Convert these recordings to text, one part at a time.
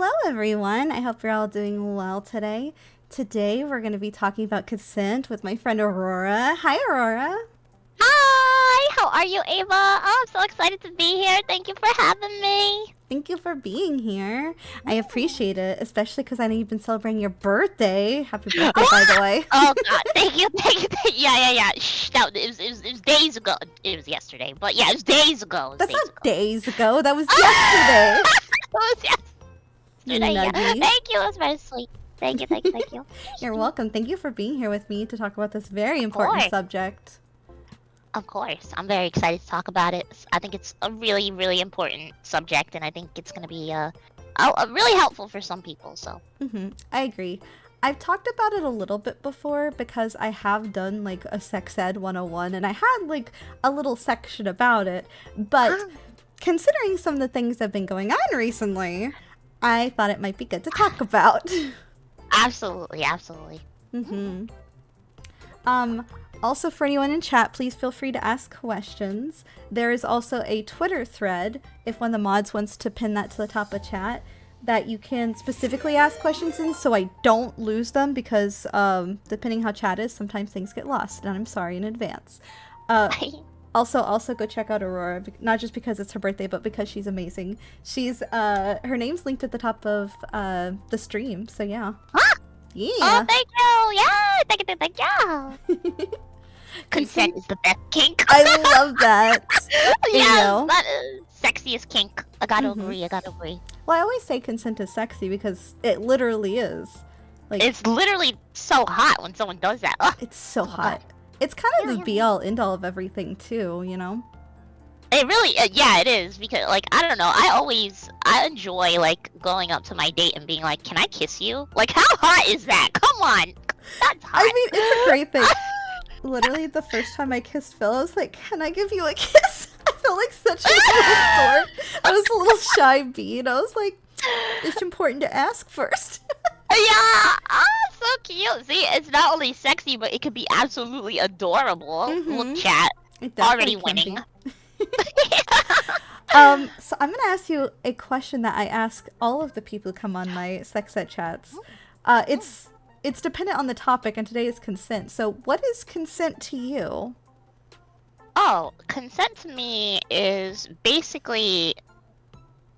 Hello, everyone. I hope you're all doing well today. Today, we're going to be talking about consent with my friend Aurora. Hi, Aurora. Hi, how are you, Ava? Oh, I'm so excited to be here. Thank you for having me. Thank you for being here. I appreciate it, especially because I know you've been celebrating your birthday. Happy birthday, by the way. Oh God, thank you, thank you, Yeah. Shh, that it was days ago. It was yesterday, but yeah, it was days ago. That's not days ago. That was yesterday. It was yesterday. Yeah. Nuggie. Thank you. It was very sweet. Thank you. You're welcome. Thank you for being here with me to talk about this very important course. subject. Of course, I'm very excited to talk about it. I think it's a really, really important subject, and I think it's going to be really helpful for some people. So. I agree. I've talked about it a little bit before because I have done like a sex ed 101 and I had like a little section about it. But considering some of the things that have been going on recently, I thought it might be good to talk about. Absolutely. Also, for anyone in chat, please feel free to ask questions. There is also a Twitter thread, if one of the mods wants to pin that to the top of chat, that you can specifically ask questions in so I don't lose them because depending how chat is, sometimes things get lost, and I'm sorry in advance. Also go check out Aurora, not just because it's her birthday, but because she's amazing. She's, her name's linked at the top of the stream, so yeah. Yeah. Oh, thank you! Yeah! Thank you! Consent is the best kink. I love that. Yeah, that is sexiest kink. I gotta agree. Well, I always say consent is sexy because it literally is. Like, it's literally so hot when someone does that. Ugh. It's so hot. It's kind of the be-all, end-all of everything, too, you know? It really, yeah, it is, because, like, I don't know, I enjoy, like, going up to my date and being like, can I kiss you? Like, how hot is that? Come on! That's hot! I mean, it's a great thing. Literally, the first time I kissed Phil, I was like, can I give you a kiss? I felt like such a little dork. I was a little shy bee, and I was like, it's important to ask first. Yeah! Oh, so cute! See, it's not only sexy, but it could be absolutely adorable. Look, chat. Already winning. So I'm gonna ask you a question that I ask all of the people who come on my sex ed chats. It's dependent on the topic, and today is consent. So what is consent to you? Oh, consent to me is basically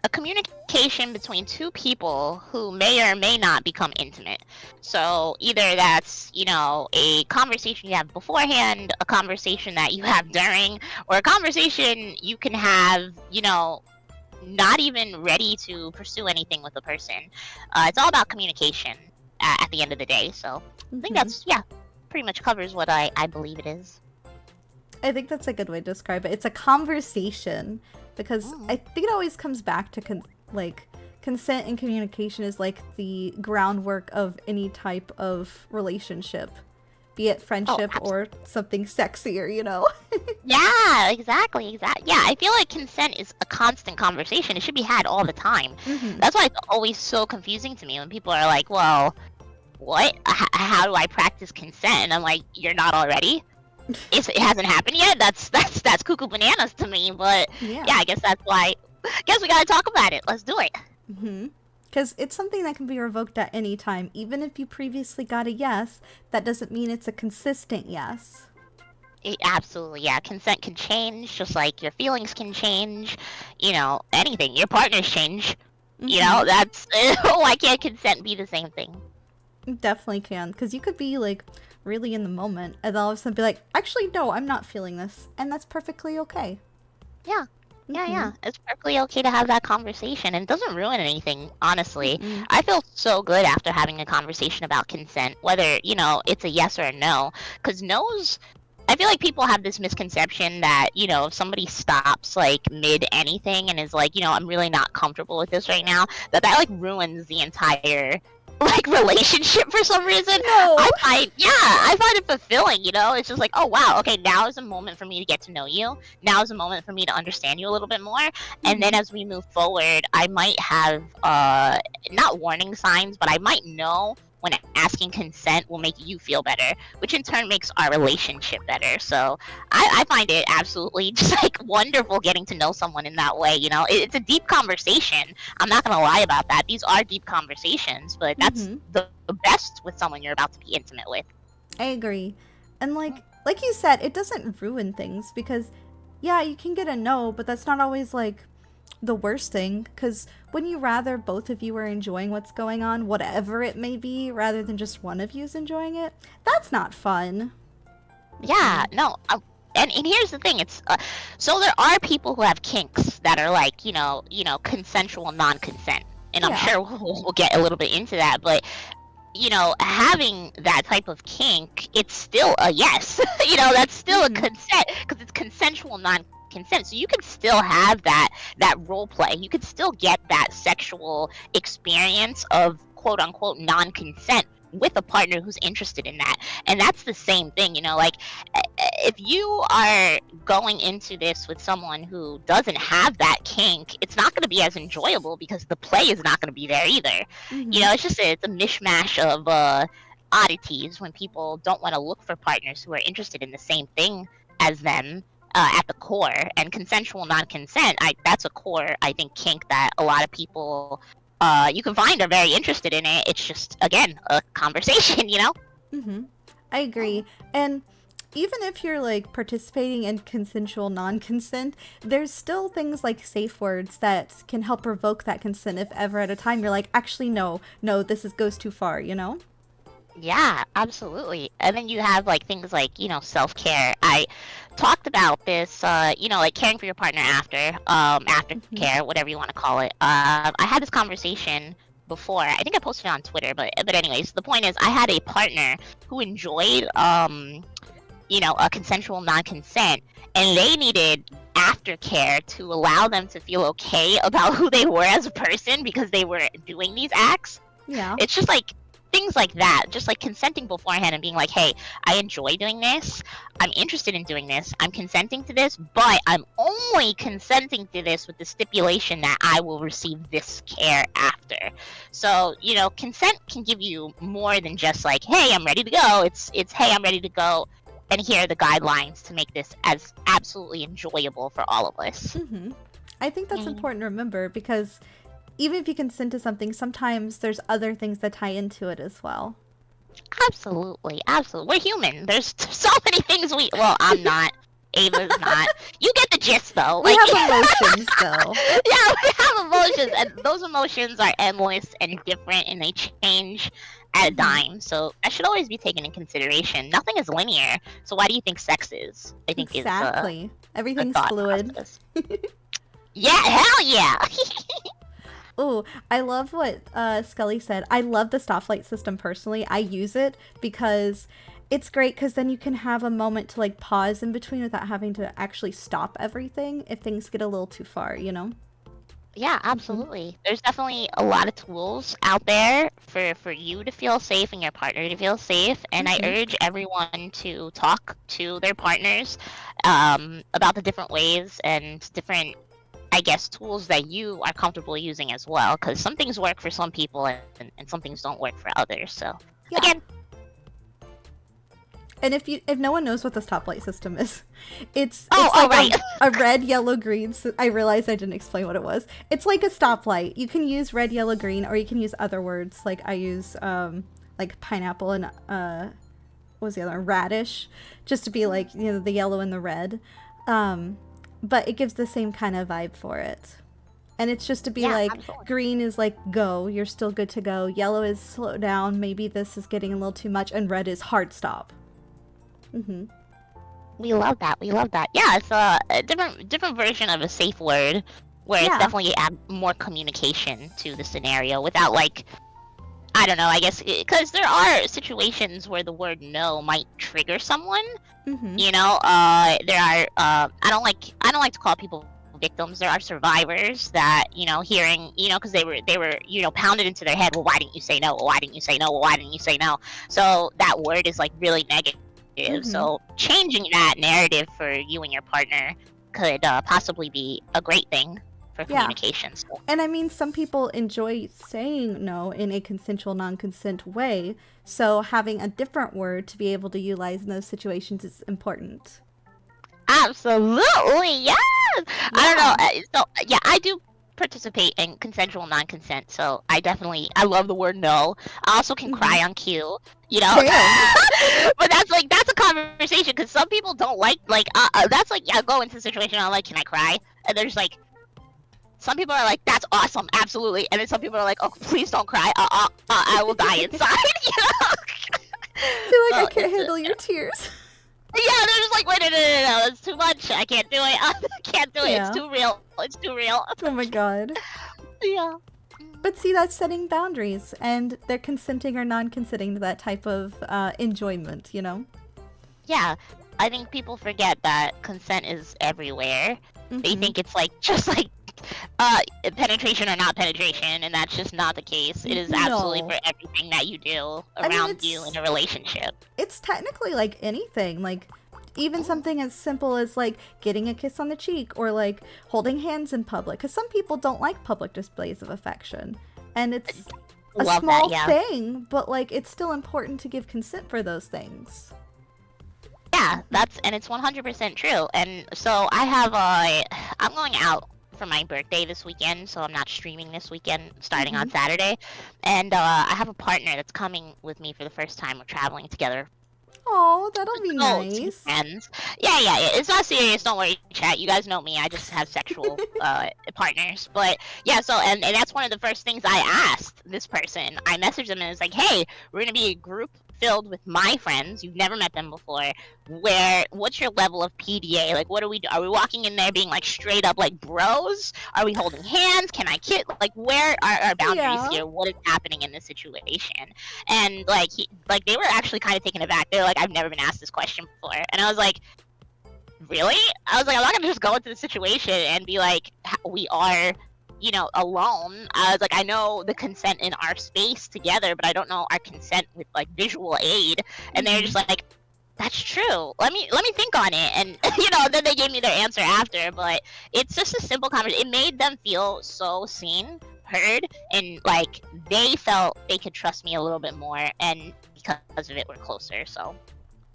a communication between two people who may or may not become intimate. So either that's, you know, a conversation you have beforehand, a conversation that you have during, or a conversation you can have, you know, not even ready to pursue anything with a person. It's all about communication at the end of the day. So I think that's, yeah, pretty much covers what I believe it is. I think that's a good way to describe it. It's a conversation. Because I think it always comes back to consent and communication is like the groundwork of any type of relationship, be it friendship or something sexier, you know? Yeah, exactly. Yeah, I feel like consent is a constant conversation. It should be had all the time. That's why it's always so confusing to me when people are like, well, what? How do I practice consent? And I'm like, you're not already? It hasn't happened yet. That's cuckoo bananas to me. But yeah, I guess that's why. Guess we gotta talk about it. Let's do it. Because it's something that can be revoked at any time. Even if you previously got a yes, that doesn't mean it's a consistent yes. Absolutely, yeah. Consent can change, just like your feelings can change. You know, anything. Your partners change. You know, that's why can't consent be the same thing? It definitely can, because you could be like really in the moment and all of a sudden be like, actually no, I'm not feeling this, and that's perfectly okay. Yeah. It's perfectly okay to have that conversation, and it doesn't ruin anything, honestly. I feel so good after having a conversation about consent, whether, you know, it's a yes or a no, because no's, I feel like people have this misconception that, you know, if somebody stops like mid anything and is like, you know, I'm really not comfortable with this right now, that like ruins the entire like relationship for some reason. No. I find it fulfilling, you know? It's just like, oh wow, okay, now is a moment for me to get to know you. Now is a moment for me to understand you a little bit more. And then as we move forward, I might have not warning signs, but I might know when asking consent will make you feel better, which in turn makes our relationship better. So I find it absolutely just like wonderful getting to know someone in that way. You know, it's a deep conversation. I'm not gonna lie about that. These are deep conversations, but that's the best with someone you're about to be intimate with. I agree. And like you said, it doesn't ruin things because yeah, you can get a no, but that's not always like the worst thing, because wouldn't you rather both of you are enjoying what's going on, whatever it may be, rather than just one of you's enjoying it? That's not fun. Yeah, no. And here's the thing, it's so there are people who have kinks that are like, you know, consensual non-consent, and I'm sure we'll get a little bit into that, but you know, having that type of kink, it's still a yes. You know, that's still a consent because it's consensual non-consent. So you can still have that role play. You could still get that sexual experience of quote unquote non-consent with a partner who's interested in that. And that's the same thing, you know, like if you are going into this with someone who doesn't have that kink, it's not going to be as enjoyable because the play is not going to be there either. You know, it's a mishmash of oddities when people don't want to look for partners who are interested in the same thing as them at the core. And consensual non-consent, that's a core, I think, kink that a lot of people you can find are very interested in it. It's just, again, a conversation, you know? I agree. And even if you're like participating in consensual non-consent, there's still things like safe words that can help provoke that consent if ever at a time you're like, actually, no, this goes too far, you know? Yeah, absolutely. And then you have like things like, you know, self-care. I talked about this, you know, like caring for your partner after care, whatever you want to call it. I had this conversation before. I think I posted it on Twitter, but anyways, the point is I had a partner who enjoyed, you know, a consensual non-consent, and they needed aftercare to allow them to feel okay about who they were as a person because they were doing these acts. Yeah. It's just like things like that, just like consenting beforehand and being like, hey, I enjoy doing this, I'm interested in doing this, I'm consenting to this, but I'm only consenting to this with the stipulation that I will receive this care after. So, you know, consent can give you more than just like, hey, I'm ready to go. It's hey, I'm ready to go, and here are the guidelines to make this as absolutely enjoyable for all of us. I think that's important to remember because even if you consent to something, sometimes there's other things that tie into it as well. Absolutely. We're human. There's so many things well, I'm not. Ava's not. You get the gist, though. We have emotions, though. Yeah, we have emotions, and those emotions are endless and different, and they change at a dime. So that should always be taken in consideration. Nothing is linear. So why do you think sex is? I think exactly. Everything's fluid. Yeah, hell yeah. Oh, I love what Scully said. I love the stoplight system personally. I use it because it's great because then you can have a moment to like pause in between without having to actually stop everything if things get a little too far, you know? Yeah, absolutely. There's definitely a lot of tools out there for you to feel safe and your partner to feel safe. And I urge everyone to talk to their partners about the different ways and different, I guess, tools that you are comfortable using as well, because some things work for some people and some things don't work for others. So again, and if no one knows what the stoplight system is, it's like right. a red, yellow, green. So I realized I didn't explain what it was. It's like a stoplight. You can use red, yellow, green, or you can use other words. Like I use like pineapple and what was the other one? Radish, just to be like, you know, the yellow and the red. But it gives the same kind of vibe for it. And it's just to be like, absolutely. Green is like, go, you're still good to go. Yellow is slow down, maybe this is getting a little too much. And red is hard stop. We love that. Yeah, it's a different version of a safe word where it's definitely add more communication to the scenario without like, I don't know, I guess, because there are situations where the word no might trigger someone. You know, there are, I don't like to call people victims. There are survivors that, you know, hearing, you know, because they were, you know, pounded into their head, well, why didn't you say no? Well, why didn't you say no? Well, why didn't you say no? So that word is like really negative. So changing that narrative for you and your partner could possibly be a great thing. for Yeah. communication. So. And I mean, some people enjoy saying no in a consensual, non-consent way. So having a different word to be able to utilize in those situations is important. Absolutely, yes. I don't know. So yeah, I do participate in consensual non-consent. So I love the word no. I also can cry on cue. You know, but that's a conversation because some people don't like that's like I go into a situation I'm like, can I cry? And there's like. Some people are like, that's awesome, absolutely. And then some people are like, oh, please don't cry. I will die inside, you know? I feel like I can't handle your tears. Yeah, they're just like, wait, no, it's too much. I can't do it. I can't do it. Yeah. It's too real. It's too real. Oh my god. Yeah. But see, that's setting boundaries, and they're consenting or non-consenting to that type of enjoyment, you know? Yeah. I think people forget that consent is everywhere. They think it's like, just like, penetration or not penetration, and that's just not the case. It is absolutely No. for everything that you do I mean, around you in a relationship. It's technically like anything, like even something as simple as like getting a kiss on the cheek or like holding hands in public, because some people don't like public displays of affection, and it's a Love small that, yeah. thing, but like it's still important to give consent for those things. Yeah, it's 100% true. And so I'm going out for my birthday this weekend, so I'm not streaming this weekend, starting on Saturday. And I have a partner that's coming with me for the first time. We're traveling together. Oh, that'll be Oh, two nice. friends. Yeah. It's not serious. Don't worry, chat. You guys know me. I just have sexual partners. But yeah, so and that's one of the first things I asked this person. I messaged them and it's like, hey, we're gonna be a group filled with my friends. You've never met them before. What's your level of PDA? Like, what are we do? Are we walking in there being like straight up like bros? Are we holding hands? Can I kiss? Like, where are our boundaries here? What is happening in this situation? And like they were actually kind of taken aback. They're like, I've never been asked this question before. And I was like, really? I was like, I'm not gonna just go into the situation and be like, we are, you know, alone. I was like, I know the consent in our space together, but I don't know our consent with like visual aid. And they're just like, that's true. Let me think on it. And you know, then they gave me their answer after. But it's just a simple conversation. It made them feel so seen, heard, and like they felt they could trust me a little bit more. And because of it, we're closer. So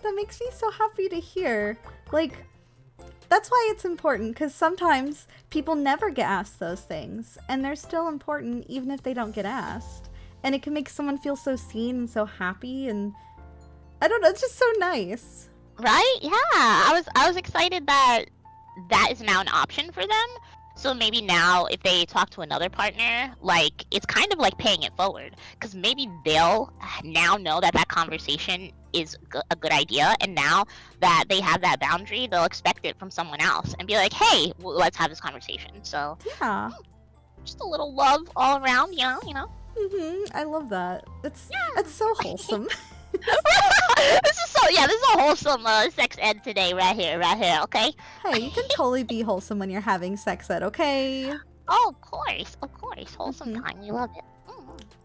That makes me so happy to hear. Like, that's why it's important, because sometimes people never get asked those things, and they're still important even if they don't get asked. And it can make someone feel so seen and so happy, and I don't know, it's just so nice. right? Yeah, I was excited that is now an option for them. So maybe now if they talk to another partner, like it's kind of like paying it forward, because maybe they'll now know that conversation is a good idea, and now that they have that boundary, they'll expect it from someone else and be like, hey, let's have this conversation. So Yeah. just a little love all around, you know. I love that. It's so wholesome. This is a wholesome sex ed today right here, okay? Hey, you can totally be wholesome when you're having sex ed, okay? Oh, of course, wholesome time, we love it.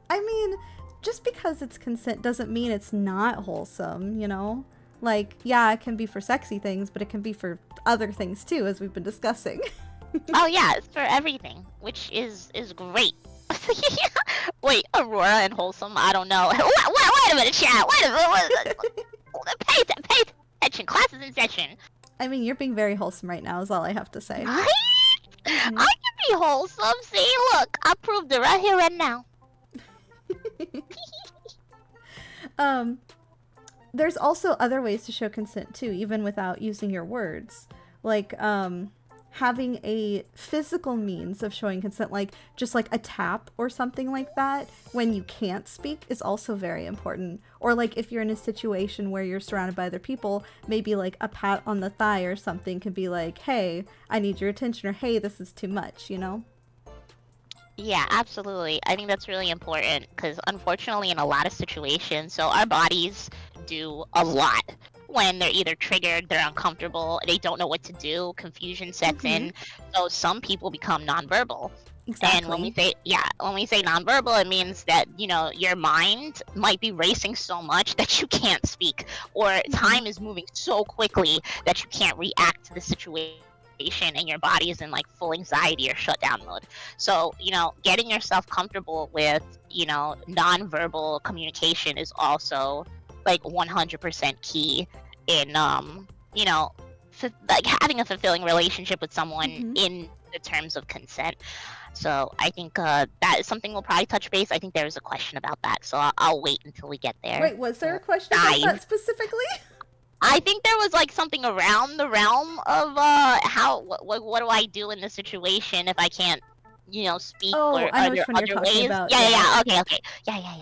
I mean, just because it's consent doesn't mean it's not wholesome, you know? Like, yeah, it can be for sexy things, but it can be for other things too, as we've been discussing. Oh yeah, it's for everything, which is great. Wait, Aurora and wholesome? I don't know. Wait a minute, chat. Wait a minute. Pay attention. Class is in session. I mean, you're being very wholesome right now, is all I have to say. Right? I can be wholesome. See, look, I proved it right here and now. There's also other ways to show consent too, even without using your words. Like, having a physical means of showing consent, like just like a tap or something like that when you can't speak, is also very important. Or like if you're in a situation where you're surrounded by other people, maybe like a pat on the thigh or something could be like, hey, I need your attention, or hey, this is too much, you know? Yeah, absolutely. I think that's really important because unfortunately in a lot of situations, so our bodies do a lot. When they're either triggered, they're uncomfortable, they don't know what to do, confusion sets in. So some people become nonverbal. Exactly. And when we say nonverbal, it means that, you know, your mind might be racing so much that you can't speak, or time is moving so quickly that you can't react to the situation conversation and your body is in like full anxiety or shutdown mode. So, getting yourself comfortable with, nonverbal communication is also like 100% key in, like having a fulfilling relationship with someone in the terms of consent. So I think that is something we'll probably touch base. I think there was a question about that, so I'll wait until we get there. Wait, was there a question about that specifically? I think there was like something around the realm of what do I do in this situation if I can't, speak, or I are know there which one other you're talking ways? about. Yeah, okay. Yeah.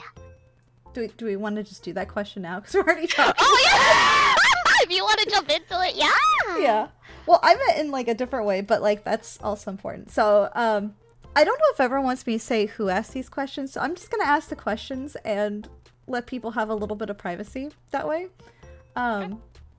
Do we want to just do that question now? Because we're already talking. Oh yeah! If you want to jump into it, yeah. Yeah. Well, I meant in like a different way, but like that's also important. So, I don't know if everyone wants me to say who asked these questions, so I'm just gonna ask the questions and let people have a little bit of privacy that way.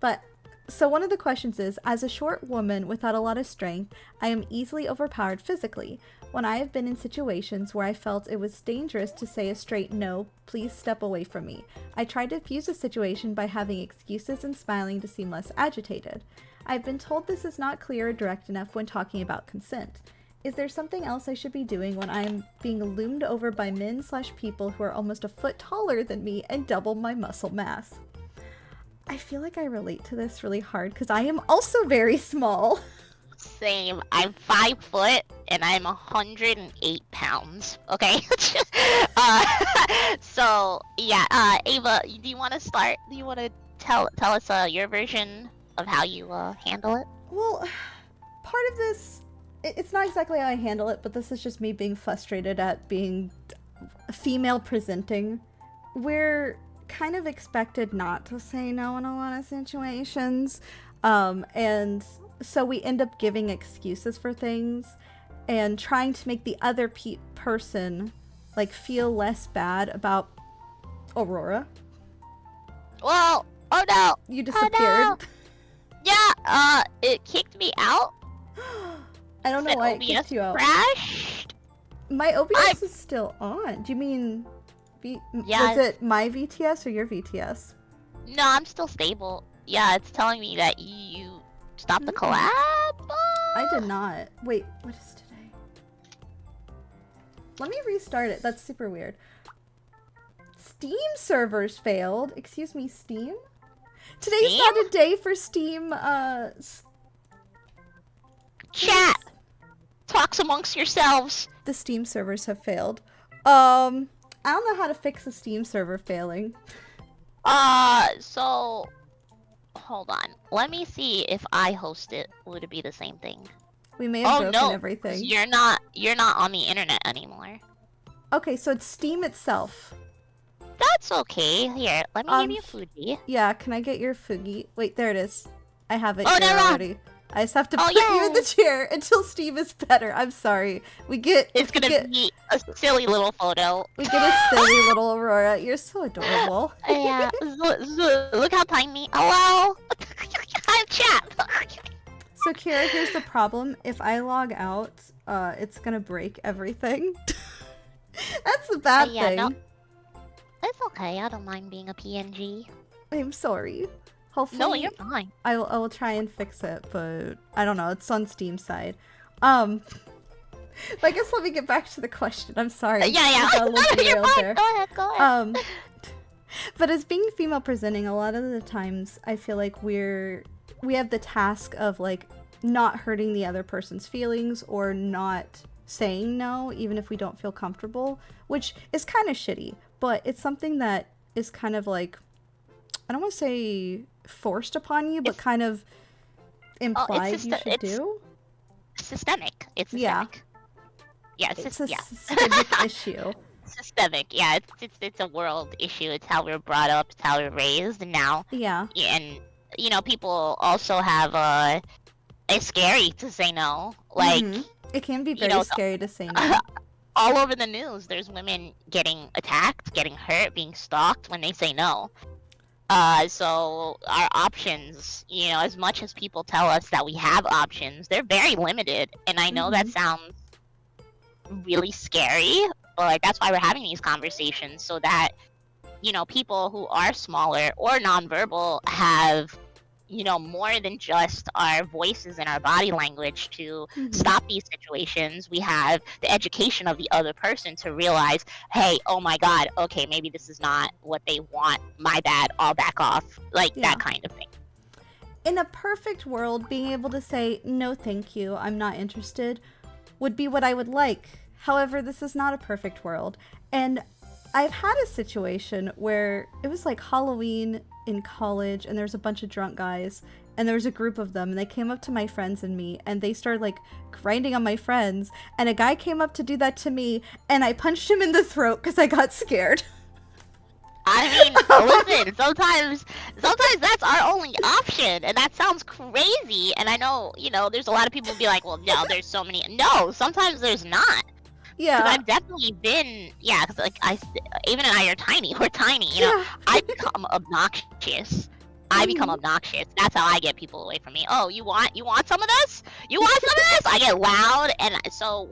But so one of the questions is, as a short woman without a lot of strength, I am easily overpowered physically. When I have been in situations where I felt it was dangerous to say a straight no, please step away from me. I tried to diffuse the situation by having excuses and smiling to seem less agitated. I've been told this is not clear or direct enough when talking about consent. Is there something else I should be doing when I'm being loomed over by men/people who are almost a foot taller than me and double my muscle mass? I feel like I relate to this really hard because I am also very small. Same. I'm 5 foot and I'm 108 pounds. Okay. So yeah. Ava, do you want to start? Do you want to tell us your version of how you handle it? Well, part of this, it's not exactly how I handle it, but this is just me being frustrated at being female presenting. We're kind of expected not to say no in a lot of situations, and so we end up giving excuses for things and trying to make the other person like feel less bad about Aurora. Well, oh no, You disappeared. Oh, no. Yeah, it kicked me out. I don't know why it kicked you out. Crashed. My OBS is still on. Do you mean was it my VTS or your VTS? No, I'm still stable. Yeah, it's telling me that you stopped the collab. I did not. Wait, what is today? Let me restart it. That's super weird. Steam servers failed. Excuse me, Steam? Today's not a day for Steam, Chat! Talks amongst yourselves. The Steam servers have failed. I don't know how to fix a Steam server failing. So... Hold on. Let me see if I host it. Would it be the same thing? We may have broken everything. You're not on the internet anymore. Okay, so it's Steam itself. That's okay. Here, let me give you Fuji. Yeah, can I get your Fugi? Wait, there it is. I have it here already. I just have to put you in the chair until Steve is better. I'm sorry. It's gonna be a silly little photo. We get a silly little Aurora. You're so adorable. Yeah. Look how tiny. Hello. I'm chat. So Kira, here's the problem. If I log out, it's gonna break everything. That's the bad thing. No. It's okay. I don't mind being a PNG. I'm sorry. Hopefully, no, you're fine. I will try and fix it, but I don't know. It's on Steam's side. I guess let me get back to the question. I'm sorry. Yeah. You're fine. Go ahead. But as being female presenting, a lot of the times I feel like we have the task of like not hurting the other person's feelings or not saying no, even if we don't feel comfortable, which is kind of shitty. But it's something that is kind of like, I don't want to say forced upon you, but kind of implied you should do. Systemic. It's systemic. Yeah, it's a systemic issue. Systemic. Yeah, it's a world issue. It's how we're brought up. It's how we're raised. And now. Yeah. And people also have it's scary to say no. Like it can be very scary to say no. All over the news, there's women getting attacked, getting hurt, being stalked when they say no. So our options, as much as people tell us that we have options, they're very limited. And I know that sounds really scary, but like, that's why we're having these conversations, so that, people who are smaller or nonverbal have, more than just our voices and our body language to stop these situations. We have the education of the other person to realize, hey, oh my God, okay, maybe this is not what they want. My bad, I'll back off. Like that kind of thing. In a perfect world, being able to say, no, thank you, I'm not interested, would be what I would like. However, this is not a perfect world. And I've had a situation where it was like Halloween in college, and there was a bunch of drunk guys, and there was a group of them, and they came up to my friends and me, and they started like grinding on my friends, and a guy came up to do that to me, and I punched him in the throat because I got scared. I mean, listen, sometimes that's our only option, and that sounds crazy. And I know, there's a lot of people who be like, well, no, there's so many. No, sometimes there's not. Yeah. Because I've definitely been, because like even and I are tiny. We're tiny, I become obnoxious. That's how I get people away from me. Oh, you want some of this? You want some of this? I get loud, and so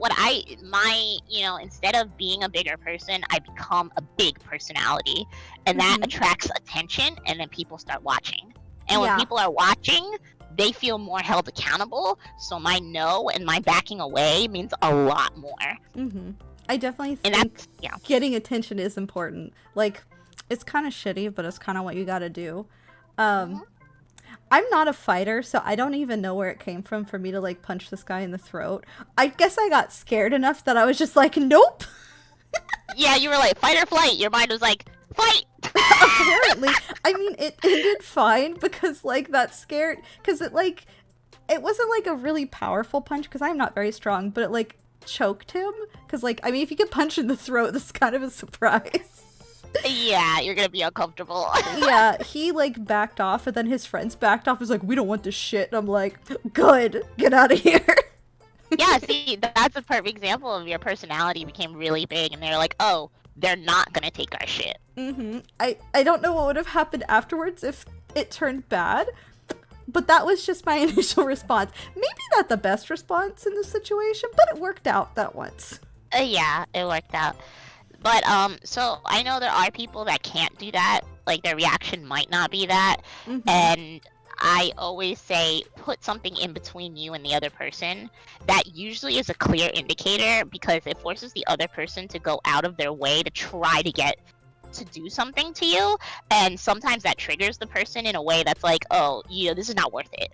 instead of being a bigger person, I become a big personality, and that attracts attention, and then people start watching. And when people are watching, they feel more held accountable. So my no and my backing away means a lot more. I definitely think getting attention is important. Like, it's kind of shitty, but it's kind of what you gotta do. I'm not a fighter, so I don't even know where it came from for me to like punch this guy in the throat. I guess I got scared enough that I was just like, nope. Yeah, you were like, fight or flight. Your mind was like, fight. Apparently. I mean, it ended fine because like that scared, because it wasn't like a really powerful punch because I'm not very strong, but it like choked him because like, I mean, if you get punched in the throat, that's kind of a surprise. Yeah, you're gonna be uncomfortable. Yeah, he like backed off, and then his friends backed off. Was like, we don't want this shit. And I'm like, good, get out of here. Yeah, see, that's a perfect example of your personality became really big, and they're like, oh, they're not gonna take our shit. I don't know what would have happened afterwards if it turned bad, but that was just my initial response. Maybe not the best response in this situation, but it worked out that once. Yeah, it worked out. But, so I know there are people that can't do that. Like, their reaction might not be that. And I always say, put something in between you and the other person. That usually is a clear indicator because it forces the other person to go out of their way to try to do something to you. And sometimes that triggers the person in a way that's like, oh, this is not worth it.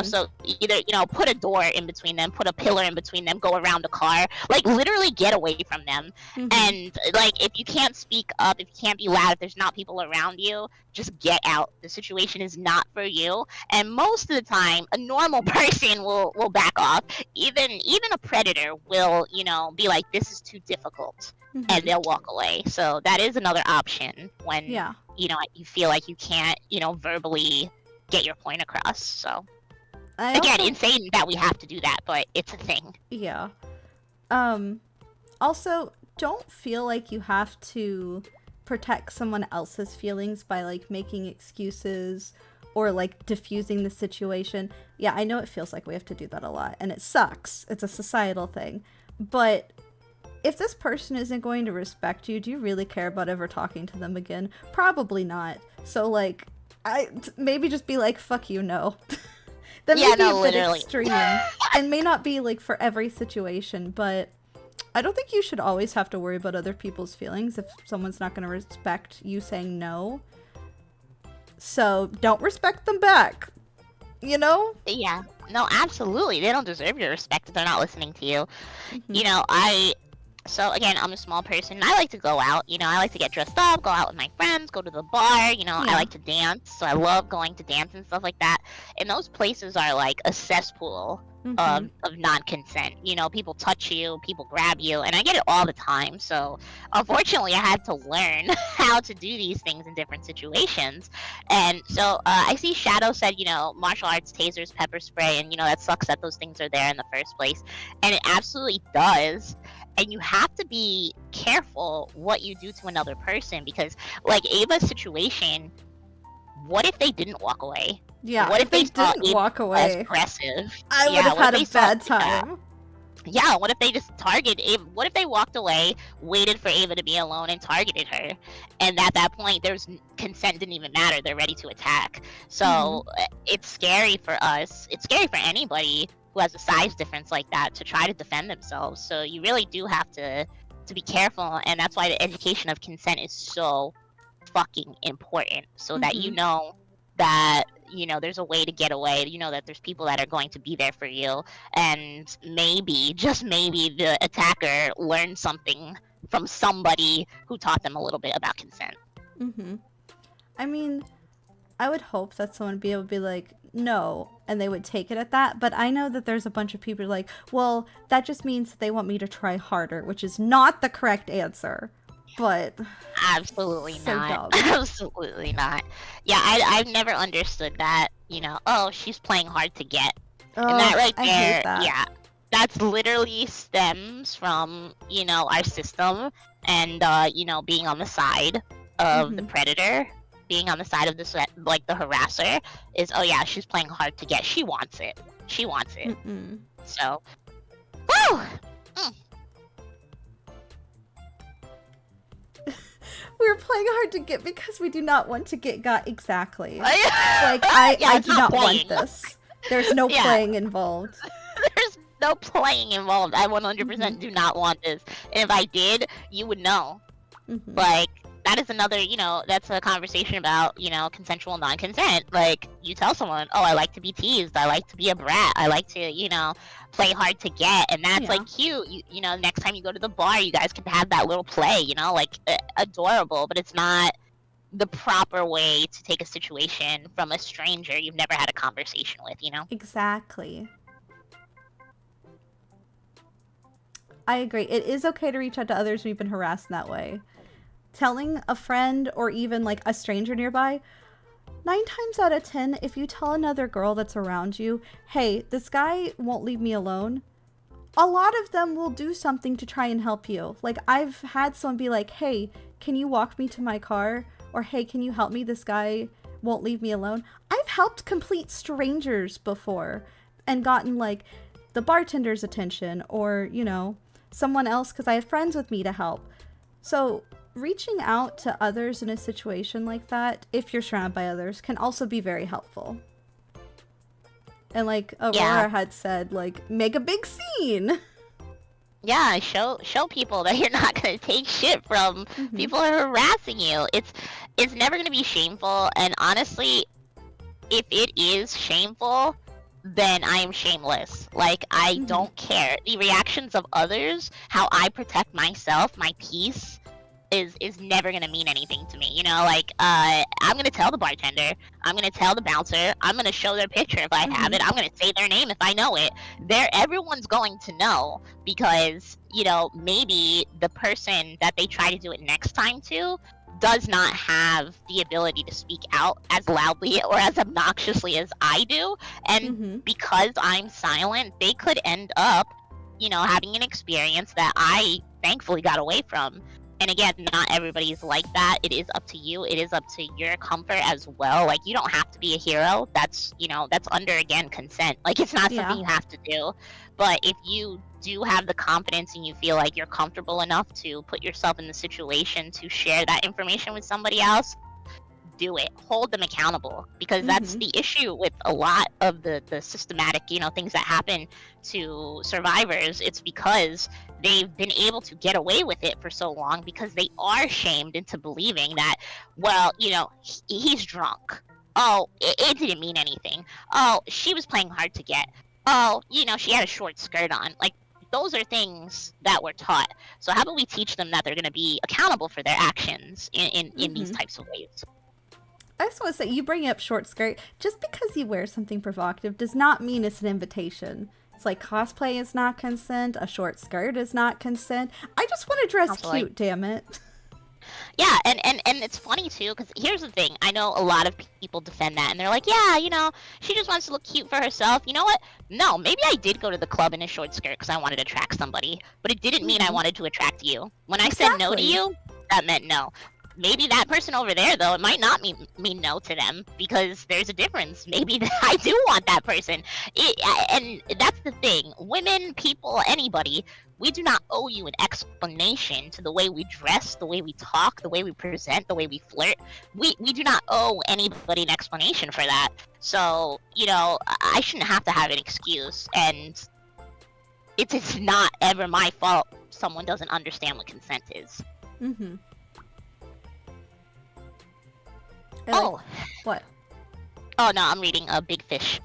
So either, put a door in between them, put a pillar in between them, go around the car, like literally get away from them. And like, if you can't speak up, if you can't be loud, if there's not people around you, just get out. The situation is not for you. And most of the time, a normal person will back off. Even a predator will, be like, this is too difficult. And they'll walk away. So that is another option when, you feel like you can't, verbally get your point across. So again, insane that we have to do that, but it's a thing. Yeah. Also, don't feel like you have to protect someone else's feelings by like making excuses or like diffusing the situation. Yeah, I know it feels like we have to do that a lot, and it sucks. It's a societal thing. But if this person isn't going to respect you, do you really care about ever talking to them again? Probably not. So like, maybe just be like, fuck you, no. That may be a bit extreme and may not be like for every situation, but I don't think you should always have to worry about other people's feelings if someone's not going to respect you saying no. So don't respect them back, Yeah, no, absolutely. They don't deserve your respect if they're not listening to you. So again, I'm a small person. I like to go out, I like to get dressed up, go out with my friends, go to the bar, I like to dance. So I love going to dance and stuff like that. And those places are like a cesspool of non-consent. People touch you, people grab you, and I get it all the time. So unfortunately, I had to learn how to do these things in different situations. And so I see Shadow said, martial arts, tasers, pepper spray, and that sucks that those things are there in the first place. And it absolutely does. And you have to be careful what you do to another person because, like Ava's situation, what if they didn't walk away? Yeah, what if they didn't walk away? Aggressive. I would have had a bad time. Yeah, what if they just targeted Ava? What if they walked away, waited for Ava to be alone, and targeted her? And at that point, consent didn't even matter. They're ready to attack. So it's scary for us. It's scary for anybody who has a size difference like that to try to defend themselves. So you really do have to be careful, and that's why the education of consent is so fucking important. So that you know that there's a way to get away, that there's people that are going to be there for you, and maybe, just maybe, the attacker learned something from somebody who taught them a little bit about consent. I mean, I would hope that someone would be able to be like, no, and they would take it at that, but I know that there's a bunch of people who are like, well, that just means they want me to try harder, which is not the correct answer. But absolutely so not. dumb. Absolutely not. Yeah, I've never understood that. Oh, she's playing hard to get. And that right there, I hate that. yeah, that's literally stems from our system, and being on the side of the predator, being on the side of the harasser is, oh yeah, she's playing hard to get. She wants it. She wants it. So, woo! We're playing hard to get because we do not want to get got exactly. Like, Yeah, I do not playing. want this. There's no playing involved. There's no playing involved. I 100% do not want this. And if I did, you would know. Like, that is another, that's a conversation about, consensual non-consent. Like, you tell someone, oh, I like to be teased. I like to be a brat. I like to, play hard to get. And that's, like, cute. Next time you go to the bar, you guys can have that little play, like, adorable. But it's not the proper way to take a situation from a stranger you've never had a conversation with, Exactly. I agree. It is okay to reach out to others we've been harassed in that way. Telling a friend or even like a stranger nearby, 9 times out of 10, if you tell another girl that's around you, hey, this guy won't leave me alone, a lot of them will do something to try and help you. Like, I've had someone be like, hey, can you walk me to my car? Or, hey, can you help me? This guy won't leave me alone. I've helped complete strangers before and gotten like the bartender's attention or, someone else because I have friends with me to help. So reaching out to others in a situation like that, if you're surrounded by others, can also be very helpful. And like Aurora had said, like, make a big scene. Yeah, show people that you're not gonna take shit from people who are harassing you. It's never gonna be shameful, and honestly, if it is shameful, then I am shameless. Like, I don't care. The reactions of others, how I protect myself, my peace, is never gonna mean anything to me. Like, I'm gonna tell the bartender, I'm gonna tell the bouncer, I'm gonna show their picture if I have it, I'm gonna say their name if I know it. Everyone's going to know because, maybe the person that they try to do it next time to does not have the ability to speak out as loudly or as obnoxiously as I do. And because I'm silent, they could end up, having an experience that I thankfully got away from. And again, not everybody's like that. It is up to you. It is up to your comfort as well. Like, you don't have to be a hero. That's, that's under, again, consent. Like, it's not something you have to do. But if you do have the confidence and you feel like you're comfortable enough to put yourself in the situation to share that information with somebody else, do it. Hold them accountable, because that's the issue with a lot of the systematic, things that happen to survivors. It's because they've been able to get away with it for so long because they are shamed into believing that, well, he's drunk. Oh, it didn't mean anything. Oh, she was playing hard to get. Oh, she had a short skirt on. Like, those are things that we're taught. So how about we teach them that they're going to be accountable for their actions in these types of ways? I just want to say, you bring up short skirt, just because you wear something provocative does not mean it's an invitation. It's like cosplay is not consent, a short skirt is not consent. I just want to dress cute, damn it. Yeah, and it's funny too, because here's the thing. I know a lot of people defend that, and they're like, yeah, she just wants to look cute for herself. You know what? No, maybe I did go to the club in a short skirt because I wanted to attract somebody, but it didn't mean I wanted to attract you. When I said no to you, that meant no. maybe that person over there, though, it might not mean no to them, because there's a difference. Maybe I do want that person. And that's the thing. Women, people, anybody, we do not owe you an explanation to the way we dress, the way we talk, the way we present, the way we flirt. We do not owe anybody an explanation for that. So, you know, I shouldn't have to have an excuse, and it's not ever my fault someone doesn't understand what consent is. Mm-hmm. Oh. What? Oh, no, I'm reading a Big Fish.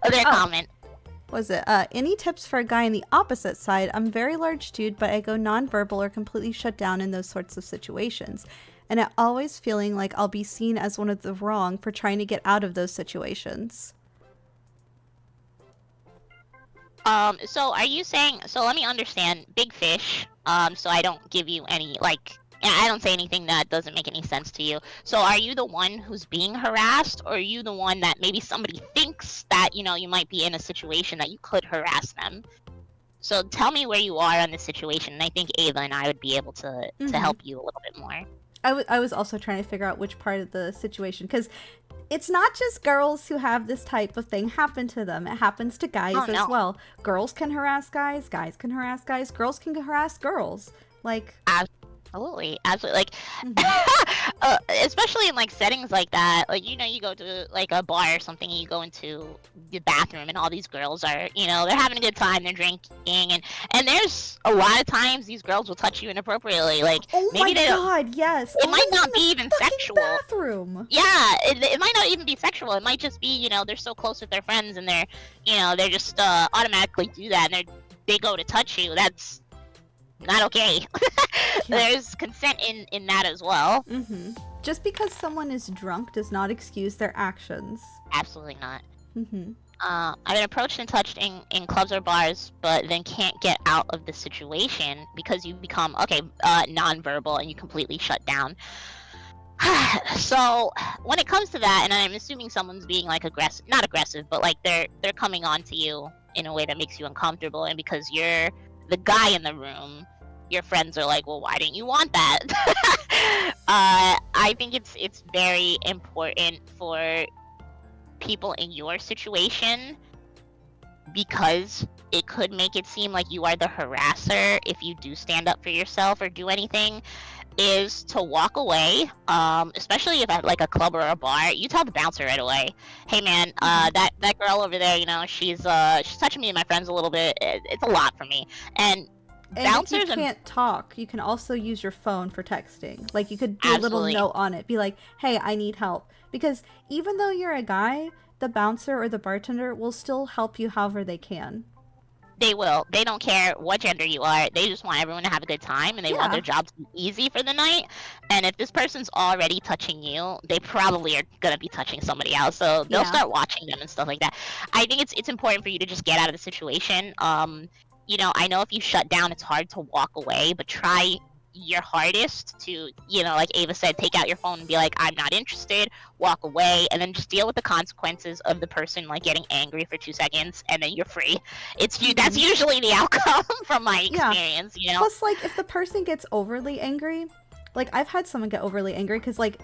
Their comment. Was it, any tips for a guy on the opposite side? I'm a very large dude, but I go nonverbal or completely shut down in those sorts of situations. And I'm always feeling like I'll be seen as one of the wrong for trying to get out of those situations. So are you saying, so let me understand, Big Fish, so I don't give you any, like, I don't say anything that doesn't make any sense to you. So are you the one who's being harassed, or are you the one that maybe somebody thinks that, you know, you might be in a situation that you could harass them? So tell me where you are on this situation, and I think Ava and I would be able to help you a little bit more. I was also trying to figure out which part of the situation, because it's not just girls who have this type of thing happen to them. It happens to guys as well. Girls can harass guys, guys can harass guys, girls can harass girls. Like... Absolutely. Like, especially in, like, settings like that, like, you know, you go to, like, a bar or something, and you go into the bathroom, and all these girls are, you know, they're having a good time, they're drinking, and there's a lot of times these girls will touch you inappropriately, like, oh maybe my god, yes! It might not be even sexual. Bathroom. Yeah, it might not even be sexual, it might just be, you know, they're so close with their friends, and they're, you know, they're just, automatically do that, and they go to touch you. That's not okay. There's consent in that as well. Mm-hmm. Just because someone is drunk does not excuse their actions. Absolutely not. Mm-hmm. I've been approached and touched in clubs or bars, but then can't get out of the situation because you become nonverbal and you completely shut down. So when it comes to that, and I'm assuming someone's being like not aggressive, but like they're coming on to you in a way that makes you uncomfortable, and because you're the guy in the room, your friends are like, well, why didn't you want that? I think it's very important for people in your situation, because it could make it seem like you are the harasser if you do stand up for yourself or do anything, is to walk away, especially if at like a club or a bar. You tell the bouncer right away, hey man, that girl over there, you know, she's touching me and my friends a little bit. It's a lot for me. And bouncers, if you can't talk, you can also use your phone for texting. Like, you could do a little note on it, be like, hey, I need help. Because even though you're a guy, the bouncer or the bartender will still help you however they can. They will. They don't care what gender you are. They just want everyone to have a good time, and they want their job to be easy for the night. And if this person's already touching you, they probably are going to be touching somebody else. So they'll start watching them and stuff like that. I think it's important for you to just get out of the situation. You know, I know if you shut down, it's hard to walk away, but try your hardest to, you know, like Ava said, take out your phone and be like, I'm not interested, walk away, and then just deal with the consequences of the person like getting angry for 2 seconds, and then you're free. That's usually the outcome from my experience, you know? Plus, like, if the person gets overly angry, like, I've had someone get overly angry because, like,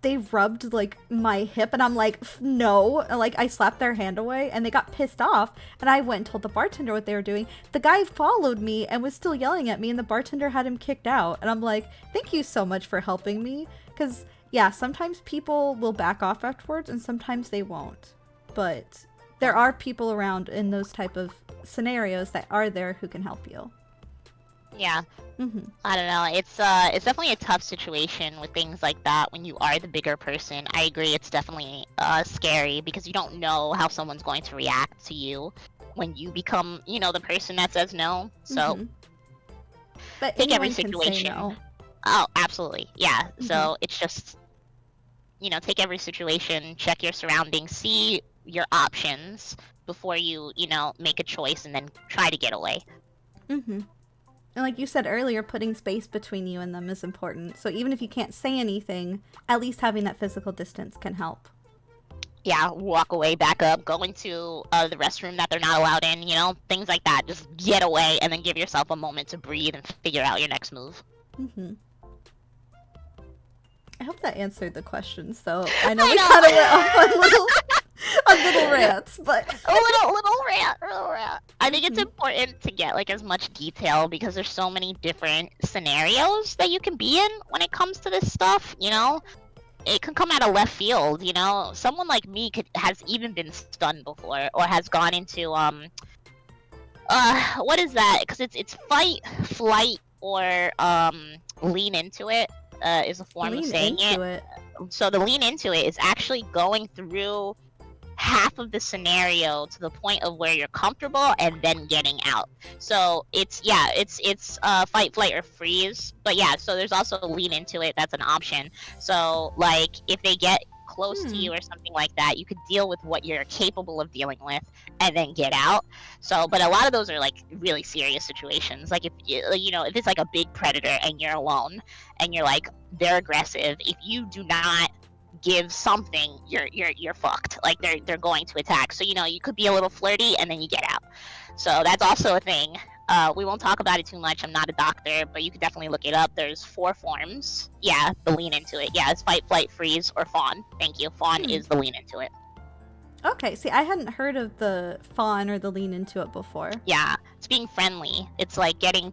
they rubbed, like, my hip, and I'm like, no. Like, I slapped their hand away, and they got pissed off, and I went and told the bartender what they were doing. The guy followed me and was still yelling at me, and the bartender had him kicked out. And I'm like, thank you so much for helping me. Because, yeah, sometimes people will back off afterwards, and sometimes they won't. But there are people around in those type of scenarios that are there who can help you. Yeah. I don't know. It's definitely a tough situation with things like that when you are the bigger person. I agree. It's definitely scary because you don't know how someone's going to react to you when you become, you know, the person that says no. So but take every situation. Can say no. Oh, absolutely. Yeah. So it's just, you know, take every situation, check your surroundings, see your options before you, you know, make a choice and then try to get away. And like you said earlier, putting space between you and them is important. So even if you can't say anything, at least having that physical distance can help. Yeah, walk away, back up, go into the restroom that they're not allowed in, you know, things like that. Just get away and then give yourself a moment to breathe and figure out your next move. hope that answered the questions, though. I know we kind of went off on little rants, but a little rant. I think it's important to get like as much detail because there's so many different scenarios that you can be in when it comes to this stuff. You know, it can come out of left field. You know, someone like me has even been stunned before, or has gone into what is that? Because it's fight, flight, or lean into it. Is a form of saying it. So the lean into it is actually going through half of the scenario to the point of where you're comfortable and then getting out. So it's fight, flight, or freeze. But yeah, so there's also lean into it. That's an option. So like if they get close to you or something like that, you could deal with what you're capable of dealing with and then get out. So, but a lot of those are like really serious situations. Like if if it's like a big predator and you're alone and you're like they're aggressive, if you do not give something, you're fucked. Like they're going to attack. So you could be a little flirty and then you get out. So that's also a thing. We won't talk about it too much. I'm not a doctor, but you could definitely look it up. There's 4 forms. Yeah, the lean into it. Yeah, it's fight, flight, freeze, or fawn. Thank you. Fawn is the lean into it. Okay, see, I hadn't heard of the fawn or the lean into it before. Yeah, it's being friendly. It's like getting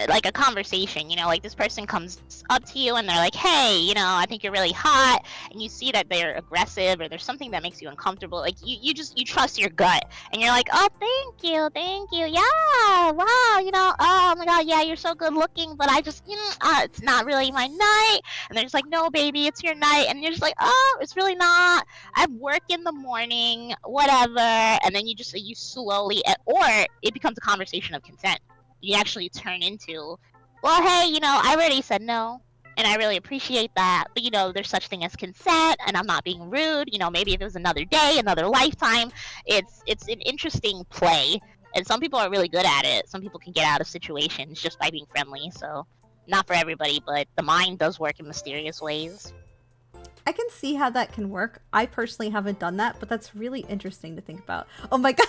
like a conversation, like this person comes up to you and they're like, hey, I think you're really hot, and you see that they're aggressive or there's something that makes you uncomfortable. Like you trust your gut and you're like, oh, thank you, yeah, wow, oh my god, yeah, you're so good looking, but I just it's not really my night. And they're just like, no baby, it's your night. And you're just like, oh, it's really not, I work in the morning, whatever. And then you slowly, or it becomes a conversation of consent. You actually turn into, well, hey, I already said no, and I really appreciate that, but there's such thing as consent, and I'm not being rude. Maybe if it was another day, another lifetime. It's an interesting play, and some people are really good at it. Some people can get out of situations just by being friendly. So not for everybody, but the mind does work in mysterious ways. I can see how that can work. I personally haven't done that, but that's really interesting to think about. Oh my god,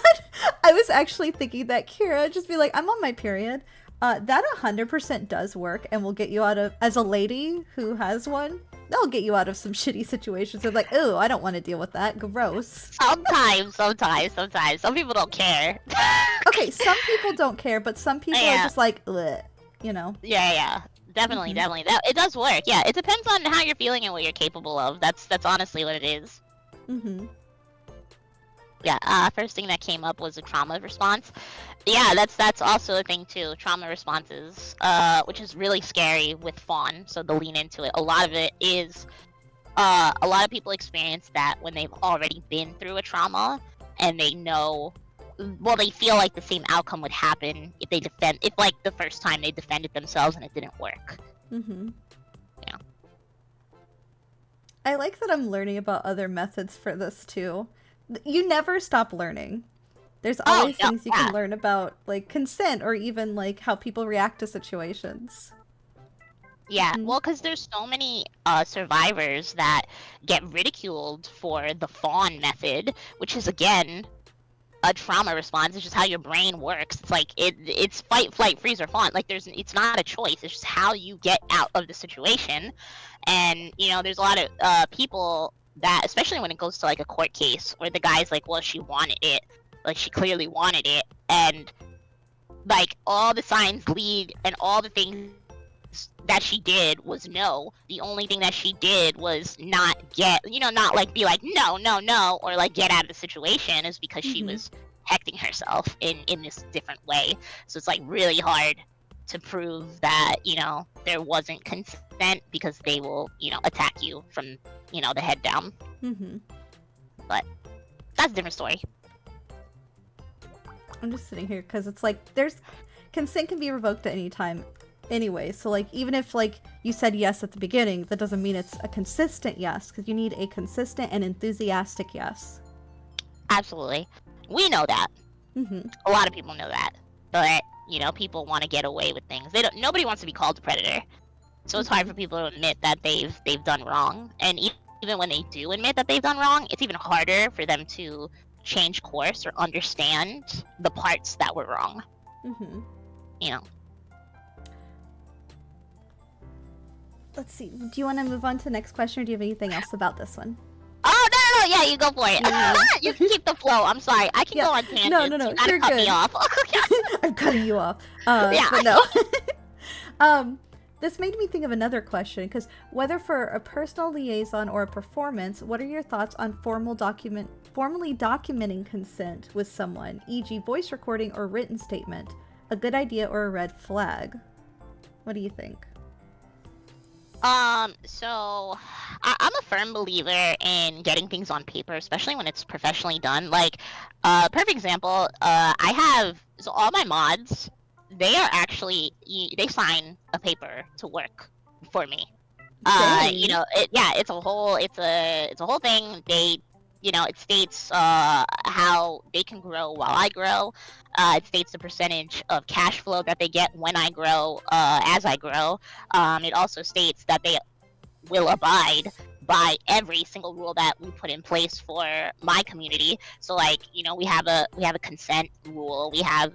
I was actually thinking that Kira just be like, I'm on my period. That 100% does work and will get you out of, as a lady who has one, that'll get you out of some shitty situations. They're like, oh, I don't want to deal with that. Gross. Sometimes. Some people don't care. Okay, some people don't care, but some people are just like, ugh, Yeah. Definitely. That it does work. Yeah, it depends on how you're feeling and what you're capable of. That's honestly what it is. Yeah. First thing that came up was a trauma response. Yeah, that's also a thing too. Trauma responses, which is really scary with fawn. So the lean into it. A lot of it is, a lot of people experience that when they've already been through a trauma and they know. Well, they feel like the same outcome would happen if like the first time they defended themselves and it didn't work. Yeah. I like that I'm learning about other methods for this too. You never stop learning. There's always things you can learn about, like consent or even like how people react to situations. Yeah, well, because there's so many survivors that get ridiculed for the fawn method, which is again a trauma response. It's just how your brain works. It's like it's fight, flight, freeze, or fawn. Like it's not a choice. It's just how you get out of the situation. And there's a lot of people that, especially when it goes to like a court case, where the guy's like, well, she wanted it, like she clearly wanted it, and like all the signs lead, and all the things that she did was no. The only thing that she did was not not like be like no, or like get out of the situation, is because she was protecting herself in this different way. So it's like really hard to prove that there wasn't consent, because they will attack you from the head down. But that's a different story. I'm just sitting here because it's like consent can be revoked at any time anyway, so like even if like you said yes at the beginning, that doesn't mean it's a consistent yes, because you need a consistent and enthusiastic yes. Absolutely, we know that. A lot of people know that, but people want to get away with things. Nobody wants to be called a predator, so it's hard for people to admit that they've done wrong. And even when they do admit that they've done wrong, it's even harder for them to change course or understand the parts that were wrong. let's see. Do you want to move on to the next question, or do you have anything else about this one? Oh, no, yeah, you go for it. Yeah. You can keep the flow. I'm sorry. I can Yeah. go on tangents. No, You gotta you're cut good. me off. I'm cutting you off. Yeah. But no. This made me think of another question, because whether for a personal liaison or a performance, what are your thoughts on formally documenting consent with someone, e.g. voice recording or written statement? A good idea or a red flag? What do you think? So I'm a firm believer in getting things on paper, especially when it's professionally done. Like, perfect example, so all my mods, they are actually, they sign a paper to work for me. Dang. It's a whole thing. It states how they can grow while I grow. It states the percentage of cash flow that they get when I grow, as I grow. It also states that they will abide by every single rule that we put in place for my community. So we have a consent rule. We have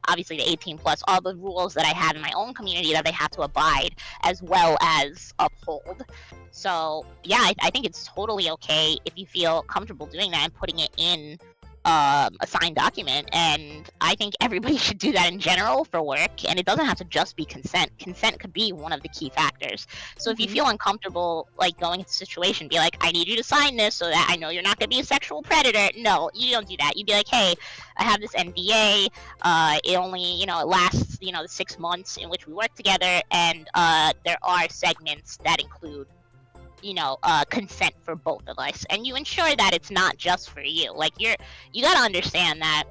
obviously the 18 plus, all the rules that I have in my own community that they have to abide as well as uphold. So yeah, I think it's totally okay if you feel comfortable doing that and putting it in a signed document, and I think everybody should do that in general for work, and it doesn't have to just be consent. Consent could be one of the key factors. So if you feel uncomfortable going into a situation, be like, I need you to sign this so that I know you're not going to be a sexual predator. No, you don't do that. You'd be like, hey, I have this NDA, it only, it lasts, the 6 months in which we work together, and there are segments that include consent for both of us, and you ensure that it's not just for you. You gotta understand that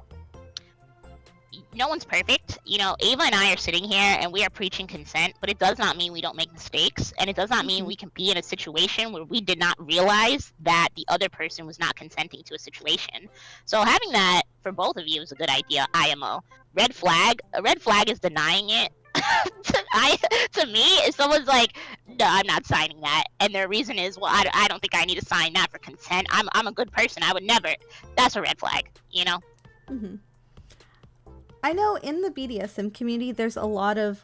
no one's perfect. Ava and I are sitting here and we are preaching consent, but it does not mean we don't make mistakes, and it does not mean we can be in a situation where we did not realize that the other person was not consenting to a situation. So having that for both of you is a good idea. IMO. Red flag. A red flag is denying it. To me, if someone's like, no, I'm not signing that, and their reason is, well, I don't think I need to sign that for consent. I'm a good person. I would never. That's a red flag, Mm-hmm. I know in the BDSM community, there's a lot of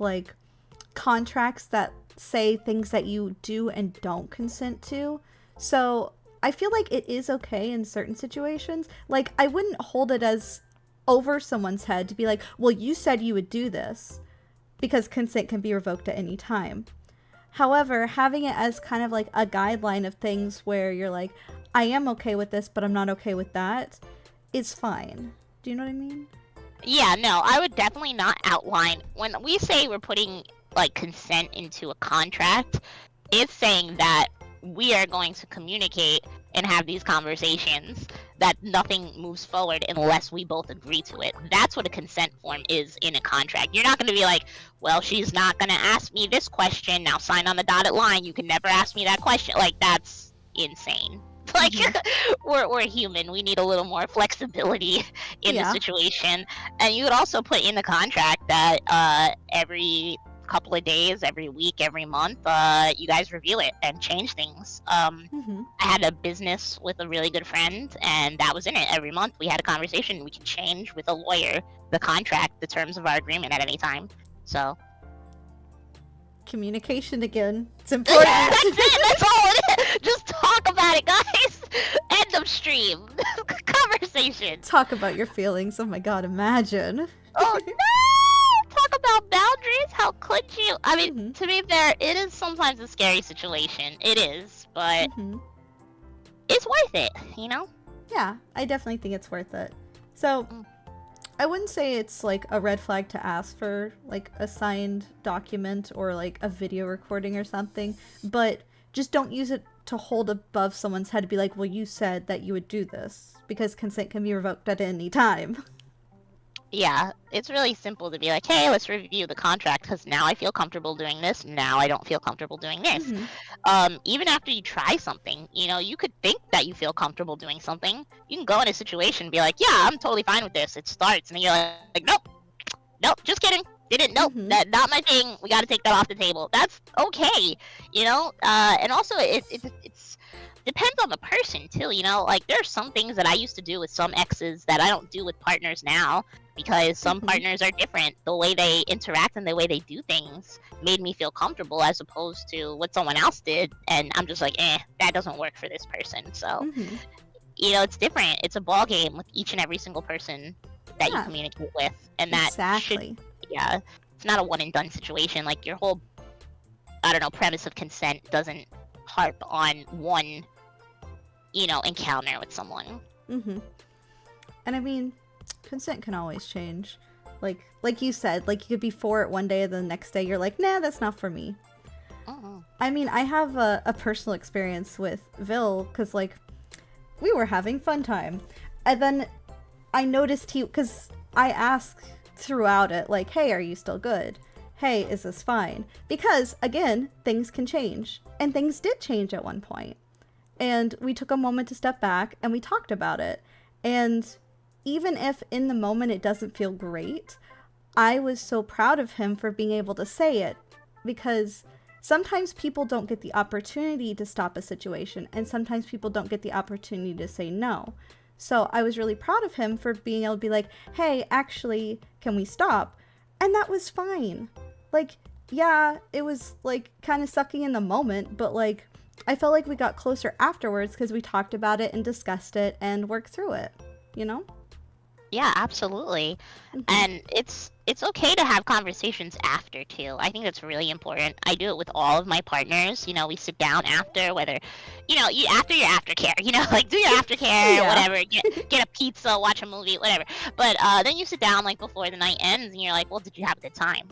contracts that say things that you do and don't consent to. So I feel like it is okay in certain situations. I wouldn't hold it as over someone's head to be like, well, you said you would do this, because consent can be revoked at any time. However, having it as kind of a guideline of things where you're like, I am okay with this, but I'm not okay with that, is fine. Do you know what I mean? Yeah, no, I would definitely not outline. When we say we're putting consent into a contract, it's saying that we are going to communicate and have these conversations, that nothing moves forward unless we both agree to it. That's what a consent form is in a contract. You're not going to be like, well, she's not going to ask me this question, now sign on the dotted line, you can never ask me that question. That's insane. We're human. We need a little more flexibility in the situation. And you would also put in the contract that every couple of days, every week, every month, you guys review it and change things. I had a business with a really good friend, and that was in it. Every month we had a conversation. We can change with a lawyer the contract, the terms of our agreement at any time. So communication again. It's important. That's it. That's all it is. Just talk about it, guys. End of stream. Conversation. Talk about your feelings. Oh my god, imagine. Oh no! Talk about boundaries. How could you? I mean, to be fair, it is sometimes a scary situation. It is, but it's worth it, Yeah, I definitely think it's worth it. So, I wouldn't say it's a red flag to ask for a signed document or a video recording or something, but just don't use it to hold above someone's head to be like, well, you said that you would do this, because consent can be revoked at any time. Yeah, it's really simple to be like, hey, let's review the contract, because now I feel comfortable doing this, now I don't feel comfortable doing this. Even after you try something, you could think that you feel comfortable doing something. You can go in a situation and be like, yeah, I'm totally fine with this. It starts, and then you're like, nope, just kidding. Nope, not my thing. We got to take that off the table. That's okay, and also it's depends on the person too, there are some things that I used to do with some exes that I don't do with partners now. because some Mhm. partners are different. The way they interact and the way they do things made me feel comfortable as opposed to what someone else did, and I'm just like, that doesn't work for this person. So, Mhm. it's different. It's a ball game with each and every single person that you Yeah. communicate with, and that should, Exactly. yeah, it's not a one and done situation. Like your whole, I don't know, premise of consent doesn't harp on one, encounter with someone. Mhm. And I mean, consent can always change. Like you said, like you could be for it one day and the next day you're like, nah, that's not for me. Oh. I mean, I have a personal experience with Vil because, like, we were having fun time. And then I noticed because I asked throughout it, like, hey, are you still good? Hey, is this fine? Because, again, things can change. And things did change at one point. And we took a moment to step back and we talked about it. And even if in the moment it doesn't feel great, I was so proud of him for being able to say it. Because sometimes people don't get the opportunity to stop a situation, and sometimes people don't get the opportunity to say no. So I was really proud of him for being able to be like, hey, actually, can we stop? And that was fine. Like, yeah, it was like kind of sucking in the moment, but like I felt like we got closer afterwards because we talked about it and discussed it and worked through it, you know? Yeah, absolutely. Mhm. And it's okay to have conversations after too. I think that's really important. I do it with all of my partners. We sit down after, whether, after your aftercare, like do your aftercare, Yeah. whatever, get a pizza, watch a movie, whatever. But then you sit down like before the night ends, and you're like, well, did you have a good time?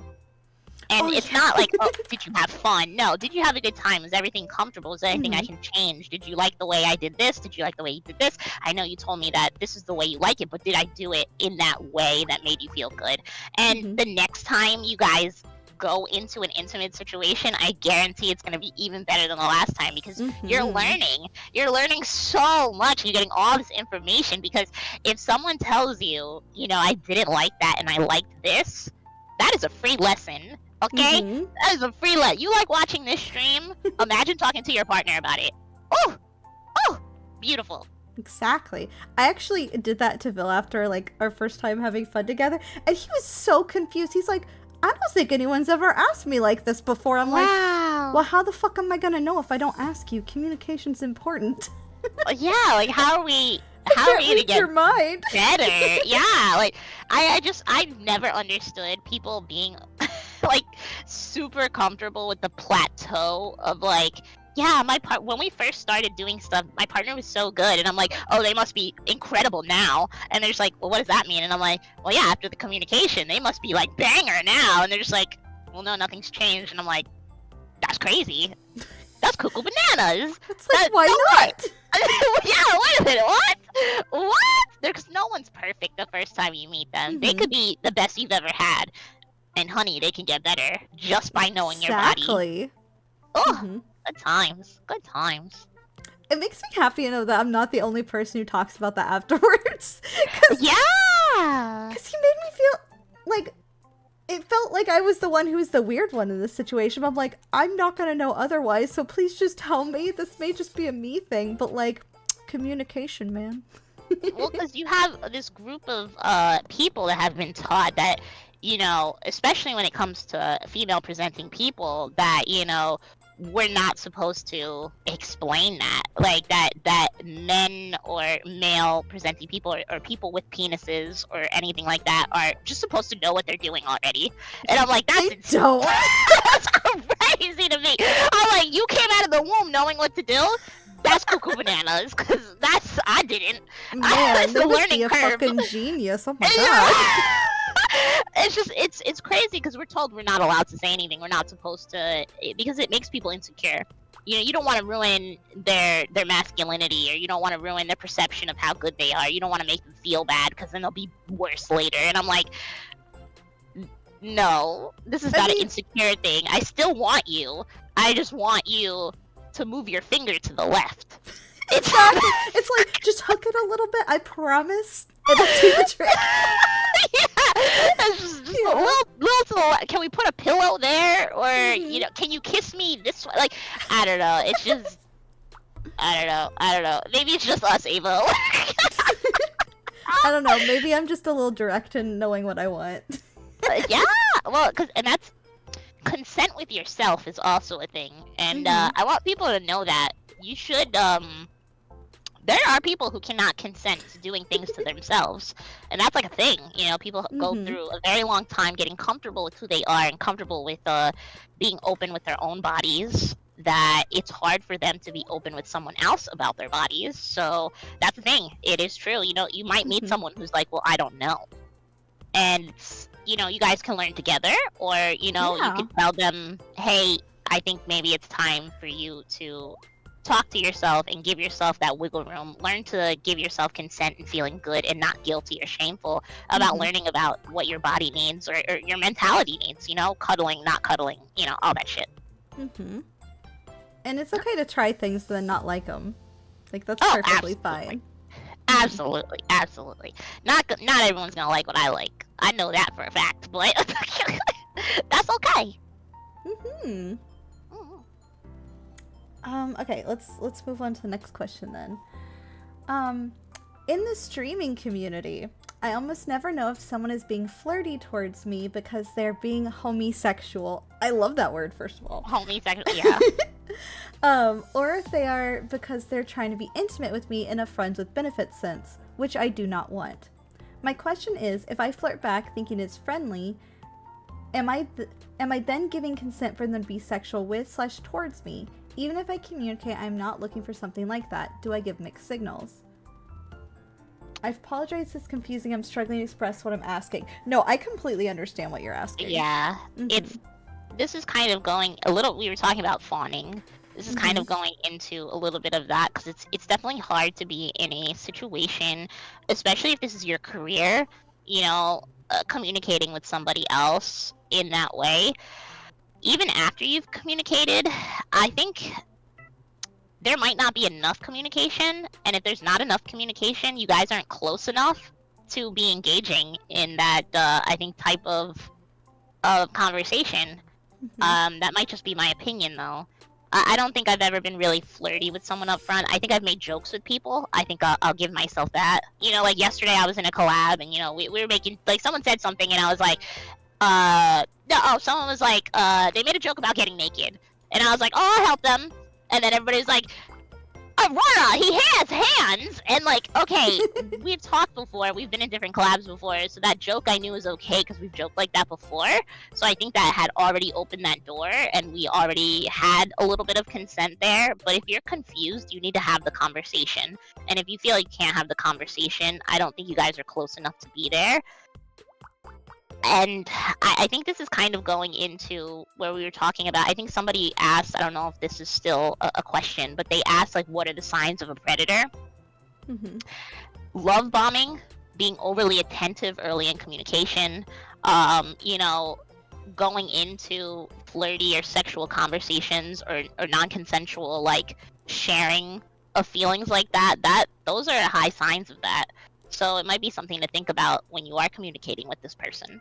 And Oh, it's yeah. not like, oh, did you have fun? No, did you have a good time? Is everything comfortable? Is there anything I Mhm. can change? Did you like the way I did this? Did you like the way you did this? I know you told me that this is the way you like it, but did I do it in that way that made you feel good? And Mhm. the next time you guys go into an intimate situation, I guarantee it's going to be even better than the last time because you're Mhm. learning. You're learning so much. You're getting all this information because if someone tells you, I didn't like that and I liked this, that is a free lesson. Okay? Mhm. That is a free let. You like watching this stream? Imagine talking to your partner about it. Oh, beautiful. Exactly. I actually did that to Vil after like our first time having fun together, and he was so confused. He's like, I don't think anyone's ever asked me like this before. I'm like, Wow. well, how the fuck am I gonna know if I don't ask you? Communication's important. Yeah, like how are we I gonna can't read get your mind. better? Yeah, like I've never understood people being like super comfortable with the plateau of like, yeah, when we first started doing stuff, my partner was so good, and I'm like, oh, they must be incredible now. And they're just like, well, what does that mean? And I'm like, well, yeah, after the communication, they must be like banger now. And they're just like, well, no, nothing's changed. And I'm like, that's crazy. That's cuckoo bananas. It's like, why no not? Yeah, wait a minute, what? Because no one's perfect the first time you meet them. They Mhm. could be the best you've ever had, and honey, they can get better just by knowing your body. Exactly. Oh, Mhm. good times. It makes me happy to know that I'm not the only person who talks about that afterwards. Because Yeah. he made me feel like it felt like I was the one who was the weird one in this situation. But I'm like, I'm not gonna know otherwise, so please just tell me. This may just be a me thing, but like, communication, man. Well, because you have this group of people that have been taught that, especially when it comes to female presenting people, that we're not supposed to explain that, like that men or male presenting people or people with penises or anything like that are just supposed to know what they're doing already. And I'm like, that's They don't. that's crazy to me. I'm like, you came out of the womb knowing what to do. That's cuckoo bananas, because I didn't. Man, the they must learning be a curve. fucking genius. Oh my god. It's just it's crazy because we're told we're not allowed to say anything. We're not supposed to, because it makes people insecure. You don't want to ruin their masculinity, or you don't want to ruin their perception of how good they are. You don't want to make them feel bad because then they'll be worse later. And I'm like, no, this is not an insecure thing. I still want you. I just want you to move your finger to the left. Exactly. It's like, just hook it a little bit. I promise. It'll do the trick. Yeah, it's just Yeah. a little to the left. Can we put a pillow there, or Mhm. can you kiss me this way? Like, I don't know. It's just, I don't know. Maybe it's just us, Avo. I don't know. Maybe I'm just a little direct in knowing what I want. Yeah, well, and that's consent with yourself is also a thing, and I want people to know that you should. There are people who cannot consent to doing things to themselves, and that's like a thing. You know, people go through a very long time getting comfortable with who they are and comfortable with being open with their own bodies, that it's hard for them to be open with someone else about their bodies. So that's the thing. It is true. You know, you might meet someone who's like, well, I don't know. And, you know, you guys can learn together, or, you know, you can tell them, hey, I think maybe it's time for you to talk to yourself and give yourself that wiggle room. Learn to give yourself consent and feeling good and not guilty or shameful about learning about what your body needs or your mentality needs, you know, cuddling, not cuddling, you know, all that shit. And it's okay to try things and then not like them. Like, that's perfectly fine. Absolutely, absolutely. Not everyone's gonna like what I like. I know that for a fact, but that's okay. Okay, let's move on to the next question then. In the streaming community, I almost never know if someone is being flirty towards me because they're being homosexual. I love that word, first of all. Homosexual, yeah. Or if they are because they're trying to be intimate with me in a friends with benefits sense, which I do not want. My question is, if I flirt back thinking it's friendly, am I then giving consent for them to be sexual with/towards me? Even if I communicate I'm not looking for something like that, do I give mixed signals? I apologize, it's confusing. I'm struggling to express what I'm asking. No, I completely understand what you're asking. Yeah, this is kind of going a little. We were talking about fawning. This is kind of going into a little bit of that, because it's definitely hard to be in a situation, especially if this is your career, you know, communicating with somebody else in that way. Even after you've communicated, I think there might not be enough communication, and if there's not enough communication, you guys aren't close enough to be engaging in that, I think, type of conversation. That might just be my opinion, though. I don't think I've ever been really flirty with someone up front. I think I've made jokes with people. I think I'll give myself that. You know, like yesterday I was in a collab, and, you know, we were making, like, someone said something, and I was like, someone was like, they made a joke about getting naked. And I was like, oh, I'll help them. And then everybody's like, Aurora, he has hands! And, like, okay, we've talked before, we've been in different collabs before, so that joke I knew was okay because we've joked like that before. So I think that had already opened that door, and we already had a little bit of consent there. But if you're confused, you need to have the conversation. And if you feel like you can't have the conversation, I don't think you guys are close enough to be there. And I think this is kind of going into where we were talking about, I think somebody asked, I don't know if this is still a question, but they asked, like, what are the signs of a predator? Love bombing, being overly attentive early in communication, you know, going into flirty or sexual conversations or non-consensual, like, sharing of feelings like that, those are high signs of that. So it might be something to think about when you are communicating with this person.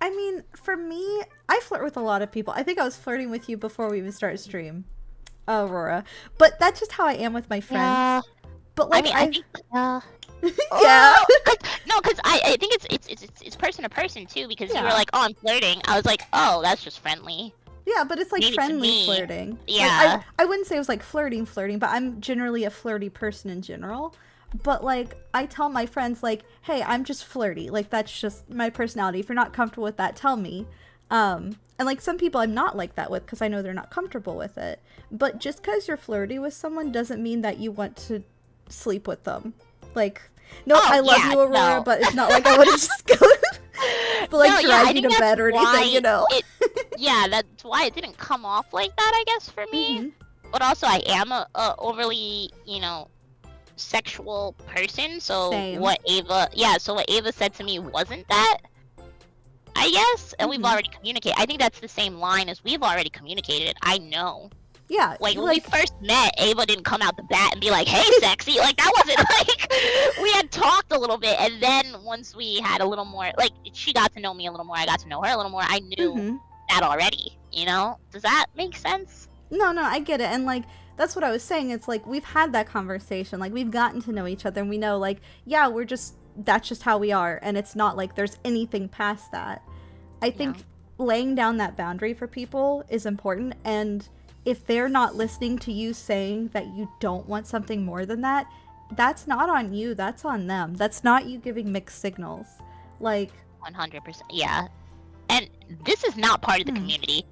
I mean, for me, I flirt with a lot of people. I think I was flirting with you before we even started stream, Aurora. But that's just how I am with my friends. Yeah. But, like, I think, yeah. No, because I think it's person to person too. Because you were like, oh, I'm flirting. I was like, oh, that's just friendly. Yeah, but it's like Maybe friendly flirting. Yeah. Like, I wouldn't say it was like flirting, but I'm generally a flirty person in general. But, like, I tell my friends, like, hey, I'm just flirty. Like, that's just my personality. If you're not comfortable with that, tell me. And, like, some people I'm not like that with because I know they're not comfortable with it. But just because you're flirty with someone doesn't mean that you want to sleep with them. Like, no, I love you, Aurora, but it's not like I want to just go, but, like, drag you to bed or anything, you know? Yeah, that's why it didn't come off like that, I guess, for me. But also, I am a overly, you know, sexual person, so Same. what Ava said to me wasn't that, I guess, and we've already communicated. I think that's the same line as we've already communicated. I know. Yeah. Like, when we first met, Ava didn't come out the bat and be like, hey, sexy. Like, that wasn't, like, we had talked a little bit, and then once we had a little more, like, she got to know me a little more, I got to know her a little more, I knew that already, you know? Does that make sense? No, I get it. And, like, that's what I was saying. It's like, we've had that conversation. Like, we've gotten to know each other, and we know, like, yeah, that's just how we are, and it's not like there's anything past that. I think laying down that boundary for people is important, and if they're not listening to you saying that you don't want something more than that, that's not on you, that's on them. That's not you giving mixed signals. Like, 100%. Yeah. And this is not part of the community.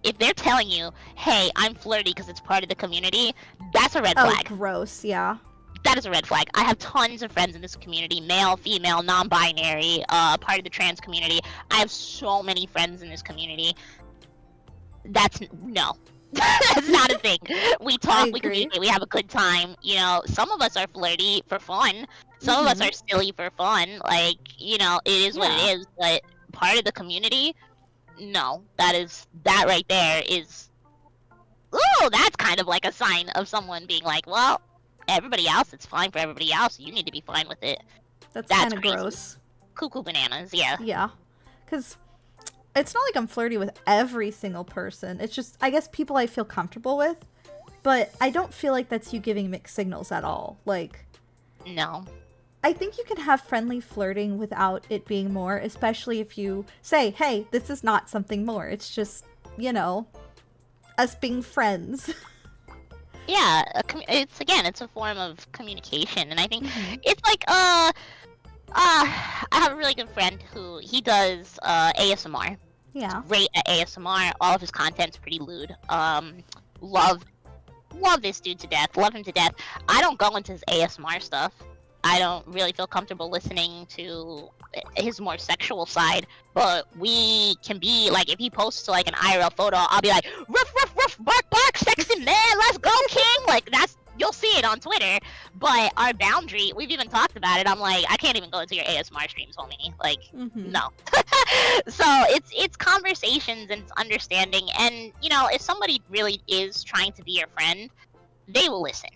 If they're telling you, hey, I'm flirty because it's part of the community, that's a red flag. Oh, gross, yeah. That is a red flag. I have tons of friends in this community, male, female, non-binary, part of the trans community. I have so many friends in this community. No. That's not a thing. We talk, we communicate, we have a good time. You know, some of us are flirty for fun. Some of us are silly for fun. Like, you know, it is what it is. But part of the community, no. That right there is, ooh, that's kind of like a sign of someone being like, well, everybody else, it's fine for everybody else. You need to be fine with it. That's kind of gross. Cuckoo bananas, yeah. Yeah. Because it's not like I'm flirty with every single person. It's just, I guess, people I feel comfortable with. But I don't feel like that's you giving mixed signals at all. Like, no. I think you can have friendly flirting without it being more, especially if you say, hey, this is not something more. It's just, you know, us being friends. Yeah, it's a form of communication, and I think it's like I have a really good friend who he does ASMR. Yeah. He's great at ASMR. All of his content's pretty lewd. Love this dude to death. Love him to death. I don't go into his ASMR stuff. I don't really feel comfortable listening to his more sexual side, but we can be like, if he posts like an IRL photo, I'll be like, ruff, ruff, ruff, bark, bark, sexy man, let's go, king. Like, you'll see it on Twitter. But our boundary, we've even talked about it. I'm like, I can't even go into your ASMR streams, homie. Like, no. So it's conversations and it's understanding. And, you know, if somebody really is trying to be your friend, they will listen.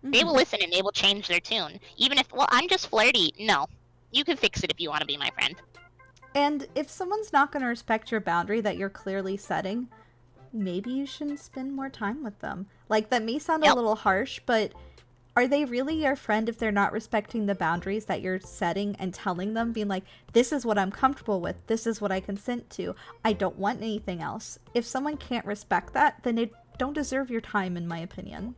They will listen and they will change their tune. Even if, well, I'm just flirty. No. You can fix it if you want to be my friend. And if someone's not going to respect your boundary that you're clearly setting, maybe you shouldn't spend more time with them. Like, that may sound a little harsh, but are they really your friend if they're not respecting the boundaries that you're setting and telling them, being like, this is what I'm comfortable with, this is what I consent to, I don't want anything else? If someone can't respect that, then they don't deserve your time, in my opinion.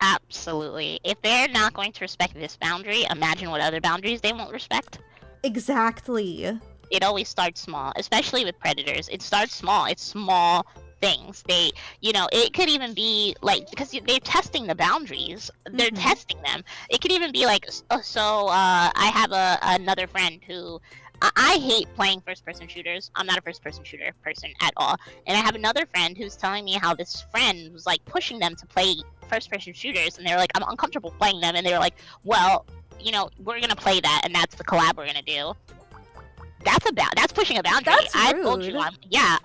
Absolutely. If they're not going to respect this boundary, imagine what other boundaries they won't respect. Exactly. It always starts small, especially with predators. It starts small. It's small things. They, you know, it could even be like, because they're testing the boundaries. They're testing them. It could even be like, I have another friend who, I hate playing first-person shooters. I'm not a first-person shooter person at all. And I have another friend who's telling me how this friend was like pushing them to play first-person shooters, and they were like, I'm uncomfortable playing them, and they were like, well, you know, we're gonna play that, and that's the collab we're gonna do. That's pushing a boundary. That's rude.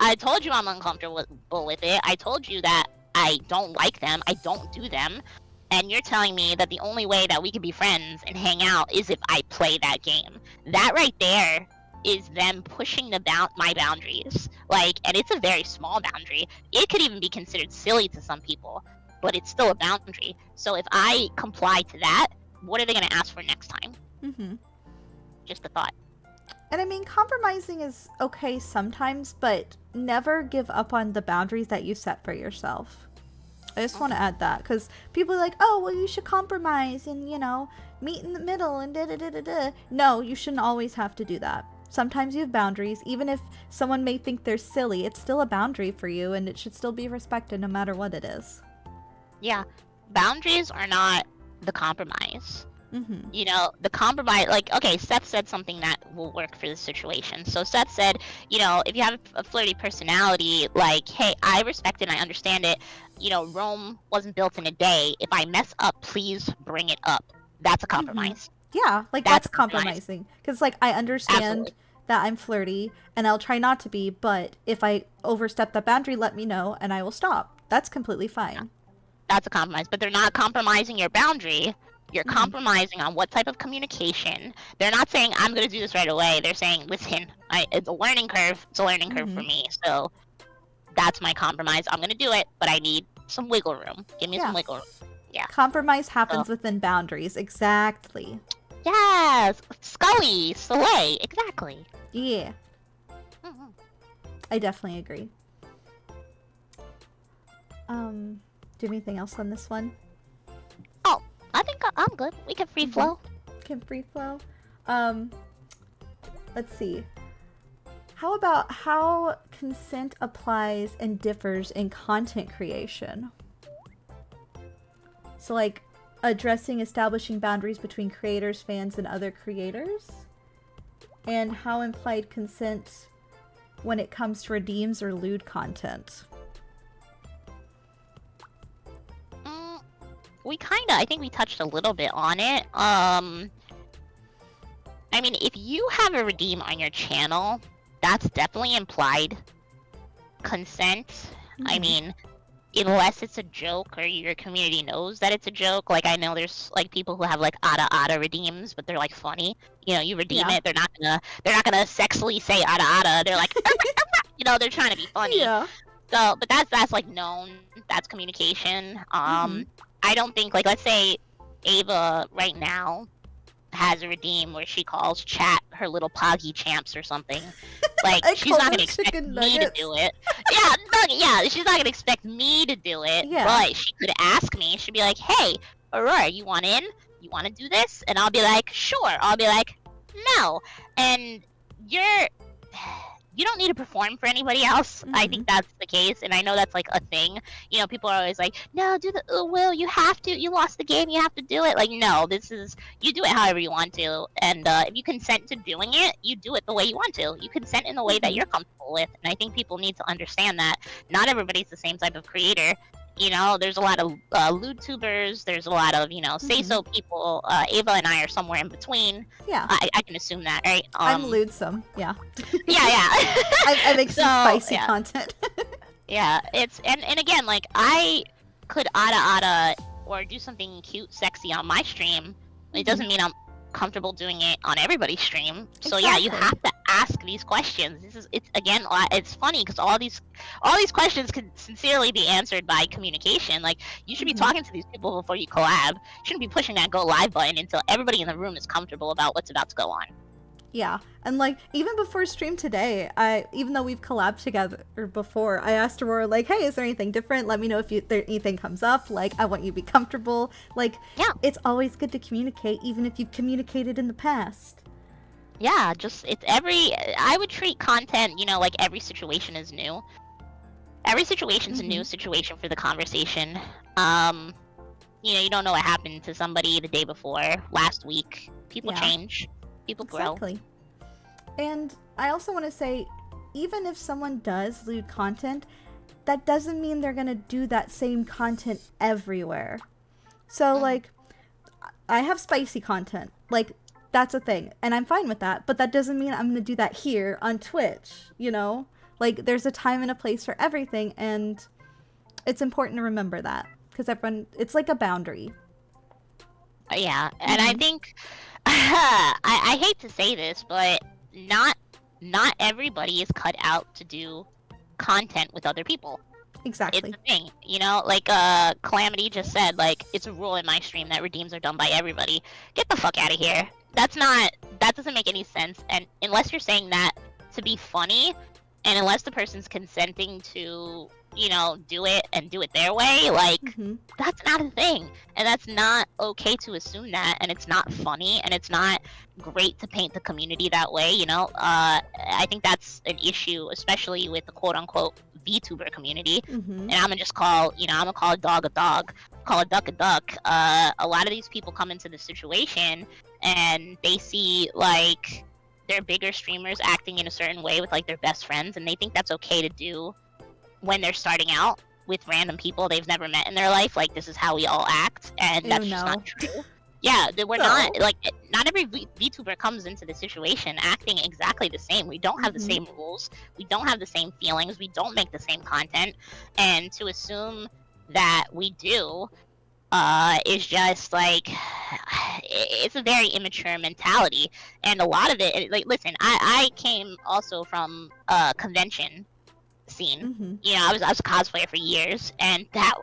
I told you I'm uncomfortable with it. I told you that I don't like them. I don't do them. And you're telling me that the only way that we can be friends and hang out is if I play that game. That right there is them pushing my boundaries. Like, and it's a very small boundary. It could even be considered silly to some people, but it's still a boundary. So if I comply to that, what are they going to ask for next time? Just a thought. And I mean, compromising is okay sometimes, but never give up on the boundaries that you set for yourself. I just want to add that, because people are like, oh, well, you should compromise and, you know, meet in the middle and da-da-da-da-da. No, you shouldn't always have to do that. Sometimes you have boundaries. Even if someone may think they're silly, it's still a boundary for you, and it should still be respected no matter what it is. Yeah. Boundaries are not the compromise. You know, the compromise, like, okay, Seth said something that will work for this situation. So Seth said, you know, if you have a flirty personality, like, hey, I respect it and I understand it. You know, Rome wasn't built in a day. If I mess up, please bring it up. That's a compromise. Yeah, like, that's compromising. Because, like, I understand that I'm flirty and I'll try not to be, but if I overstep that boundary, let me know and I will stop. That's completely fine. Yeah. That's a compromise. But they're not compromising your boundary. You're compromising on what type of communication. They're not saying, I'm going to do this right away. They're saying, listen, it's a learning curve. It's a learning curve for me. So that's my compromise. I'm going to do it, but I need some wiggle room. Give me Yeah. some wiggle room. Yeah. Compromise happens within boundaries. Exactly. Yes, Scully, Soleil, exactly. Yeah, Mhm. I definitely agree. Do you have anything else on this one? Oh, I think I'm good. We can free flow. Can free flow. Let's see. How about how consent applies and differs in content creation? So, like, establishing boundaries between creators, fans, and other creators? And how implied consent when it comes to redeems or lewd content? I think we touched a little bit on it. I mean, if you have a redeem on your channel, that's definitely implied consent. I mean, unless it's a joke or your community knows that it's a joke. Like, I know there's like people who have like ada redeems, but they're like funny. You know, you redeem it, they're not gonna sexually say ada. They're like, you know, they're trying to be funny. Yeah. So, but that's like known. That's communication. I don't think, like, let's say Ava right now has a redeem where she calls chat her little Poggy champs or something. Like, she's not gonna expect me to do it. Yeah, she's not gonna expect me to do it. Yeah. But she could ask me. She'd be like, "Hey, Aurora, you want in? You want to do this?" And I'll be like, "Sure." I'll be like, "No." And you don't need to perform for anybody else. I think that's the case, and I know that's like a thing. You know, people are always like, "No, do the will. You have to. You lost the game. You have to do it." Like, no, you do it however you want to, and if you consent to doing it, you do it the way you want to. You consent in the way that you're comfortable with, and I think people need to understand that not everybody's the same type of creator. You know, there's a lot of lewd tubers. There's a lot of, you know, say-so people. Ava and I are somewhere in between. Yeah. I can assume that, right? I'm lewdsome. Yeah. Yeah. I make some spicy content. Yeah, it's and again, like, I could ada or do something cute, sexy on my stream. It doesn't mean I'm comfortable doing it on everybody's stream. So yeah, you have to ask these questions. It's funny because all these questions can sincerely be answered by communication. Like, you should be talking to these people before you collab. You shouldn't be pushing that go live button until everybody in the room is comfortable about what's about to go on. Yeah, and like, even before stream today, even though we've collabed together before, I asked Aurora, like, "Hey, is there anything different? Let me know if anything comes up. Like, I want you to be comfortable." Like, yeah, it's always good to communicate, even if you've communicated in the past. Yeah, I would treat content, you know, like every situation is new. Every situation's a new situation for the conversation. You know, you don't know what happened to somebody the day before, last week. People change. People grow. Exactly. And I also want to say, even if someone does lewd content, that doesn't mean they're going to do that same content everywhere. So, like, I have spicy content. Like, that's a thing. And I'm fine with that. But that doesn't mean I'm going to do that here on Twitch, you know? Like, there's a time and a place for everything. And it's important to remember that. Because it's like a boundary. Yeah. And I think... I hate to say this, but not everybody is cut out to do content with other people. Exactly. It's a thing, you know, like Calamity just said, like, it's a rule in my stream that redeems are done by everybody. Get the fuck out of here. That doesn't make any sense. And unless you're saying that to be funny, and unless the person's consenting to, you know, do it and do it their way, like, that's not a thing. And that's not okay to assume that, and it's not funny, and it's not great to paint the community that way, you know? I think that's an issue, especially with the quote-unquote VTuber community. And I'm gonna just call a dog a dog, call a duck a duck. A lot of these people come into the situation, and they see, like, their bigger streamers acting in a certain way with, like, their best friends, and they think that's okay to do when they're starting out with random people they've never met in their life. Like, this is how we all act, and that's just not true. Yeah, not every VTuber comes into the situation acting exactly the same. We don't have the same rules. We don't have the same feelings. We don't make the same content. And to assume that we do is just, like, it's a very immature mentality. And a lot of it, like, listen, I came also from a convention scene. Mm-hmm. You know, I was a cosplayer for years, and that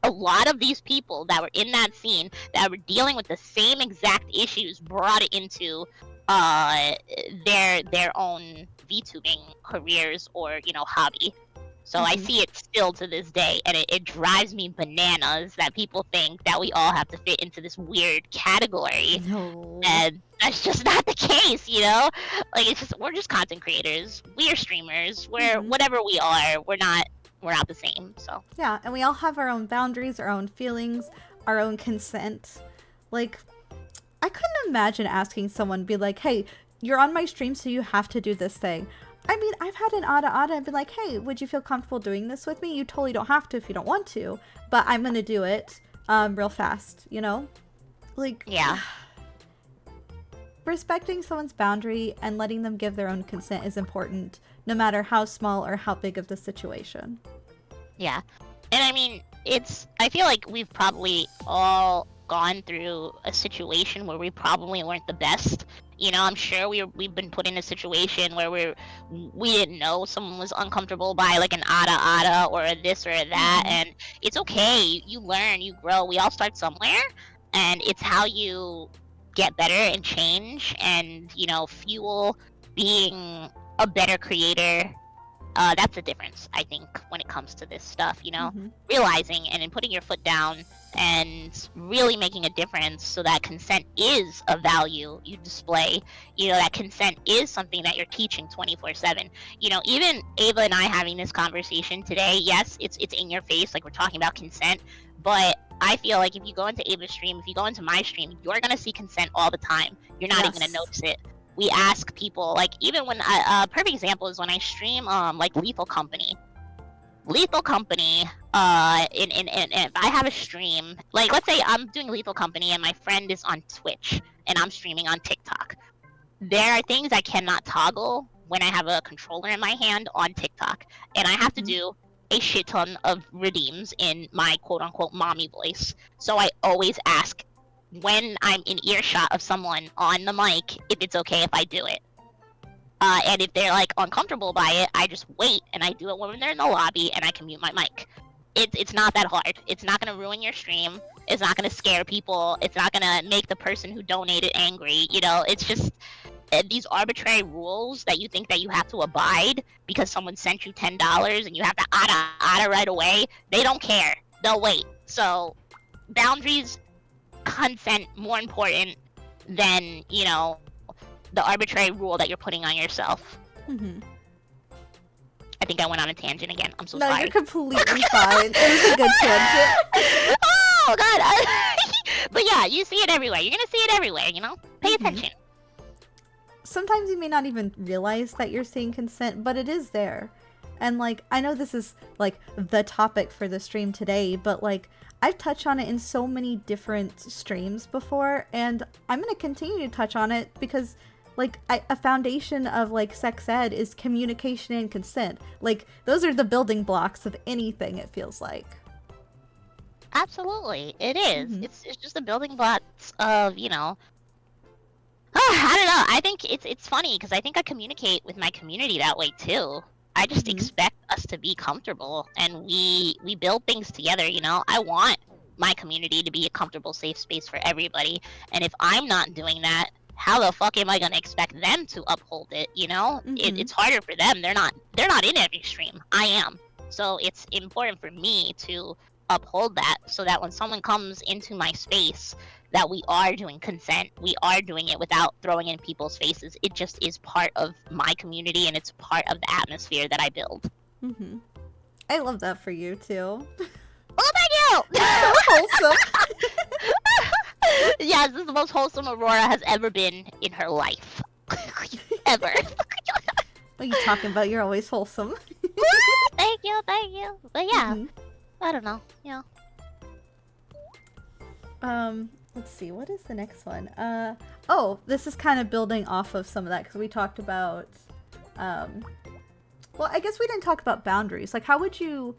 a lot of these people that were in that scene that were dealing with the same exact issues brought it into their own VTubing careers or, you know, hobby. So I Mhm. see it still to this day, and it drives me bananas that people think that we all have to fit into this weird category, No. and that's just not the case, you know? Like, it's just, we're just content creators, we're streamers, we're Mhm. whatever we are, we're not the same. So Yeah, and we all have our own boundaries, our own feelings, our own consent. Like, I couldn't imagine asking someone, be like, hey, you're on my stream, so you have to do this thing. I mean, I've had an Ada and been like, hey, would you feel comfortable doing this with me? You totally don't have to if you don't want to, but I'm gonna do it real fast, you know? Like, yeah. respecting someone's boundary and letting them give their own consent is important, no matter how small or how big of the situation. Yeah. And I mean, I feel like we've probably all gone through a situation where we probably weren't the best. You know, I'm sure we've been put in a situation where we didn't know someone was uncomfortable by like an Ada or a this or a that, Mhm. and it's okay. You learn, you grow. We all start somewhere, and it's how you get better and change and, you know, fuel being a better creator. That's the difference, I think, when it comes to this stuff, you know? Mhm. Realizing and then putting your foot down and really making a difference so that consent is a value you display. You know, that consent is something that you're teaching 24/7. You know, even Ava and I having this conversation today, yes, it's in your face, like we're talking about consent, but I feel like if you go into Ava's stream, if you go into my stream, you're going to see consent all the time. You're not even going to Yes. notice it. We ask people, like, even when a perfect example is when I stream like Lethal Company. Lethal Company, and if I have a stream, like, let's say I'm doing Lethal Company and my friend is on Twitch and I'm streaming on TikTok. There are things I cannot toggle when I have a controller in my hand on TikTok, and I have to Mhm. do a shit ton of redeems in my quote-unquote mommy voice. So I always ask when I'm in earshot of someone on the mic if it's okay if I do it. And if they're like uncomfortable by it, I just wait and I do it when they're in the lobby and I can mute my mic. It's not that hard. It's not gonna ruin your stream. It's not gonna scare people. It's not gonna make the person who donated angry. You know, it's just these arbitrary rules that you think that you have to abide because someone sent you $10 and you have to ada right away. They don't care. They'll wait. So boundaries, consent, more important than, you know, the arbitrary rule that you're putting on yourself. Mhm. I think I went on a tangent again. I'm so No, sorry. you're completely fine. It was a good tangent. Oh god. But yeah, you see it everywhere. You're gonna see it everywhere, you know? Pay Mhm. attention. Sometimes you may not even realize that you're seeing consent, but it is there. And like, I know this is like the topic for the stream today, but like, I've touched on it in so many different streams before, and I'm going to continue to touch on it because like a foundation of like sex ed is communication and consent. Like, those are the building blocks of anything, it feels like. Absolutely. It is. Mhm. It's just the building blocks of, you know, I don't know. I think it's funny because I think I communicate with my community that way too. I just Mhm. expect us to be comfortable and we build things together, you know? I want my community to be a comfortable, safe space for everybody. And if I'm not doing that, how the fuck am I gonna expect them to uphold it, you know? Mhm. It's harder for them. They're not in every stream. I am. So it's important for me to uphold that so that when someone comes into my space that we are doing consent, we are doing it without throwing in people's faces. It just is part of my community and it's part of the atmosphere that I build. Mhm. I love that for you too. Oh, thank you! Wholesome. Yes, this is the most wholesome Aurora has ever been in her life. Ever. What are you talking about? You're always wholesome. Thank you. But yeah, Mhm. I don't know. You know. Let's see, what is the next one? Oh, this is kind of building off of some of that, because we talked about, well, I guess we didn't talk about boundaries. Like, how would you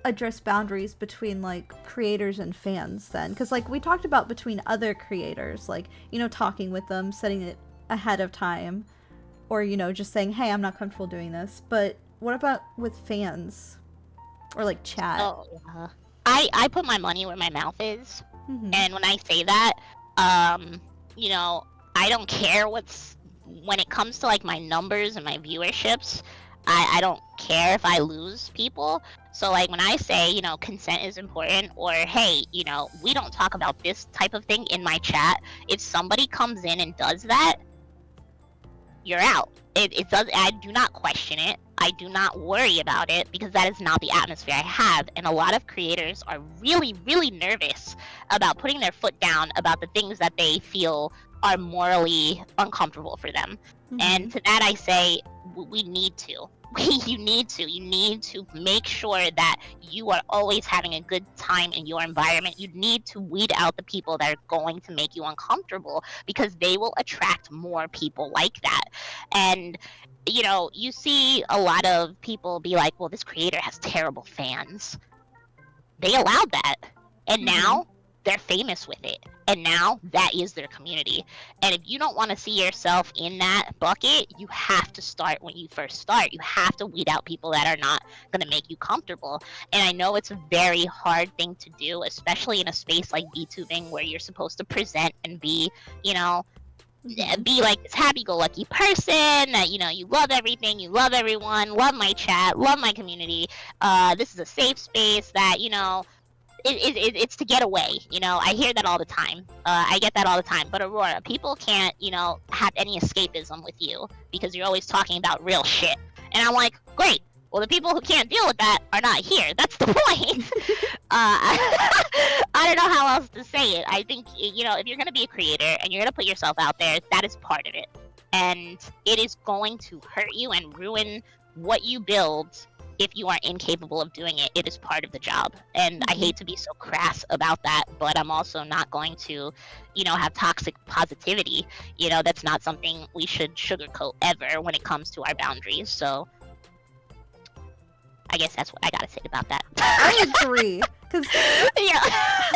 address boundaries between, like, creators and fans then? Because, like, we talked about between other creators, like, you know, talking with them, setting it ahead of time, or, you know, just saying, hey, I'm not comfortable doing this. But what about with fans or like chat? Oh, yeah. I put my money where my mouth is, Mhm. and when I say that, you know, I don't care when it comes to like my numbers and my viewerships. I don't care if I lose people. So like when I say, you know, consent is important, or hey, you know, we don't talk about this type of thing in my chat. If somebody comes in and does that, you're out. It does. I do not question it. I do not worry about it, because that is not the atmosphere I have. And a lot of creators are really, really nervous about putting their foot down about the things that they feel are morally uncomfortable for them. And to that I say, we need to. You need to make sure that you are always having a good time in your environment. You need to weed out the people that are going to make you uncomfortable, because they will attract more people like that. And you know, you see a lot of people be like, well, this creator has terrible fans. They allowed that, and now they're famous with it, and now that is their community. And if you don't want to see yourself in that bucket, you have to start when you first start. You have to weed out people that are not going to make you comfortable. And I know it's a very hard thing to do, especially in a space like VTubing, where you're supposed to present and be, you know, be like this happy-go-lucky person that, you know, you love everything, you love everyone, love my chat, love my community. This is a safe space that, you know, it's to get away. You know, I hear that all the time. I get that all the time. But Aurora, people can't, you know, have any escapism with you, because you're always talking about real shit. And I'm like, great. Well, the people who can't deal with that are not here. That's the point. I don't know how else to say it. I think, you know, if you're going to be a creator and you're going to put yourself out there, that is part of it. And it is going to hurt you and ruin what you build if you are incapable of doing it. It is part of the job. And I hate to be so crass about that, but I'm also not going to, you know, have toxic positivity. You know, that's not something we should sugarcoat ever when it comes to our boundaries. So I guess that's what I gotta say about that. I agree, because Yeah.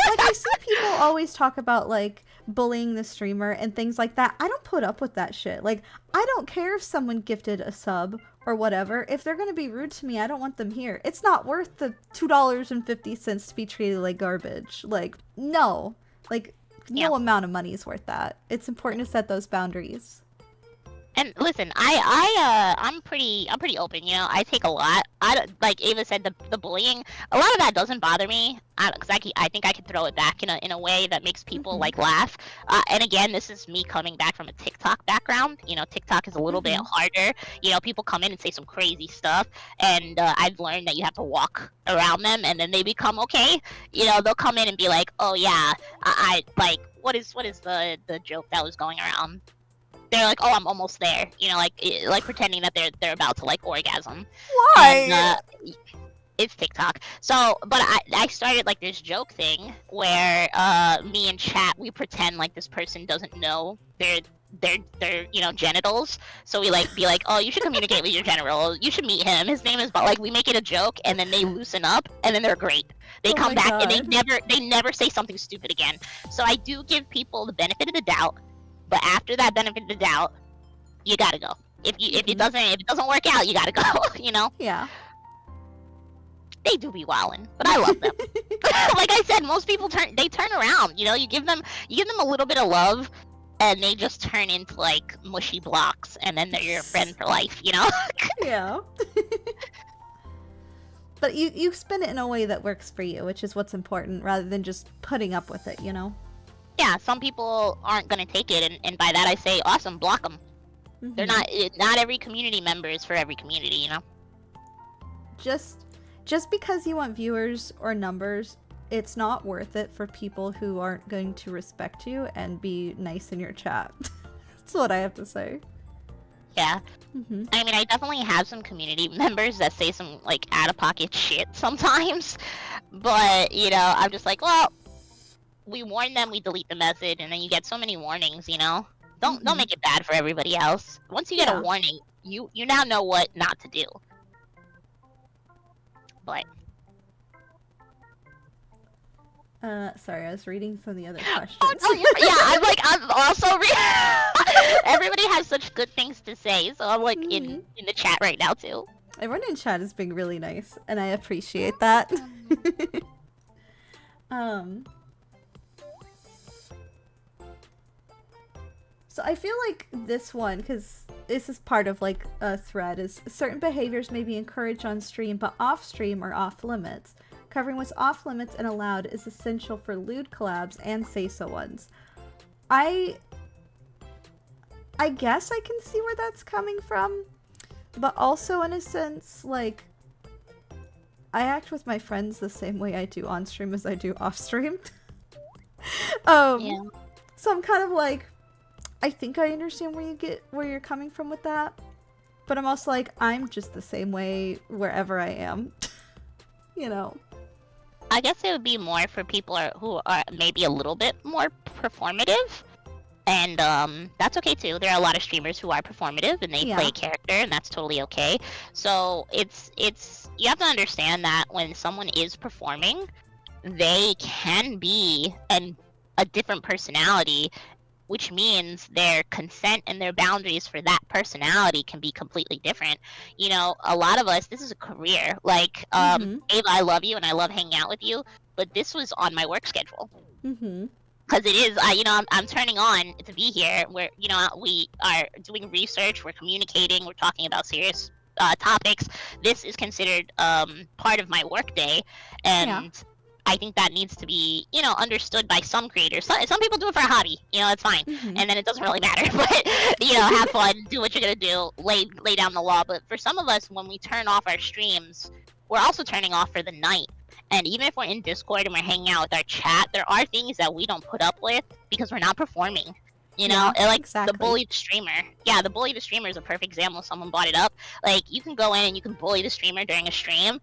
like I see people always talk about like bullying the streamer and things like that. I don't put up with that shit. Like, I don't care if someone gifted a sub or whatever. If they're gonna be rude to me, I don't want them here. It's not worth the $2.50 to be treated like garbage. Like, no. Like, no amount of money is worth that. It's important to set those boundaries. And listen, I'm pretty open. You know, I take a lot. Like Ava said, the bullying. A lot of that doesn't bother me, because I think I can throw it back in a way that makes people like laugh. And again, this is me coming back from a TikTok background. You know, TikTok is a little bit harder. You know, people come in and say some crazy stuff, and I've learned that you have to walk around them, and then they become okay. You know, they'll come in and be like, oh yeah, I like what is the joke that was going around? They're like, oh, I'm almost there, you know, like pretending that they're about to like orgasm. Why? And, it's TikTok. So, but I started like this joke thing where me and chat, we pretend like this person doesn't know their you know, genitals. So we like be like, oh, you should communicate with your general. You should meet him. His name is, but like we make it a joke, and then they loosen up, and then they're great. They come back and they never say something stupid again. So I do give people the benefit of the doubt. But after that benefit of the doubt, you gotta go. If it doesn't work out, you gotta go. You know? Yeah. They do be wildin', but I love them. Like I said, most people turn around. You know, you give them a little bit of love, and they just turn into like mushy blocks, and then they're your friend for life. You know? Yeah. But you spin it in a way that works for you, which is what's important, rather than just putting up with it. You know? Yeah, some people aren't gonna take it, and by that I say, awesome, block them. They're not every community member is for every community, you know. Just because you want viewers or numbers, it's not worth it for people who aren't going to respect you and be nice in your chat. That's what I have to say. Yeah. I mean, I definitely have some community members that say some like out of pocket shit sometimes, but you know, I'm just like, well, we warn them, we delete the message, and then you get so many warnings, you know? Don't make it bad for everybody else. Once you get a warning, you now know what not to do. But sorry, I was reading some of the other oh, questions. no, I'm also everybody has such good things to say, so I'm like in the chat right now too. Everyone in chat is being really nice, and I appreciate that. So I feel like this one, because this is part of like a thread, is certain behaviors may be encouraged on stream, but off stream are off limits. Covering what's off limits and allowed is essential for lewd collabs and say-so ones. I guess I can see where that's coming from, but also in a sense, like, I act with my friends the same way I do on stream as I do off stream. Yeah. So I'm kind of like, I think I understand where you're coming from with that, but I'm also like, I'm just the same way wherever I am. You know. I guess it would be more for people who are maybe a little bit more performative, and that's okay too. There are a lot of streamers who are performative and they play a character, and that's totally okay. So it's you have to understand that when someone is performing, they can be a different personality, which means their consent and their boundaries for that personality can be completely different. You know, a lot of us, this is a career. Like, Ava, I love you and I love hanging out with you, but this was on my work schedule. Because it is, you know, I'm turning on to be here where, you know, we are doing research, we're communicating, we're talking about serious topics. This is considered part of my work day, and I think that needs to be, you know, understood by some creators. Some people do it for a hobby, you know, it's fine. And then it doesn't really matter, but, you know, have fun, do what you're gonna do, lay down the law. But for some of us, when we turn off our streams, we're also turning off for the night. And even if we're in Discord and we're hanging out with our chat, there are things that we don't put up with because we're not performing. You know, like the bullied streamer. Yeah, the bully the streamer is a perfect example. Someone brought it up. Like, you can go in and you can bully the streamer during a stream,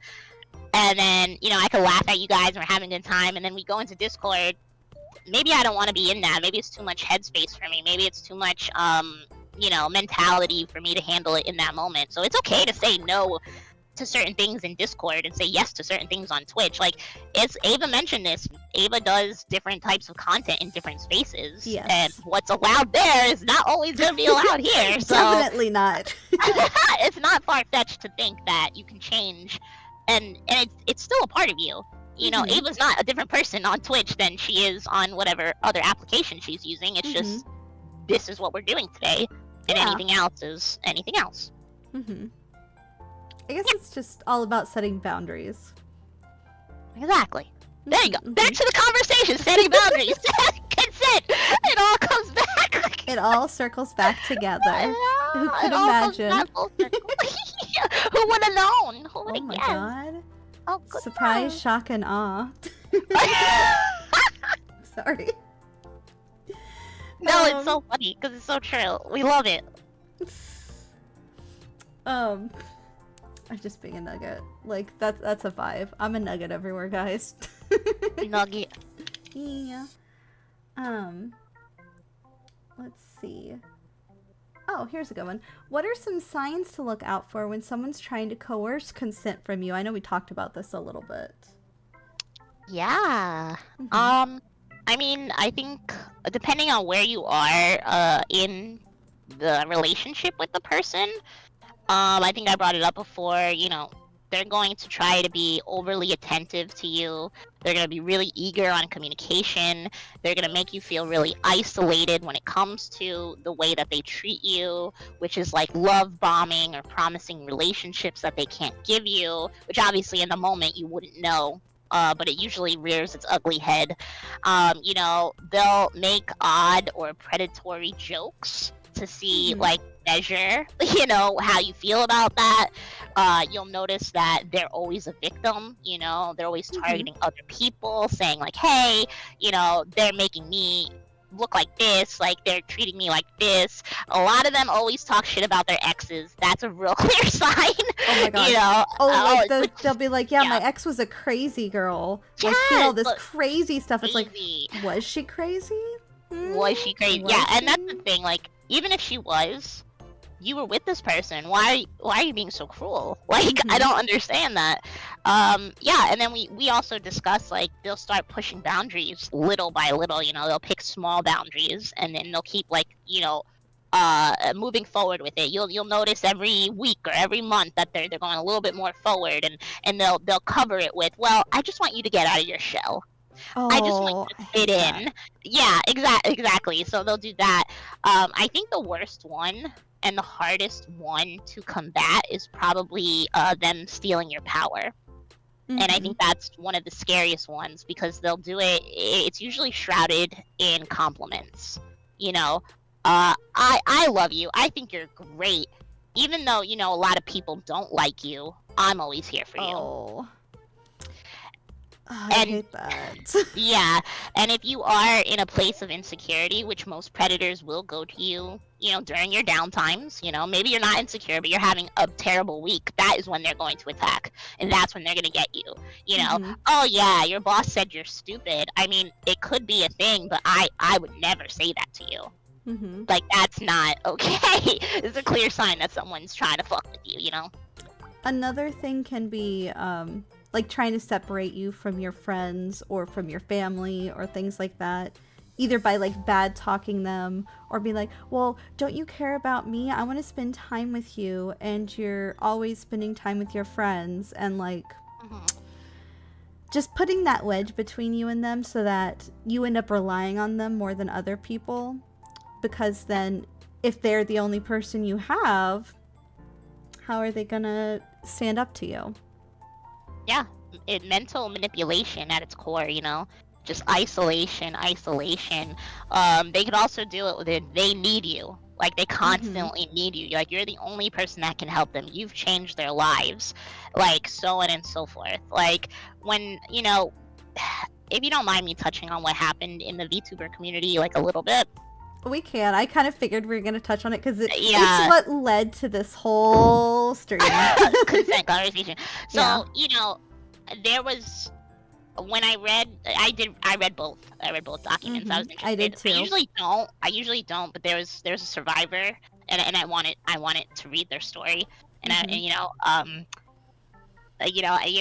and then, you know, I can laugh at you guys and we're having a good time, and then we go into Discord. Maybe I don't want to be in that. Maybe it's too much headspace for me. Maybe it's too much, you know, mentality for me to handle it in that moment. So it's okay to say no to certain things in Discord and say yes to certain things on Twitch. Like, it's Ava mentioned this. Ava does different types of content in different spaces, and what's allowed there is not always going to be allowed here. So definitely not. It's not far-fetched to think that you can change, and it's still a part of you. You know, Ava's not a different person on Twitch than she is on whatever other application she's using. It's just, this is what we're doing today, and anything else is anything else. I guess it's just all about setting boundaries. Exactly. There you go. Back to the conversation. Setting boundaries. Consent. It all comes back. It all circles back together. Who could imagine? Who would have known? Who would have guessed? Oh my god. Oh, good surprise, shock, and awe. Sorry. No, it's so funny because it's so true. We love it. I'm just being a nugget. Like, that's a vibe. I'm a nugget everywhere, guys. Nugget. Yeah. Let's see. Oh, here's a good one. What are some signs to look out for when someone's trying to coerce consent from you? I know we talked about this a little bit. Yeah. I mean, I think depending on where you are in the relationship with the person, I think I brought it up before, you know, they're going to try to be overly attentive to you. They're going to be really eager on communication. They're going to make you feel really isolated when it comes to the way that they treat you, which is like love bombing or promising relationships that they can't give you, which obviously in the moment you wouldn't know, but it usually rears its ugly head. You know, they'll make odd or predatory jokes to see, like, measure, you know, how you feel about that. You'll notice that they're always a victim, you know, they're always targeting other people, saying like, hey, you know, they're making me look like this, like they're treating me like this. A lot of them always talk shit about their exes. That's a real clear sign. Oh my god. You know, like they'll be like, yeah, my ex was a crazy girl. Like, she did all this crazy stuff. It's like, was she crazy? Was she crazy? Yeah, and that's the thing, like, even if she was, you were with this person. Why are you being so cruel? Like, I don't understand that. Yeah, and then we also discuss, like, they'll start pushing boundaries little by little. You know, they'll pick small boundaries, and then they'll keep, like, you know, moving forward with it. You'll notice every week or every month that they're going a little bit more forward, and they'll cover it with, well, I just want you to get out of your shell. I just want Oh, you I to fit hate that. in. Yeah, exactly. So they'll do that. I think the worst one and the hardest one to combat is probably them stealing your power. And I Mm-hmm. think that's one of the scariest ones because they'll do it. It's usually shrouded in compliments. You know, I love you. I think you're great. Even though a lot of people don't like you, I'm always here for you. Oh. Oh, I And hate that. yeah, and if you are in a place of insecurity, which most predators will go to you, during your downtimes, maybe you're not insecure, but you're having a terrible week, that is when they're going to attack. And that's when they're going to get you. Mm-hmm. Oh yeah, your boss said you're stupid. I mean, it could be a thing, but I would never say that to you. Mm-hmm. Like, that's not okay. It's a clear sign that someone's trying to fuck with you. Another thing can be like trying to separate you from your friends or from your family or things like that. Either by like bad talking them or be like, well, don't you care about me? I want to spend time with you, and you're always spending time with your friends, and like Hmm. just putting that wedge between you and them so that you end up relying on them more than other people, because then if they're the only person you have, how are they gonna stand up to you? Yeah, mental manipulation at its core. Just isolation. They could also do it with it. They need you. Like, they Mm-hmm. constantly need you. Like, you're the only person that can help them. You've changed their lives. Like, so on and so forth. Like, when, if you don't mind me touching on what happened in the VTuber community, like, a little bit. We can. I kind of figured we were going to touch on it because it's Yeah. what led to this whole stream. Consent conversation. So, Yeah. there was when I read both. I read both documents. I was Mhm. interested. I did too. I usually don't, but there's a survivor, and I wanted to read their story, and Mhm.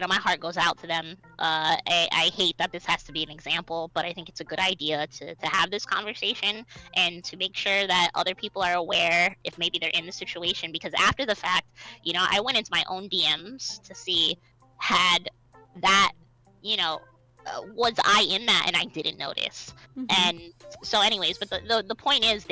my heart goes out to them. I hate that this has to be an example, but I think it's a good idea to have this conversation and to make sure that other people are aware if maybe they're in the situation. Because after the fact, I went into my own DMs to see had that, was I in that, and I didn't notice. Mhm. And so, anyways, but the point is,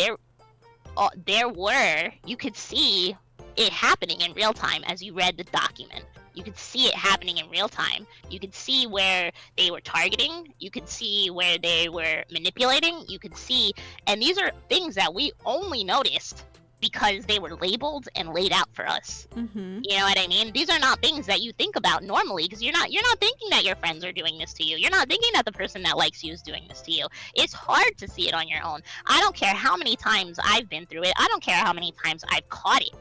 you could see it happening in real time as you read the document. You could see it happening in real time. You could see where they were targeting. You could see where they were manipulating. You could see, and these are things that we only noticed because they were labeled and laid out for us. Mhm. You know what I mean? These are not things that you think about normally because you're not thinking that your friends are doing this to you. You're not thinking that the person that likes you is doing this to you. It's hard to see it on your own. I don't care how many times I've been through it. I don't care how many times I've caught it.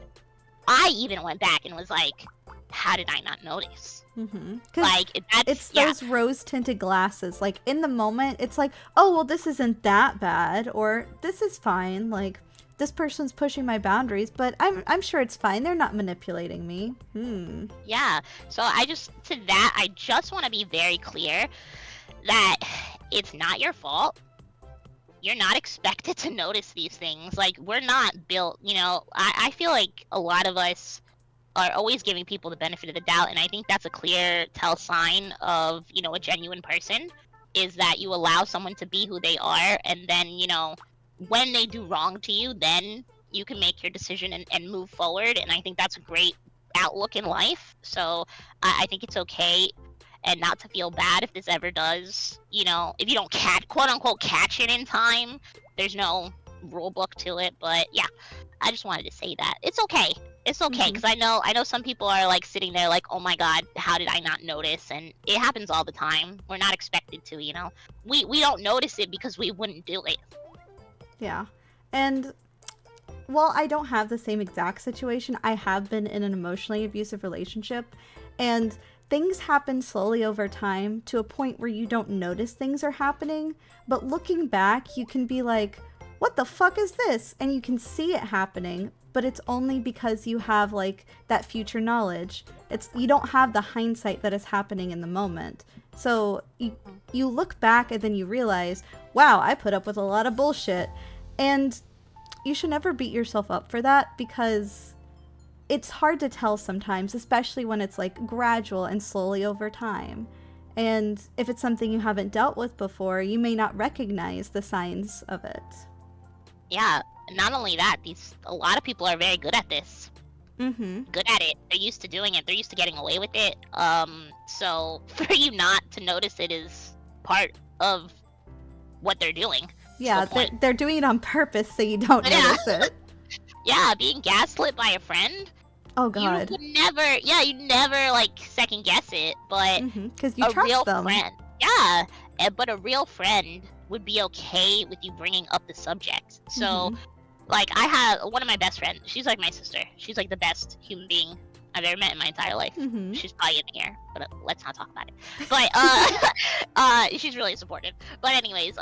I even went back and was like, how did I not notice? Mhm. Like, It's yeah. those rose tinted glasses. Like in the moment, it's like, oh well, this isn't that bad, or this is fine. Like this person's pushing my boundaries, but I'm sure it's fine. They're not manipulating me. Yeah. So I just want to be very clear that it's not your fault. You're not expected to notice these things. Like, we're not built, I feel like a lot of us are always giving people the benefit of the doubt, and I think that's a clear tell sign of, a genuine person, is that you allow someone to be who they are, and then, when they do wrong to you, then you can make your decision and move forward, and I think that's a great outlook in life. So I think it's okay and not to feel bad if this ever does, if you don't quote unquote catch it in time. There's no rule book to it, but yeah, I just wanted to say that it's okay. It's okay, because I know some people are like sitting there like, oh my god, how did I not notice? And it happens all the time. We're not expected to, we don't notice it because we wouldn't do it. Yeah. And while I don't have the same exact situation, I have been in an emotionally abusive relationship, and things happen slowly over time to a point where you don't notice things are happening, but looking back, you can be like, what the fuck is this? And you can see it happening, but it's only because you have like that future knowledge. You don't have the hindsight that is happening in the moment. So you look back and then you realize, wow, I put up with a lot of bullshit. And you should never beat yourself up for that, because it's hard to tell sometimes, especially when it's like gradual and slowly over time. And if it's something you haven't dealt with before, you may not recognize the signs of it. Yeah, not only that, a lot of people are very good at this. Mm-hmm. Good at it. They're used to doing it. They're used to getting away with it. So for you not to notice it is part of what they're doing. Yeah, they're doing it on purpose so you don't notice it. Yeah, being gaslit by a friend. Oh god. You never like second guess it, but because you trust real them. Friend, yeah, but a real friend would be okay with you bringing up the subject. So, like, I have one of my best friends. She's like my sister. She's like the best human being I've ever met in my entire life. She's probably in here, but let's not talk about it. But she's really supportive. But anyways,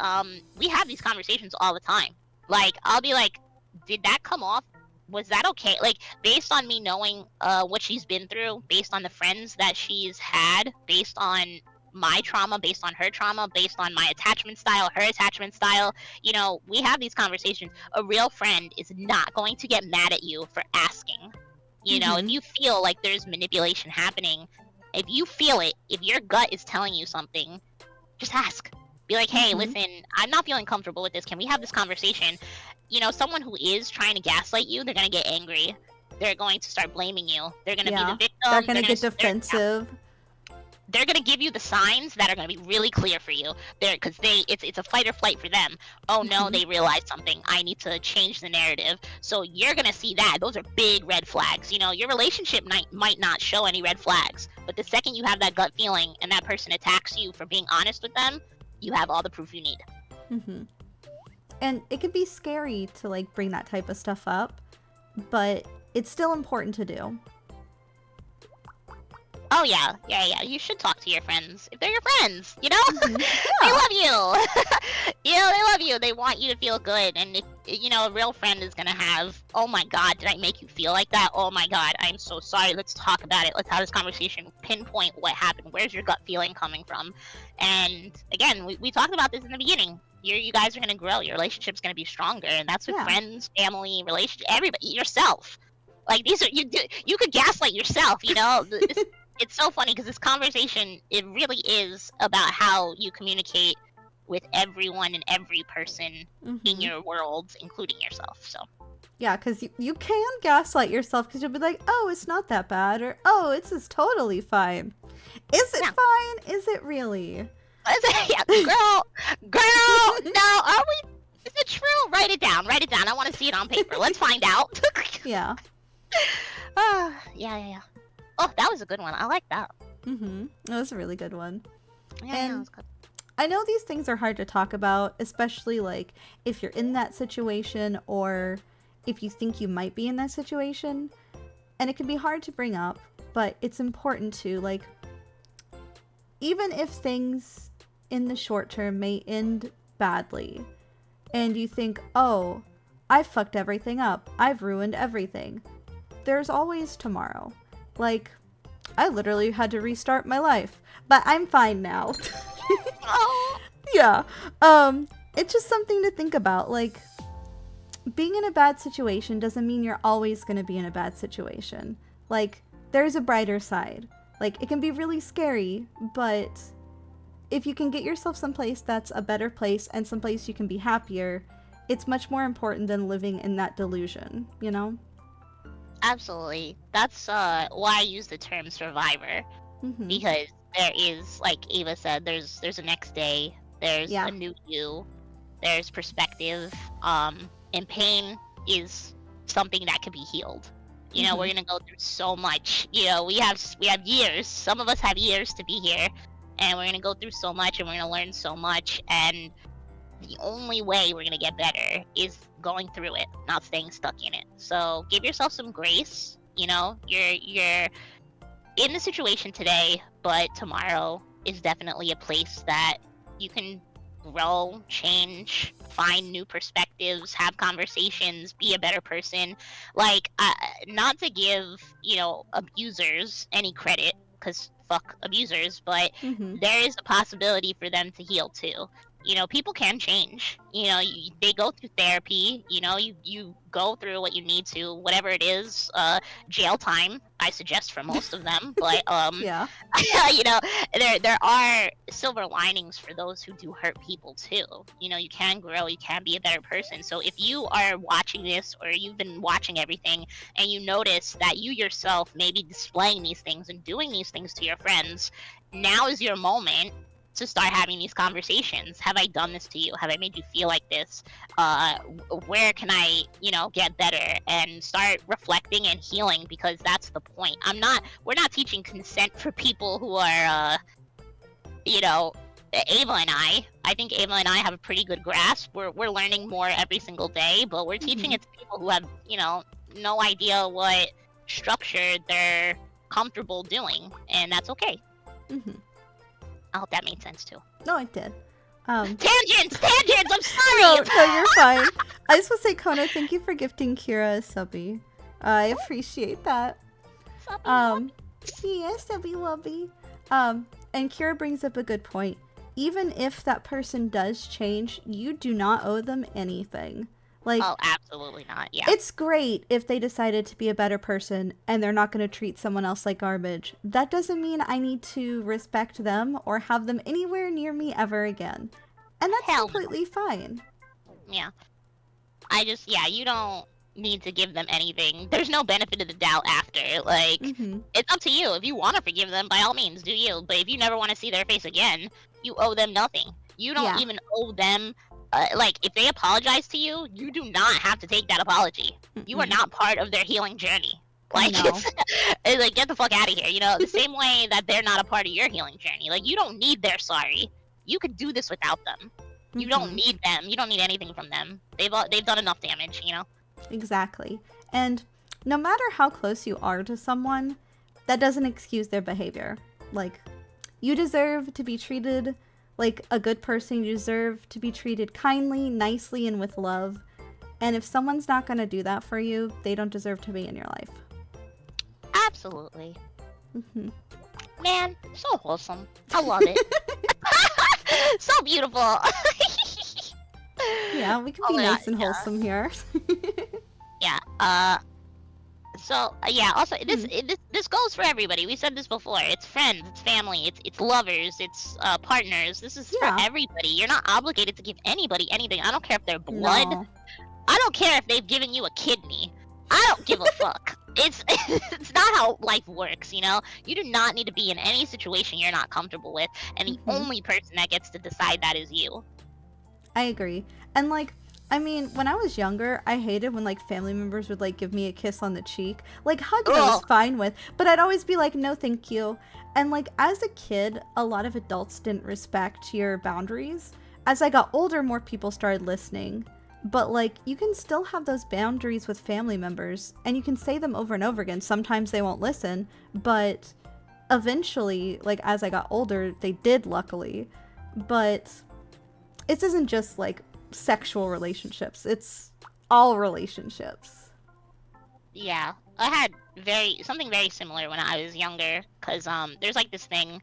we have these conversations all the time. Like, I'll be like, did that come off? Was that okay? Like, based on me knowing what she's been through, based on the friends that she's had, based on my trauma, based on her trauma, based on my attachment style, her attachment style, you know, we have these conversations. A real friend is not going to get mad at you for asking. You know, if you feel like there's manipulation happening, if you feel it, if your gut is telling you something, just ask. Be like, hey, listen, I'm not feeling comfortable with this. Can we have this conversation? You know, someone who is trying to gaslight you, they're going to get angry. They're going to start blaming you. They're going to be the victim. They're going to get defensive. They're going to give you the signs that are going to be really clear for you. Because it's a fight or flight for them. Oh no, they realized something. I need to change the narrative. So you're going to see that. Those are big red flags. You know, your relationship might not show any red flags. But the second you have that gut feeling and that person attacks you for being honest with them, you have all the proof you need. And it can be scary to like bring that type of stuff up, but it's still important to do. Oh yeah. You should talk to your friends if they're your friends. You know, they love you. You know, they love you. They want you to feel good. And if, you know, a real friend is gonna have, oh my god, did I make you feel like that? Oh my god, I'm so sorry. Let's talk about it. Let's have this conversation. Pinpoint what happened. Where's your gut feeling coming from? And again, we talked about this in the beginning. You guys are gonna grow. Your relationship's gonna be stronger, and that's with friends, family, relationship, everybody, yourself. Like these are you could gaslight yourself. You know. It's so funny because this conversation, it really is about how you communicate with everyone and every person in your world, including yourself. So yeah, because you can gaslight yourself because you'll be like, oh, it's not that bad, or oh, it's just totally fine. Is it fine? Is it really? Yeah, girl, no, are we? Is it true? Write it down. I want to see it on paper. Let's find out. Yeah. Yeah. Oh, that was a good one. I like that. That was a really good one. Yeah, that was good. I know these things are hard to talk about, especially like if you're in that situation or if you think you might be in that situation. And it can be hard to bring up, but it's important to, like, even if things in the short term may end badly and you think, oh, I've fucked everything up. I've ruined everything. There's always tomorrow. Like, I literally had to restart my life, but I'm fine now. Yeah. It's just something to think about. Like, being in a bad situation doesn't mean you're always going to be in a bad situation. Like, there's a brighter side. Like, it can be really scary, but if you can get yourself someplace that's a better place and someplace you can be happier, it's much more important than living in that delusion, you know? Absolutely. That's why I use the term survivor, because there is, like Ava said, there's a next day, there's a new you, there's perspective, and pain is something that can be healed. You know, we're gonna go through so much. You know, we have years. Some of us have years to be here, and we're gonna go through so much, and we're gonna learn so much, and the only way we're gonna get better is going through it, not staying stuck in it. So give yourself some grace. You know, you're in the situation today, but tomorrow is definitely a place that you can grow, change, find new perspectives, have conversations, be a better person. Like, not to give, you know, abusers any credit, because fuck abusers, but there is a possibility for them to heal too. you know, people can change. You know, they go through therapy. You know, you go through what you need to, whatever it is. Jail time, I suggest for most of them. But Yeah. you know, there are silver linings for those who do hurt people too. You know, you can grow, you can be a better person. So if you are watching this, or you've been watching everything, and you notice that you yourself may be displaying these things and doing these things to your friends, now is your moment to start having these conversations. Have I done this to you? Have I made you feel like this? Where can I, you know, get better? And start reflecting and healing, because that's the point. We're not teaching consent for people who are, you know, Ava and I think Ava and I have a pretty good grasp. We're learning more every single day, but we're teaching it to people who have, you know, no idea what structure they're comfortable doing, and that's okay. I hope that made sense too. No, it did. Tangents! I'm sorry! No, you're fine. I just want to say, Kona, thank you for gifting Kira a subby. I appreciate that. Yeah, subby wubby. And Kira brings up a good point. Even if that person does change, you do not owe them anything. Like, oh, absolutely not. Yeah. It's great if they decided to be a better person and they're not going to treat someone else like garbage. That doesn't mean I need to respect them or have them anywhere near me ever again. And that's completely fine. Yeah. You don't need to give them anything. There's no benefit of the doubt after. Like, it's up to you. If you want to forgive them, by all means, do you. But if you never want to see their face again, you owe them nothing. You don't even owe them. Like, if they apologize to you, you do not have to take that apology. You are not part of their healing journey. Like, it's like, get the fuck out of here. You know, the same way that they're not a part of your healing journey. Like, you don't need their sorry. You could do this without them. You don't need them. You don't need anything from them. They've done enough damage, you know? Exactly. And no matter how close you are to someone, that doesn't excuse their behavior. Like, you deserve to be treated like a good person. You deserve to be treated kindly, nicely, and with love. And if someone's not going to do that for you, they don't deserve to be in your life. Absolutely. Man, so wholesome. I love it. So beautiful. Yeah, we can be nice and wholesome here. Yeah. Also, this goes for everybody. We said this before. It's friends, it's family, it's lovers, it's partners. This is for everybody. You're not obligated to give anybody anything. I don't care if they're blood. No. I don't care if they've given you a kidney. I don't give a fuck. It's not how life works, you know? You do not need to be in any situation you're not comfortable with, and the only person that gets to decide that is you. I agree. And like, I mean, when I was younger, I hated when like family members would like give me a kiss on the cheek. Like, hugs I was fine with, but I'd always be like, no thank you. And like, as a kid, a lot of adults didn't respect your boundaries. As I got older, more people started listening. But like, you can still have those boundaries with family members, and you can say them over and over again. Sometimes they won't listen, but eventually, like as I got older, they did, luckily. But this isn't just like sexual relationships, it's all relationships. Yeah, I had something very similar when I was younger, because there's like this thing.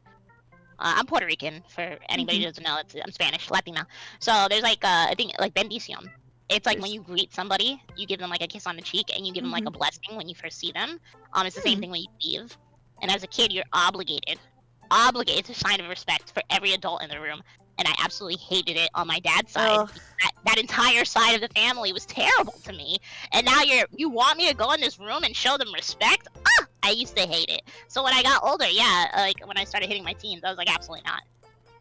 I'm Puerto Rican, for anybody who doesn't know. I'm Spanish, Latina. So there's like a thing like bendición. It's like when you greet somebody, you give them like a kiss on the cheek, and you give them like a blessing when you first see them. It's the same thing when you leave. And as a kid, you're obligated. It's a sign of respect for every adult in the room. And I absolutely hated it on my dad's side. That entire side of the family was terrible to me. And now you want me to go in this room and show them respect? I used to hate it. So when I got older, like when I started hitting my teens, I was like, absolutely not.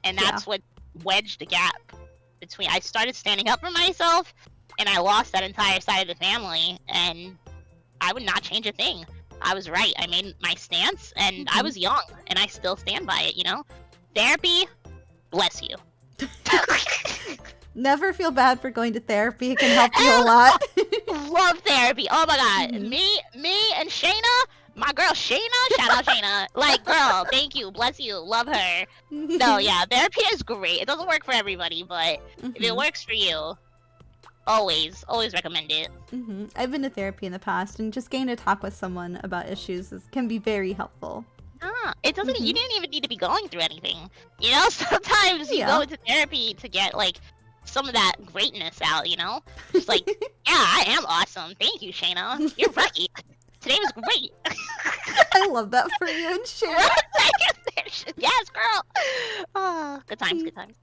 And that's what wedged the gap between. I started standing up for myself, and I lost that entire side of the family, and I would not change a thing. I was right. I made my stance, and I was young, and I still stand by it, you know? Therapy, bless you. Never feel bad for going to therapy. It can help you a lot. Love therapy. Oh my god. Me and Shayna, my girl Shayna, shout out Shayna. Like, girl, thank you, bless you, love her. No, yeah, therapy is great. It doesn't work for everybody, but if it works for you, always recommend it. I've been to therapy in the past, and just getting to talk with someone about issues can be very helpful. It doesn't. You didn't even need to be going through anything. You know, sometimes you go into therapy to get like some of that greatness out. You know, just like, yeah, I am awesome. Thank you, Shayna. You're right. Today was great. I love that for you and Sharon. Yes, girl. Oh, good times, good times.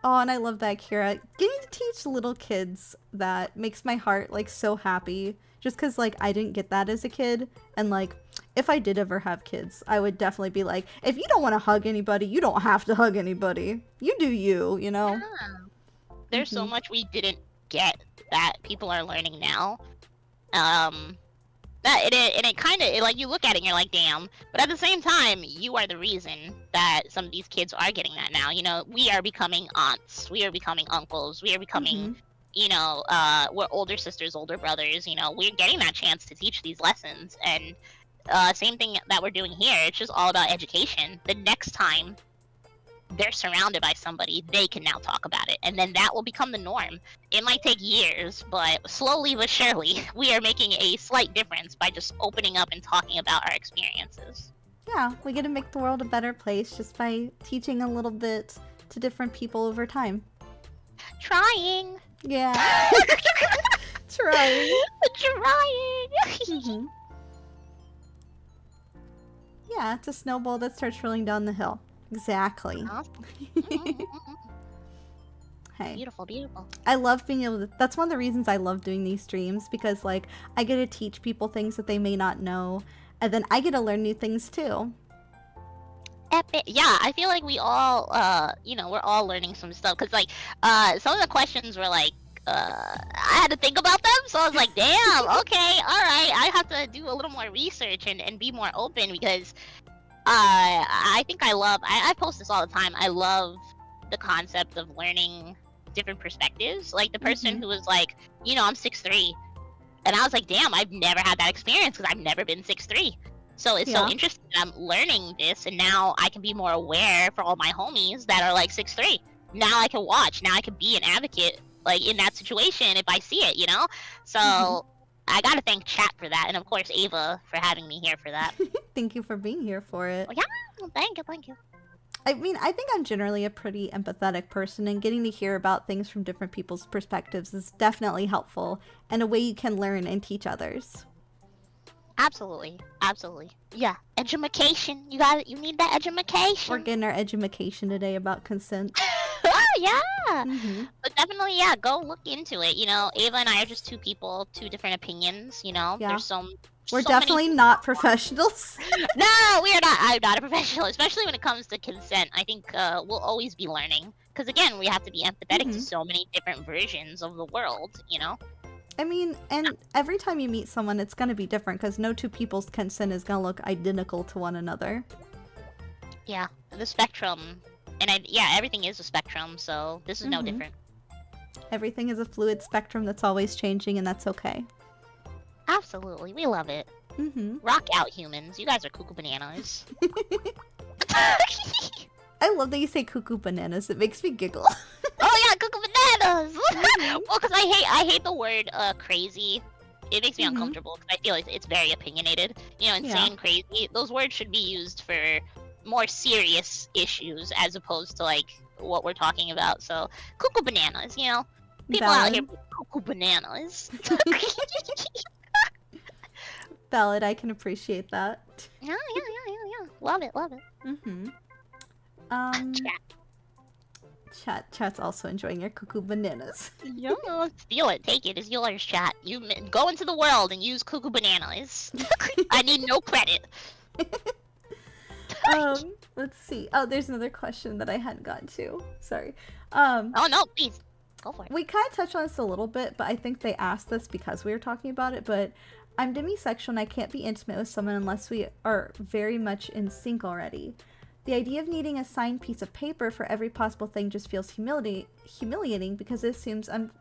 Oh, and I love that, Kira. Getting to teach little kids that makes my heart like so happy. Just because like I didn't get that as a kid, and like if I did ever have kids, I would definitely be like, if you don't want to hug anybody, you don't have to hug anybody. You do you, you know? Yeah. There's so much we didn't get that people are learning now. It kind of like you look at it and you're like, damn. But at the same time, you are the reason that some of these kids are getting that now. You know, we are becoming aunts, we are becoming uncles, we are becoming, you know, we're older sisters, older brothers. You know, we're getting that chance to teach these lessons, and same thing that we're doing here. It's just all about education. The next time they're surrounded by somebody, they can now talk about it, and then that will become the norm. It might take years, but slowly but surely, we are making a slight difference by just opening up and talking about our experiences. Yeah, we get to make the world a better place just by teaching a little bit to different people over time. Trying. Yeah. Trying. Yeah, it's a snowball that starts rolling down the hill. Exactly. Hey. Beautiful, beautiful. I love being able to, that's one of the reasons I love doing these streams, because like I get to teach people things that they may not know, and then I get to learn new things too. Epic. Yeah, I feel like we all you know, we're all learning some stuff, because like some of the questions were like I had to think about them, so I was like, damn, okay, alright, I have to do a little more research and be more open, because I think I post this all the time. I love the concept of learning different perspectives. Like the person who was like, you know, I'm 6'3", and I was like, damn, I've never had that experience because I've never been 6'3". So it's so interesting that I'm learning this, and now I can be more aware for all my homies that are like 6'3". Now I can watch. Now I can be an advocate, like in that situation if I see it, you know. So I gotta thank chat for that, and of course Ava for having me here for that. Thank you for being here for it. Yeah, thank you. I mean, I think I'm generally a pretty empathetic person, and getting to hear about things from different people's perspectives is definitely helpful, and a way you can learn and teach others. Absolutely. Yeah, edumacation. You need that edumacation. We're getting our edumacation today about consent. Oh, yeah. But definitely, yeah, go look into it. You know, Ava and I are just two people, two different opinions, you know. Yeah. There's We're definitely not professionals. No, we are not. I'm not a professional, especially when it comes to consent. I think we'll always be learning. Because again, we have to be empathetic to so many different versions of the world, you know? I mean, and every time you meet someone, it's going to be different, because no two people's consent is going to look identical to one another. Yeah, the spectrum. And everything is a spectrum, so this is no different. Everything is a fluid spectrum that's always changing, and that's okay. Absolutely, we love it. Rock out, humans. You guys are cuckoo bananas. I love that you say cuckoo bananas. It makes me giggle. Oh yeah, cuckoo bananas! Well, because I hate the word crazy. It makes me uncomfortable, because I feel like it's very opinionated. You know, insane, crazy. Those words should be used for more serious issues as opposed to like what we're talking about. So cuckoo bananas, you know, people out here cuckoo bananas. Valid. I can appreciate that. Yeah. Love it. Chat's also enjoying your cuckoo bananas. Yeah, steal it, take it. It's yours, chat. You go into the world and use cuckoo bananas. I need no credit. Let's see. Oh, there's another question that I hadn't gotten to. Sorry. Oh no, please. Go for it. We kind of touched on this a little bit, but I think they asked this because we were talking about it, but I'm demisexual and I can't be intimate with someone unless we are very much in sync already. The idea of needing a signed piece of paper for every possible thing just feels humiliating, because it assumes I'm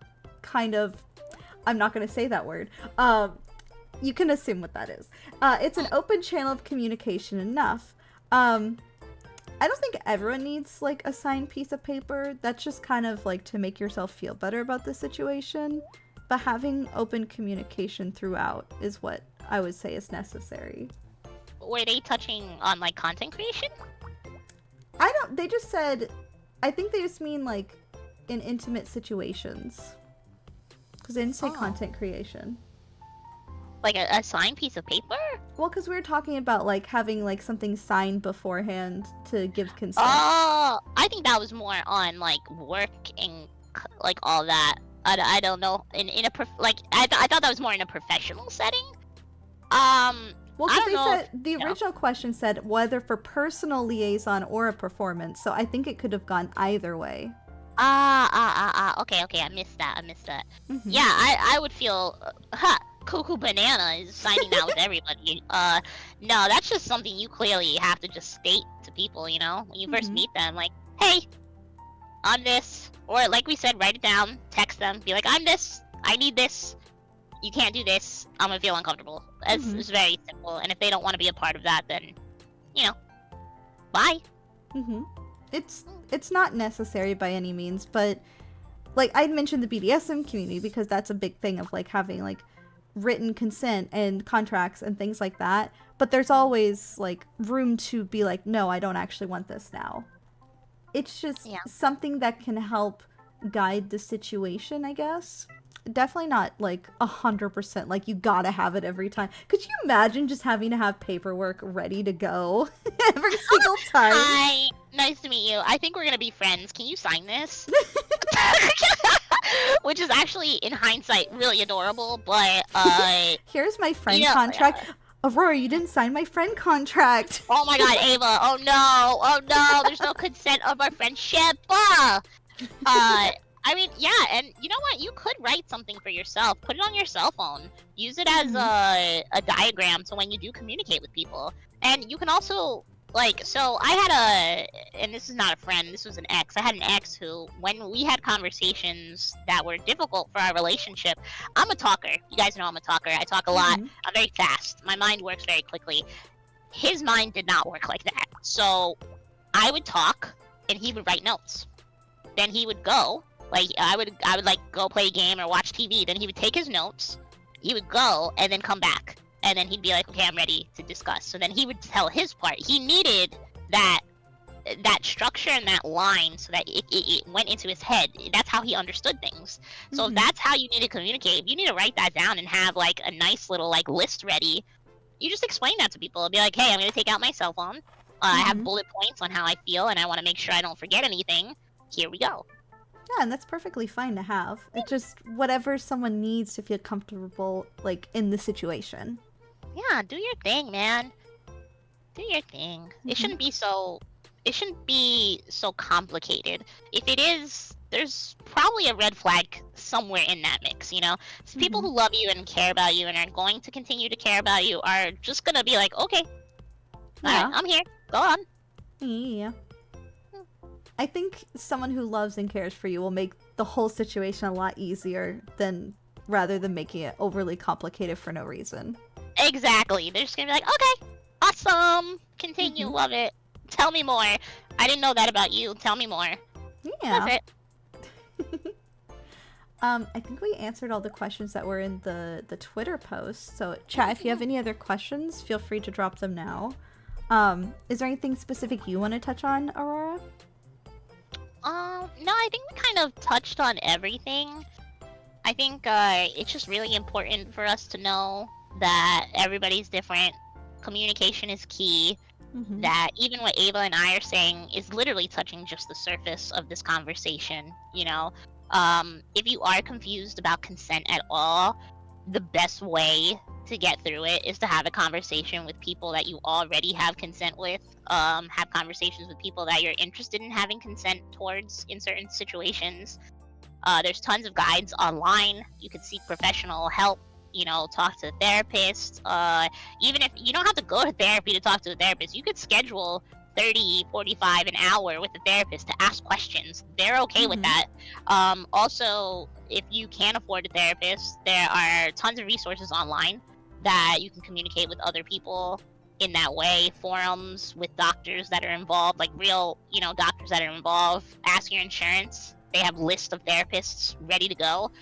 not going to say that word. You can assume what that is. It's an open channel of communication enough. I don't think everyone needs like a signed piece of paper. That's just kind of like to make yourself feel better about the situation. But having open communication throughout is what I would say is necessary. were they touching on like content creation? They just said, I think they just mean like in intimate situations. Because they didn't say content creation. Like a signed piece of paper? Well, because we were talking about like having like something signed beforehand to give consent. Oh, I think that was more on like work and like all that. I don't know. I thought that was more in a professional setting. Well, because they said the original question said whether for personal liaison or a performance, so I think it could have gone either way. Okay, I missed that. Mm-hmm. Yeah, I would feel, Cuckoo Banana is signing that with everybody. No, that's just something you clearly have to just state to people, you know, when you first meet them, like, hey, I'm this, or like we said, write it down, text them, be like, I'm this, I need this, you can't do this, I'm gonna feel uncomfortable. It's very simple, and if they don't want to be a part of that, then, you know, bye. It's not necessary by any means, but like I'd mentioned the BDSM community because that's a big thing of like having like written consent and contracts and things like that, but there's always like room to be like, no, I don't actually want this now. It's just something that can help guide the situation, I guess. Definitely not like 100% like you gotta have it every time. Could you imagine just having to have paperwork ready to go every single time? Hi, nice to meet you. I think we're gonna be friends. Can you sign this? Which is actually, in hindsight, really adorable, but here's my friend contract. Aurora, you didn't sign my friend contract. Oh my god, Ava. Oh no, there's no consent of our friendship. I mean, yeah, and you know what? You could write something for yourself. Put it on your cell phone. Use it as a diagram so when you do communicate with people. And you can also, like, so I had and this is not a friend, this was an ex. I had an ex who, when we had conversations that were difficult for our relationship, I'm a talker. You guys know I'm a talker. I talk a lot. I'm very fast. My mind works very quickly. His mind did not work like that. So I would talk, and he would write notes. Then he would go. Like, I would like go play a game or watch TV. Then he would take his notes, he would go, and then come back. And then he'd be like, okay, I'm ready to discuss. So then he would tell his part. He needed that structure and that line so that it went into his head. That's how he understood things. So if that's how you need to communicate, if you need to write that down and have like a nice little like list ready, you just explain that to people. Be like, hey, I'm going to take out my cell phone. I have bullet points on how I feel, and I want to make sure I don't forget anything. Here we go. Yeah, and that's perfectly fine to have. It's just whatever someone needs to feel comfortable, like, in the situation. Yeah, do your thing, man. Do your thing. It shouldn't be so complicated. If it is, there's probably a red flag somewhere in that mix, you know? So people who love you and care about you and are going to continue to care about you are just gonna be like, okay, alright, I'm here. Go on. Yeah. I think someone who loves and cares for you will make the whole situation a lot easier rather than making it overly complicated for no reason. Exactly. They're just gonna be like, okay, awesome, continue, love it. Tell me more. I didn't know that about you. Tell me more. Yeah. That's it. I think we answered all the questions that were in the Twitter post. So, chat, if you have any other questions, feel free to drop them now. Is there anything specific you want to touch on, Aurora? No, I think we kind of touched on everything. I think it's just really important for us to know that everybody's different. Communication is key. That even what Ava and I are saying is literally touching just the surface of this conversation, you know? If you are confused about consent at all, the best way to get through it is to have a conversation with people that you already have consent with. Have conversations with people that you're interested in having consent towards in certain situations. There's tons of guides online. You could seek professional help, you know, talk to a therapist. Even if you don't have to go to therapy to talk to a therapist, you could schedule 30, 45, an hour with a therapist to ask questions. They're okay with that. Also, if you can't afford a therapist, there are tons of resources online that you can communicate with other people in that way. Forums with doctors that are involved, like real, you know, doctors that are involved. Ask your insurance. They have lists of therapists ready to go.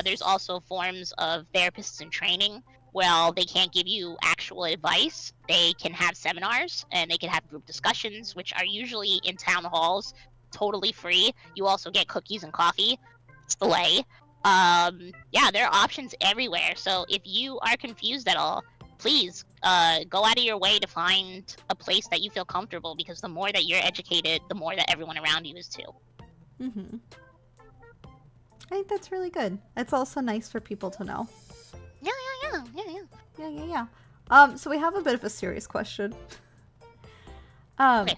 There's also forms of therapists in training well, they can't give you actual advice. They can have seminars and they can have group discussions, which are usually in town halls, totally free. You also get cookies and coffee. It's the way. Yeah, there are options everywhere. So if you are confused at all, please go out of your way to find a place that you feel comfortable, because the more that you're educated, the more that everyone around you is too. Mm-hmm. I think that's really good. It's also nice for people to know. Yeah. So we have a bit of a serious question. Okay.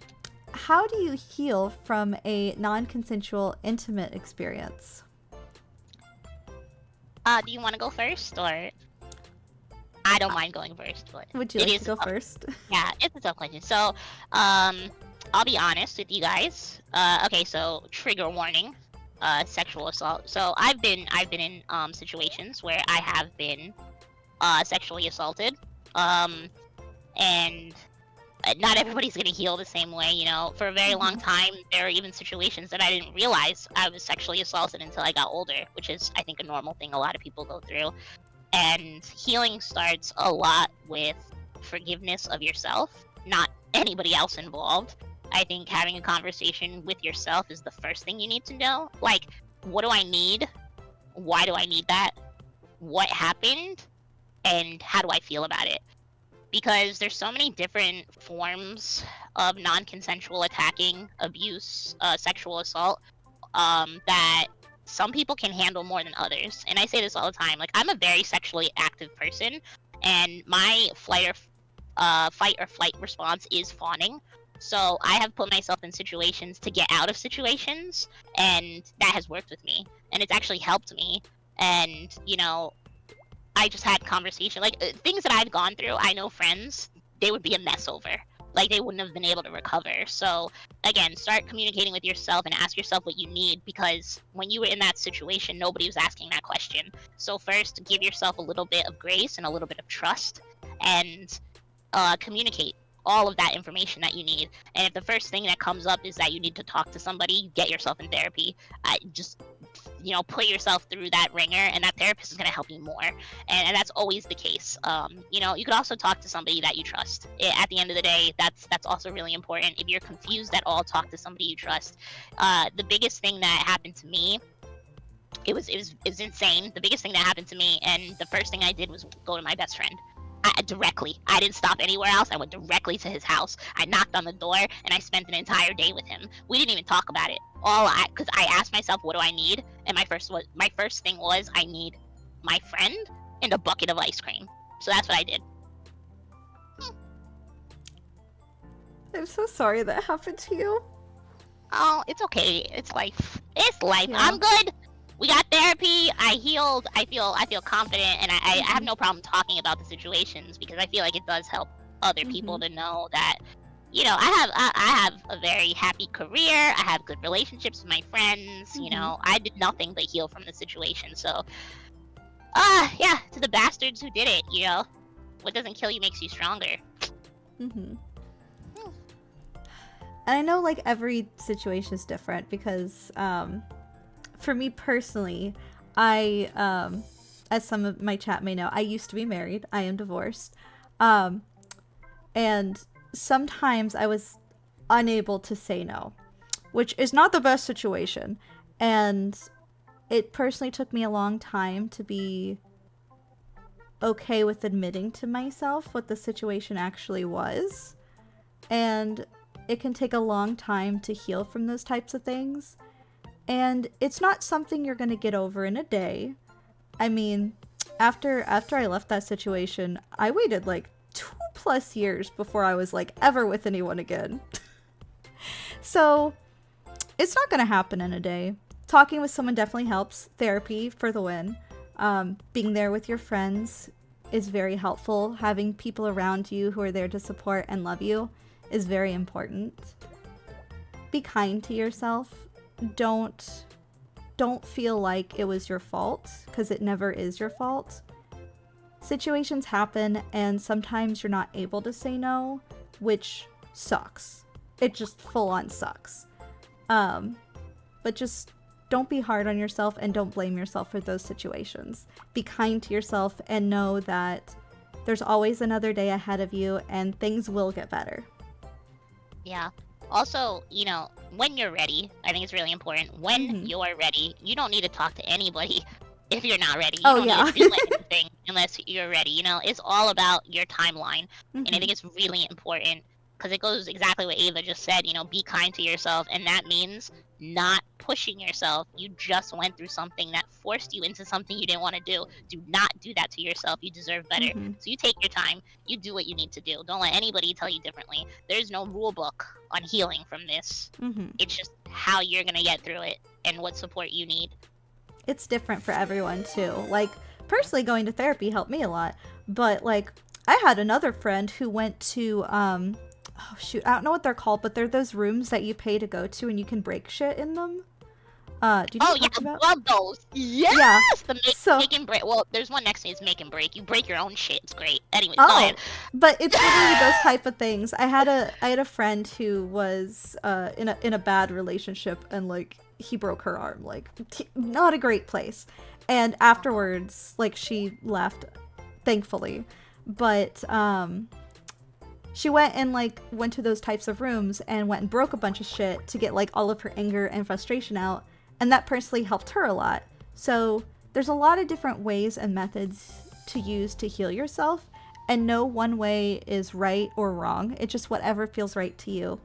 How do you heal from a non-consensual intimate experience? Do you want to go first, or? I don't mind going first, but Would you like to go first? Yeah, it's a tough question. So, I'll be honest with you guys. Okay, so trigger warning, sexual assault. So I've been in situations where I have been sexually assaulted. And not everybody's gonna heal the same way, you know. For a very long time, there are even situations that I didn't realize I was sexually assaulted until I got older, which is, I think, a normal thing a lot of people go through. And healing starts a lot with forgiveness of yourself, not anybody else involved. I think having a conversation with yourself is the first thing you need to know. Like, what do I need? Why do I need that? What happened? And how do I feel about it? Because there's so many different forms of non-consensual attacking, abuse, sexual assault, that some people can handle more than others. And I say this all the time. Like, I'm a very sexually active person, and my fight or flight response is fawning. So I have put myself in situations to get out of situations, and that has worked with me, and it's actually helped me. And, you know, I just had conversation, like, things that I've gone through, I know friends, they would be a mess over. Like, they wouldn't have been able to recover. So, again, start communicating with yourself and ask yourself what you need, because when you were in that situation, nobody was asking that question. So first, give yourself a little bit of grace and a little bit of trust, and communicate all of that information that you need. And if the first thing that comes up is that you need to talk to somebody, get yourself in therapy. Just, you know, put yourself through that ringer, and that therapist is going to help you more. And that's always the case. You know, you could also talk to somebody that you trust. At the end of the day, that's also really important. If you're confused at all, talk to somebody you trust. The biggest thing that happened to me, it was insane. The biggest thing that happened to me, and the first thing I did was go to my best friend. Directly. I didn't stop anywhere else. I went directly to his house. I knocked on the door, and I spent an entire day with him. We didn't even talk about it. Because I asked myself, what do I need? And my first thing was, I need my friend and a bucket of ice cream. So that's what I did. I'm so sorry that happened to you. Oh, it's okay. It's life. It's life. Yeah. I'm good. We got therapy. I healed. I feel confident, and I have no problem talking about the situations, because I feel like it does help other people to know that, you know, I have a very happy career. I have good relationships with my friends. You know, I did nothing but heal from the situation. So, yeah, to the bastards who did it, you know, what doesn't kill you makes you stronger. And I know, like, every situation is different, because for me personally, I as some of my chat may know, I used to be married. I am divorced. And sometimes I was unable to say no, which is not the best situation. And it personally took me a long time to be okay with admitting to myself what the situation actually was. And it can take a long time to heal from those types of things. And it's not something you're going to get over in a day. I mean, after I left that situation, I waited like 2+ years before I was like ever with anyone again. So it's not going to happen in a day. Talking with someone definitely helps. Therapy for the win. Being there with your friends is very helpful. Having people around you who are there to support and love you is very important. Be kind to yourself. Don't feel like it was your fault, because it never is your fault. Situations happen, and sometimes you're not able to say no, which sucks. It just full on sucks. But just don't be hard on yourself, and don't blame yourself for those situations. Be kind to yourself and know that There's always another day ahead of you, and things will get better. Yeah. Also, when you're ready, I think it's really important. When you're ready, you don't need to talk to anybody if you're not ready. You don't need to feel anything unless you're ready. It's all about your timeline. And I think it's really important because it goes exactly what Ava just said, be kind to yourself. And that means not pushing yourself. You just went through something that forced you into something you didn't want to do. Do not do that to yourself. You deserve better. So you take your time. You do what you need to do. Don't let anybody tell you differently. There's no rule book on healing from this. It's just how you're going to get through it and what support you need. It's different for everyone too. Like, personally, going to therapy helped me a lot. But like, I had another friend who went to oh shoot, I don't know what they're called, but they're those rooms that you pay to go to and you can break shit in them. Do you know what I'm talking about? Love those. Yes! Yeah. The make and break. Well, there's one next to me, it's make and break. You break your own shit. It's great. Anyway, go ahead. But it's literally those type of things. I had a friend who was in a bad relationship, and like he broke her arm. Like, not a great place. And afterwards, like, she left, thankfully. But she went to those types of rooms and went and broke a bunch of shit to get like all of her anger and frustration out, and that personally helped her a lot. So there's a lot of different ways and methods to use to heal yourself, and no one way is right or wrong. It's just whatever feels right to you.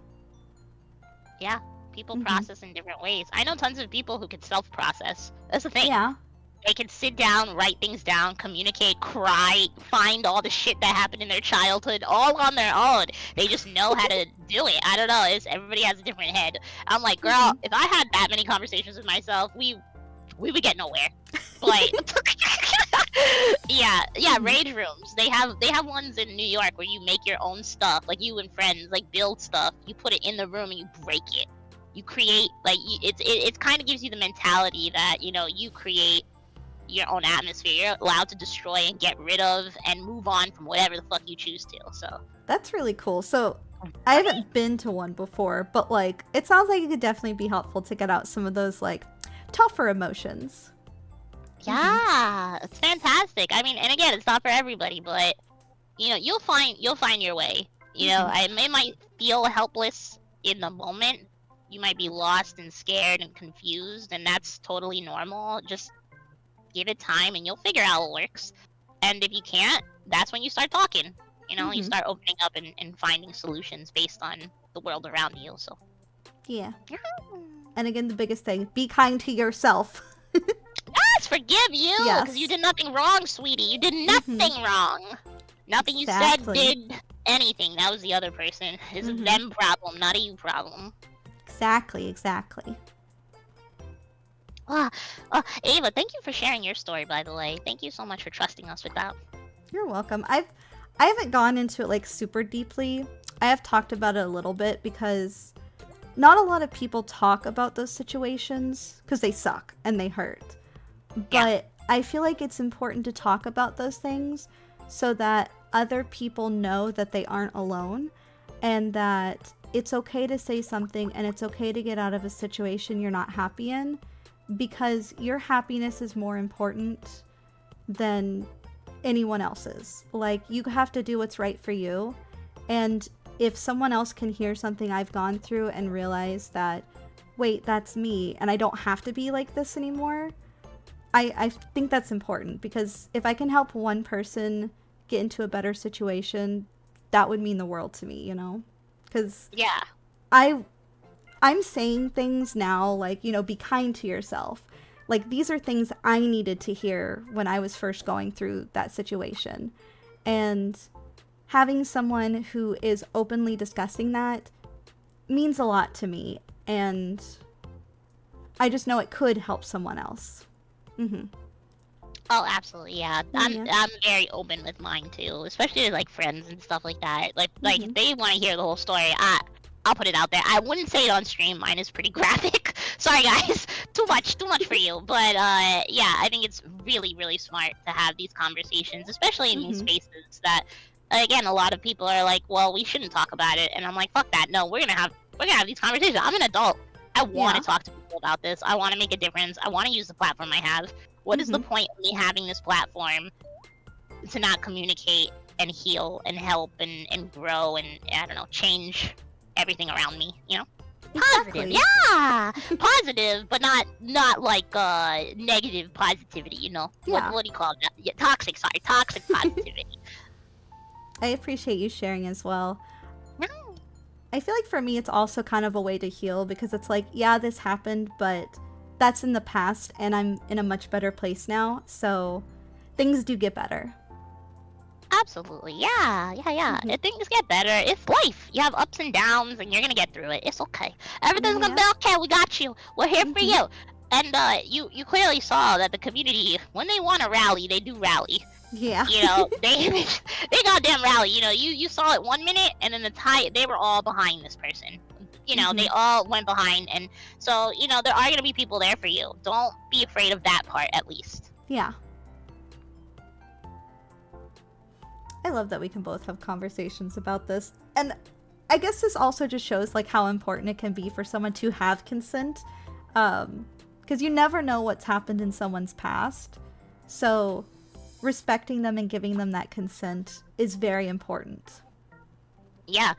Yeah, people process in different ways. I know tons of people who could self-process. That's the thing. Yeah. They can sit down, write things down, communicate, cry, find all the shit that happened in their childhood all on their own. They just know how to do it. I don't know. Everybody has a different head. I'm like, girl, if I had that many conversations with myself, we would get nowhere. Like, yeah, rage rooms. They have ones in New York where you make your own stuff, like you and friends, like build stuff. You put it in the room and you break it. You create, like, it kind of gives you the mentality that, you create your own atmosphere. You're allowed to destroy and get rid of and move on from whatever the fuck you choose to. So that's really cool. So I haven't been to one before, but like, it sounds like it could definitely be helpful to get out some of those like tougher emotions. Yeah, it's fantastic. I mean, and again, it's not for everybody, but you'll find your way. It might feel helpless in the moment. You might be lost and scared and confused, and that's totally normal. Just give it time and you'll figure out what works. And if you can't, that's when you start talking. You start opening up and finding solutions based on the world around you. So yeah. And again, the biggest thing, be kind to yourself. Yes, forgive you, because you did nothing wrong, sweetie. You did nothing wrong. Nothing you said did anything. That was the other person. It's a them problem, not a you problem. Exactly. Ava, thank you for sharing your story, by the way. Thank you so much for trusting us with that. You're welcome. I haven't gone into it like super deeply. I have talked about it a little bit because not a lot of people talk about those situations because they suck and they hurt. But I feel like it's important to talk about those things so that other people know that they aren't alone, and that it's okay to say something and it's okay to get out of a situation you're not happy in, because your happiness is more important than anyone else's. Like, you have to do what's right for you. And if someone else can hear something I've gone through and realize that, wait, that's me, and I don't have to be like this anymore, I think that's important, because if I can help one person get into a better situation, that would mean the world to me, Because I'm saying things now like, be kind to yourself. Like, these are things I needed to hear when I was first going through that situation. And having someone who is openly discussing that means a lot to me. And I just know it could help someone else. Oh, absolutely, yeah. I'm very open with mine too, especially with, like, friends and stuff like that. Like if they want to hear the whole story, I'll put it out there. I wouldn't say it on stream. Mine is pretty graphic. Sorry, guys. Too much for you. But yeah, I think it's really, really smart to have these conversations, especially in these spaces that, again, a lot of people are like, well, we shouldn't talk about it. And I'm like, fuck that. No, we're gonna have these conversations. I'm an adult. I want to talk to people about this. I want to make a difference. I want to use the platform I have. What is the point of me having this platform to not communicate and heal and help and grow and, I don't know, change everything around me, you know? Positive, Exactly. yeah! Positive, but not like negative positivity, you know? Yeah. What do you call that? Yeah, toxic positivity. I appreciate you sharing as well. No. I feel like for me, it's also kind of a way to heal because it's like, yeah, this happened, but that's in the past and I'm in a much better place now. So things do get better. Absolutely, yeah. Mhm. If things get better, it's life. You have ups and downs, and you're gonna get through it. It's okay. Everything's gonna be Yeah. okay. We got you. We're here for Mhm. you. And you clearly saw that the community, when they want to rally, they do rally. Yeah. You know, they goddamn rally. You know, you saw it 1 minute, and then they were all behind this person. You know, they Mhm. all went behind, and so you know there are gonna be people there for you. Don't be afraid of that part, at least. Yeah. I love that we can both have conversations about this. And I guess this also just shows like how important it can be for someone to have consent. Because you never know what's happened in someone's past. So respecting them and giving them that consent is very important. Yeah.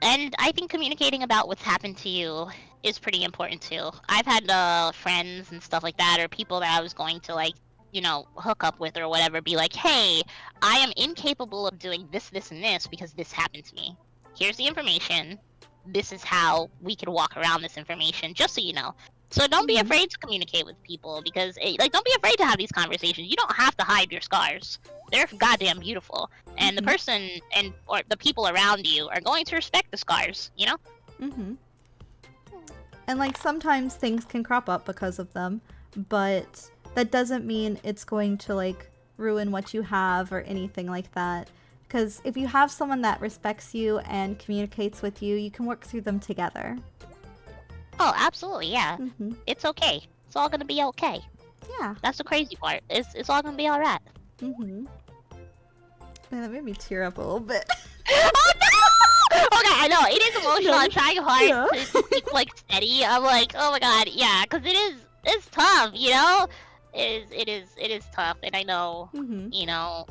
And I think communicating about what's happened to you is pretty important too. I've had friends and stuff like that, or people that I was going to like, you know, hook up with or whatever, be like, "Hey, I am incapable of doing this, this, and this because this happened to me. Here's the information. This is how we can walk around this information, just so you know." So don't be Mhm. afraid to communicate with people because, like, don't be afraid to have these conversations. You don't have to hide your scars. They're goddamn beautiful, and the Mhm. person or the people around you are going to respect the scars. You know? Mm-hmm. And like sometimes things can crop up because of them, but that doesn't mean it's going to like ruin what you have or anything like that. Because if you have someone that respects you and communicates with you, you can work through them together. Oh, absolutely, yeah. Mm-hmm. It's okay. It's all gonna be okay. Yeah. That's the crazy part. It's all gonna be alright. Mm-hmm. Man, that made me tear up a little bit. Oh no! Okay, I know it is emotional. No. I'm trying hard Yeah. to keep like steady. I'm like, oh my god, yeah, because it's tough, you know. It is tough, and I know, Mm-hmm. you know,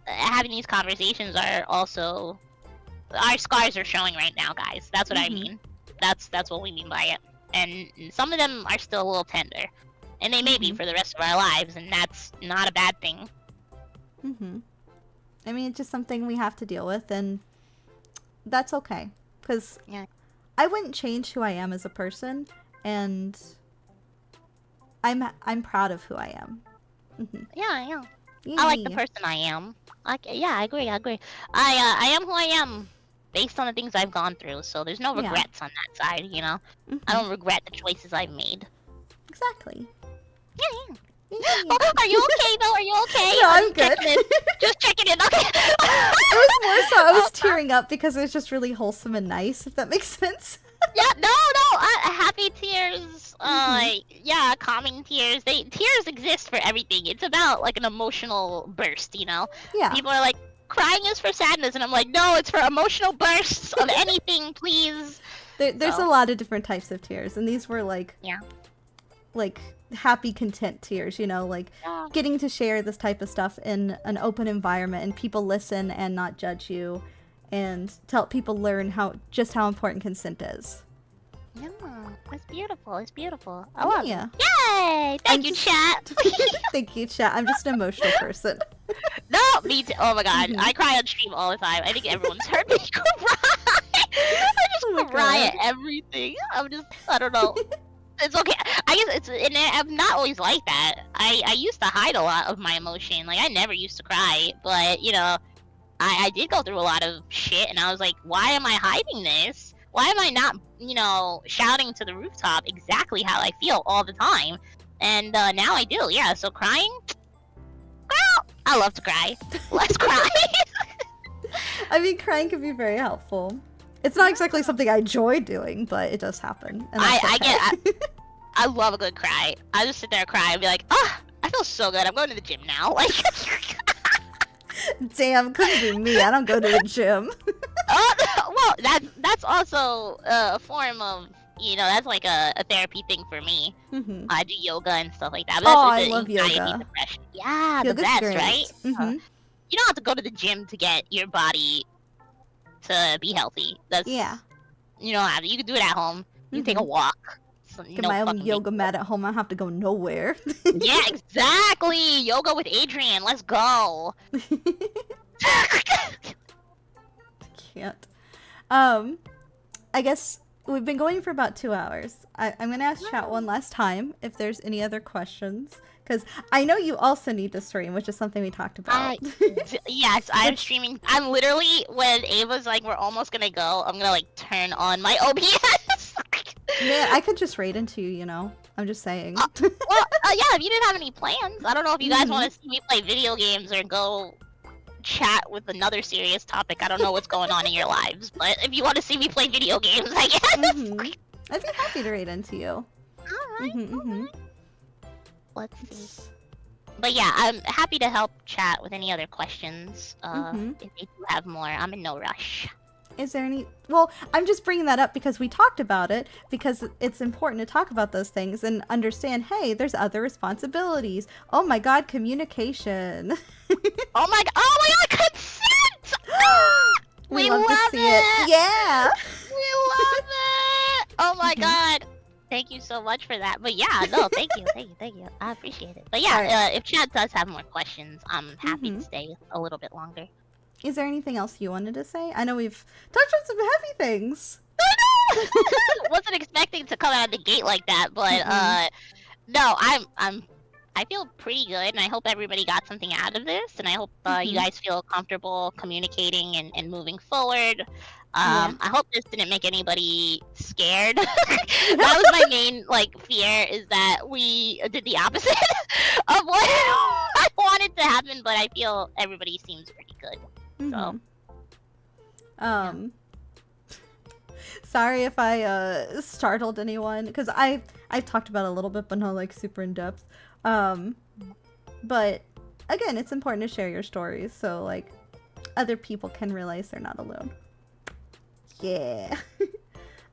having these conversations are also our scars are showing right now, guys. That's what I Mhm. mean. That's what we mean by it. And some of them are still a little tender, and they may be Mhm. for the rest of our lives, and that's not a bad thing. Mm-hmm. I mean, it's just something we have to deal with, and that's okay. Because Yeah. I wouldn't change who I am as a person, and I'm proud of who I am. Mm-hmm. Yeah. I like the Yay. person I am. Like, yeah, I agree. I am who I am based on the things I've gone through. So there's no Yeah. regrets on that side, you know. I Mhm. don't regret the choices I've made. Exactly. Yeah. Yay. Oh, are you okay though? Are you okay? No, I'm just good. checking in. Just checking in. Okay. It was more so I was Oh, tearing up because it was just really wholesome and nice, if that makes sense. yeah. No. Happy tears. Yeah. Calming tears. Tears exist for everything. It's about like an emotional burst, you know. Yeah. People are like, crying is for sadness, and I'm like, no, it's for emotional bursts of anything, please. There's a So, lot of different types of tears, and these were yeah. like happy, content tears, you know, like Yeah. getting to share this type of stuff in an open environment and people listen and not judge you and to help people learn just how important consent is. Yeah, it's beautiful. It's beautiful. I love Yeah. it. Yay! Thank you, chat. Thank you, chat. I'm just an emotional person. No, me too. Oh my god, Mhm. I cry on stream all the time. I think everyone's heard me cry. I just Oh my cry God. at everything. I don't know. It's okay. I guess and I'm not always like that. I used to hide a lot of my emotion. Like I never used to cry, but you know, I did go through a lot of shit, and I was like, why am I hiding this? Why am I not, you know, shouting to the rooftop exactly how I feel all the time? And now I do, yeah. So crying, girl, I love to cry. Let's cry. I mean, crying can be very helpful. It's not exactly something I enjoy doing, but it does happen. And that's I love a good cry. I just sit there and cry and be like, ah, I feel so good. I'm going to the gym now. Like, Damn, couldn't be me. I don't go to the gym. well, that's also a form of, you know, that's like a therapy thing for me. Mm-hmm. I do yoga and stuff like that. But Oh, that's I love anxiety, yoga. depression. Yeah, the Yoga's best, great. right? Mm-hmm. you don't have to go to the gym to get your body to be healthy. That's Yeah. You don't have to. You can do it at home. You can take a walk. So Get my own yoga mat at home. I don't have to go nowhere. Yeah, exactly. Yoga with Adrian. Let's go. Can't. I guess we've been going for about 2 hours. I'm gonna ask chat one last time if there's any other questions, because I know you also need to stream, which is something we talked about. Yes, I'm streaming. I'm literally, when Ava's like, we're almost gonna go, I'm gonna like turn on my OBS. Man, I could just raid into you, you know. I'm just saying. Yeah, if you didn't have any plans, I don't know if you guys want to see me play video games or go chat with another serious topic. I don't know what's going on in your lives, but if you want to see me play video games, I guess. I'd be happy to raid into you. Alright. Let's see. But yeah, I'm happy to help chat with any other questions. If they do have more, I'm in no rush. Is there any... Well, I'm just bringing that up because we talked about it, because it's important to talk about those things and understand, hey, there's other responsibilities. Oh my god, communication. Oh my god, consent! We love to see it. Yeah! We love it! Oh my god. Thank you so much for that. But yeah, no, thank you. I appreciate it. But yeah, if chat does have more questions, I'm happy to stay a little bit longer. Is there anything else you wanted to say? I know we've touched on some heavy things. I know! Wasn't expecting to come out of the gate like that, but no, I feel pretty good, and I hope everybody got something out of this, and I hope you guys feel comfortable communicating and moving forward. I hope this didn't make anybody scared. That was my main fear, is that we did the opposite of what I wanted to happen, but I feel everybody seems pretty good. So sorry if I startled anyone, because I've talked about it a little bit, but not super in depth. But again, it's important to share your stories so other people can realize they're not alone. Yeah.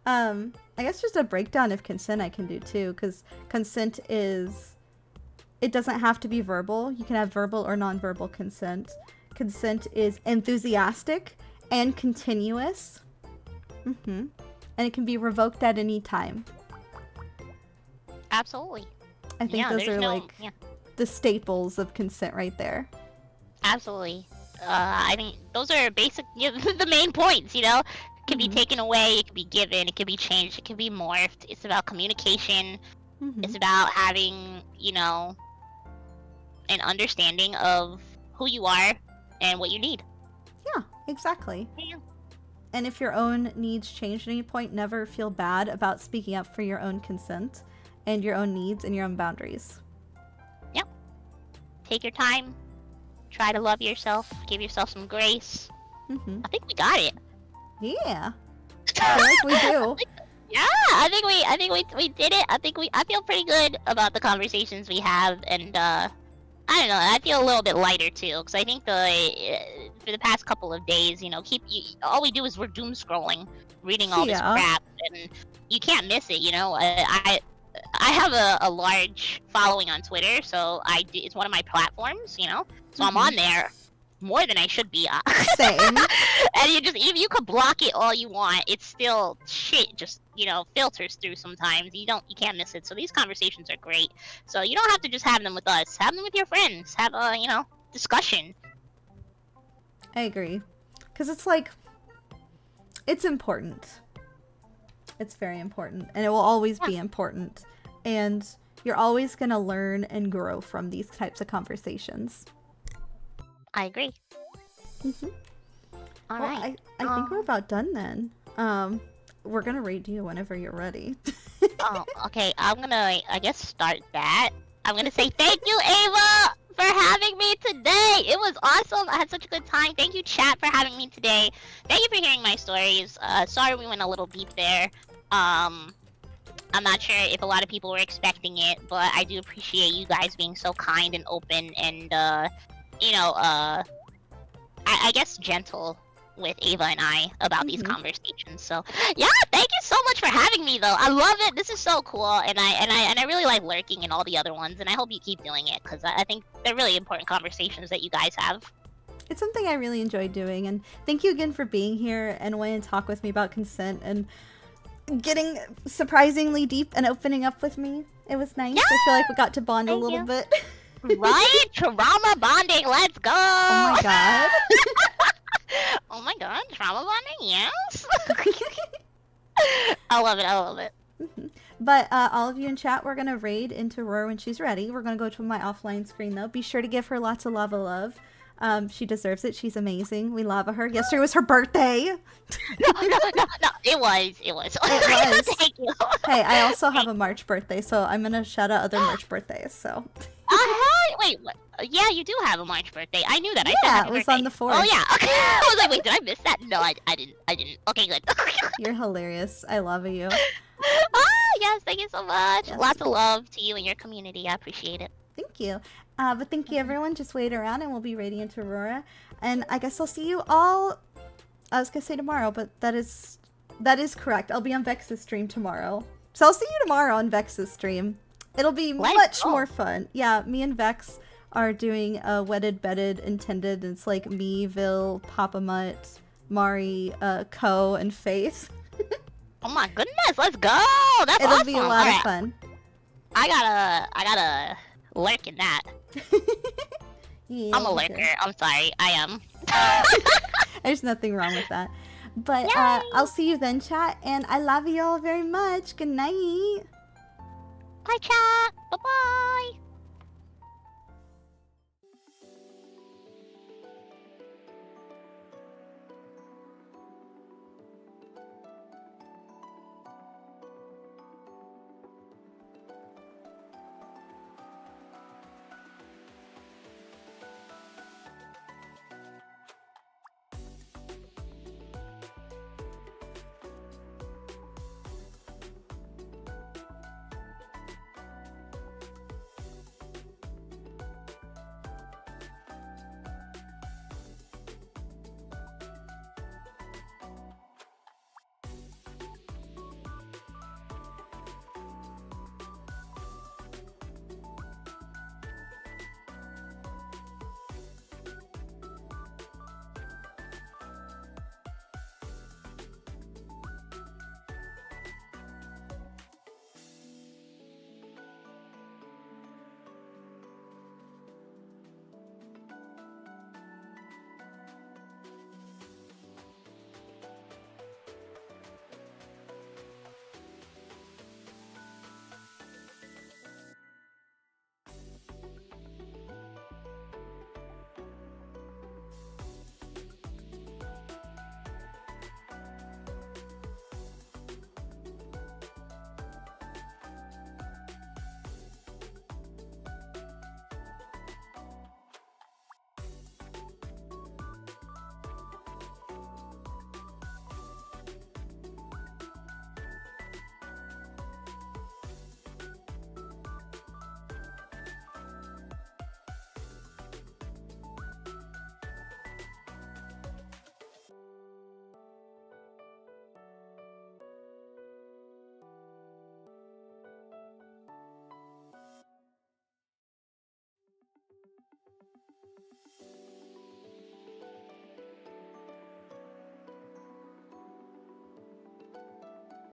I guess just a breakdown of consent I can do too, because consent is, it doesn't have to be verbal. You can have verbal or non-verbal consent. Consent is enthusiastic and continuous. And it can be revoked at any time. Absolutely. I think those are the staples of consent right there. Absolutely. I mean, those are basic, the main points, It can be taken away, it can be given, it can be changed, it can be morphed. It's about communication. It's about having, an understanding of who you are and what you need. Yeah, exactly. Yeah. And if your own needs change at any point, never feel bad about speaking up for your own consent and your own needs and your own boundaries. Yep. Take your time. Try to love yourself. Give yourself some grace. I think we got it. Yeah. I feel like we do. Yeah, I think we did it. I feel pretty good about the conversations we have, and I don't know, I feel a little bit lighter too, because I think for the past couple of days, all we do is we're doom scrolling, reading all this crap, and you can't miss it. I have a large following on Twitter, so it's one of my platforms, so I'm on there more than I should be. Same. And you could block it all you want, it's still shit just filters through sometimes. You can't miss it. So these conversations are great. So you don't have to just have them with us. Have them with your friends. Have a discussion. I agree, because it's important. It's very important, and it will always be important. And you're always gonna learn and grow from these types of conversations. I agree. All right. I think we're about done then. We're gonna rate you whenever you're ready. Oh, okay. I'm gonna, I guess, start that. I'm gonna say thank you, Ava, for having me today. It was awesome. I had such a good time. Thank you, chat, for having me today. Thank you for hearing my stories. Sorry we went a little deep there. I'm not sure if a lot of people were expecting it, but I do appreciate you guys being so kind and open and, I guess gentle with Ava and I about these conversations. So yeah, thank you so much for having me though. I love it. This is so cool, and I really like lurking in all the other ones, and I hope you keep doing it, because I think they're really important conversations that you guys have. It's something I really enjoy doing, and thank you again for being here and wanting to talk with me about consent and getting surprisingly deep and opening up with me. It was nice. Yeah! I feel like we got to bond a Thank little you. bit. Right? Trauma bonding, let's go! Oh my god. Oh my god, trauma bonding, yes! I love it. But all of you in chat, we're going to raid into Aurora when she's ready. We're going to go to my offline screen, though. Be sure to give her lots of lava love. She deserves it. She's amazing. We lava her. Yesterday was her birthday. No, it was. It was. Thank you. Hey, I also have a March birthday, so I'm going to shout out other March birthdays, so. Wait, what? Yeah, you do have a March birthday. I knew that. I said Yeah, happy it was birthday. on the 4th. Oh, yeah. Okay. I was like, wait, did I miss that? No, I didn't. Okay, good. You're hilarious. I love you. Yes, thank you so much. Yes. Lots of love to you and your community. I appreciate it. Thank you. But thank you, everyone. Just wait around and we'll be raiding into Aurora. And I guess I'll see you all, I was going to say tomorrow, but that is correct. I'll be on Vex's stream tomorrow. So I'll see you tomorrow on Vex's stream. It'll be much more fun. Yeah, me and Vex are doing a wedded, bedded, intended. It's like me, Vil, Papa Mutt, Mari, Ko, and Faith. Oh my goodness, let's go! That's It'll awesome. be a lot of Alright, fun. I gotta lurk in that. Yeah, I'm a okay. lurker. I'm sorry. I am. There's nothing wrong with that. But Yay! I'll see you then, chat. And I love you all very much. Good night. Bye, chat. Bye-bye.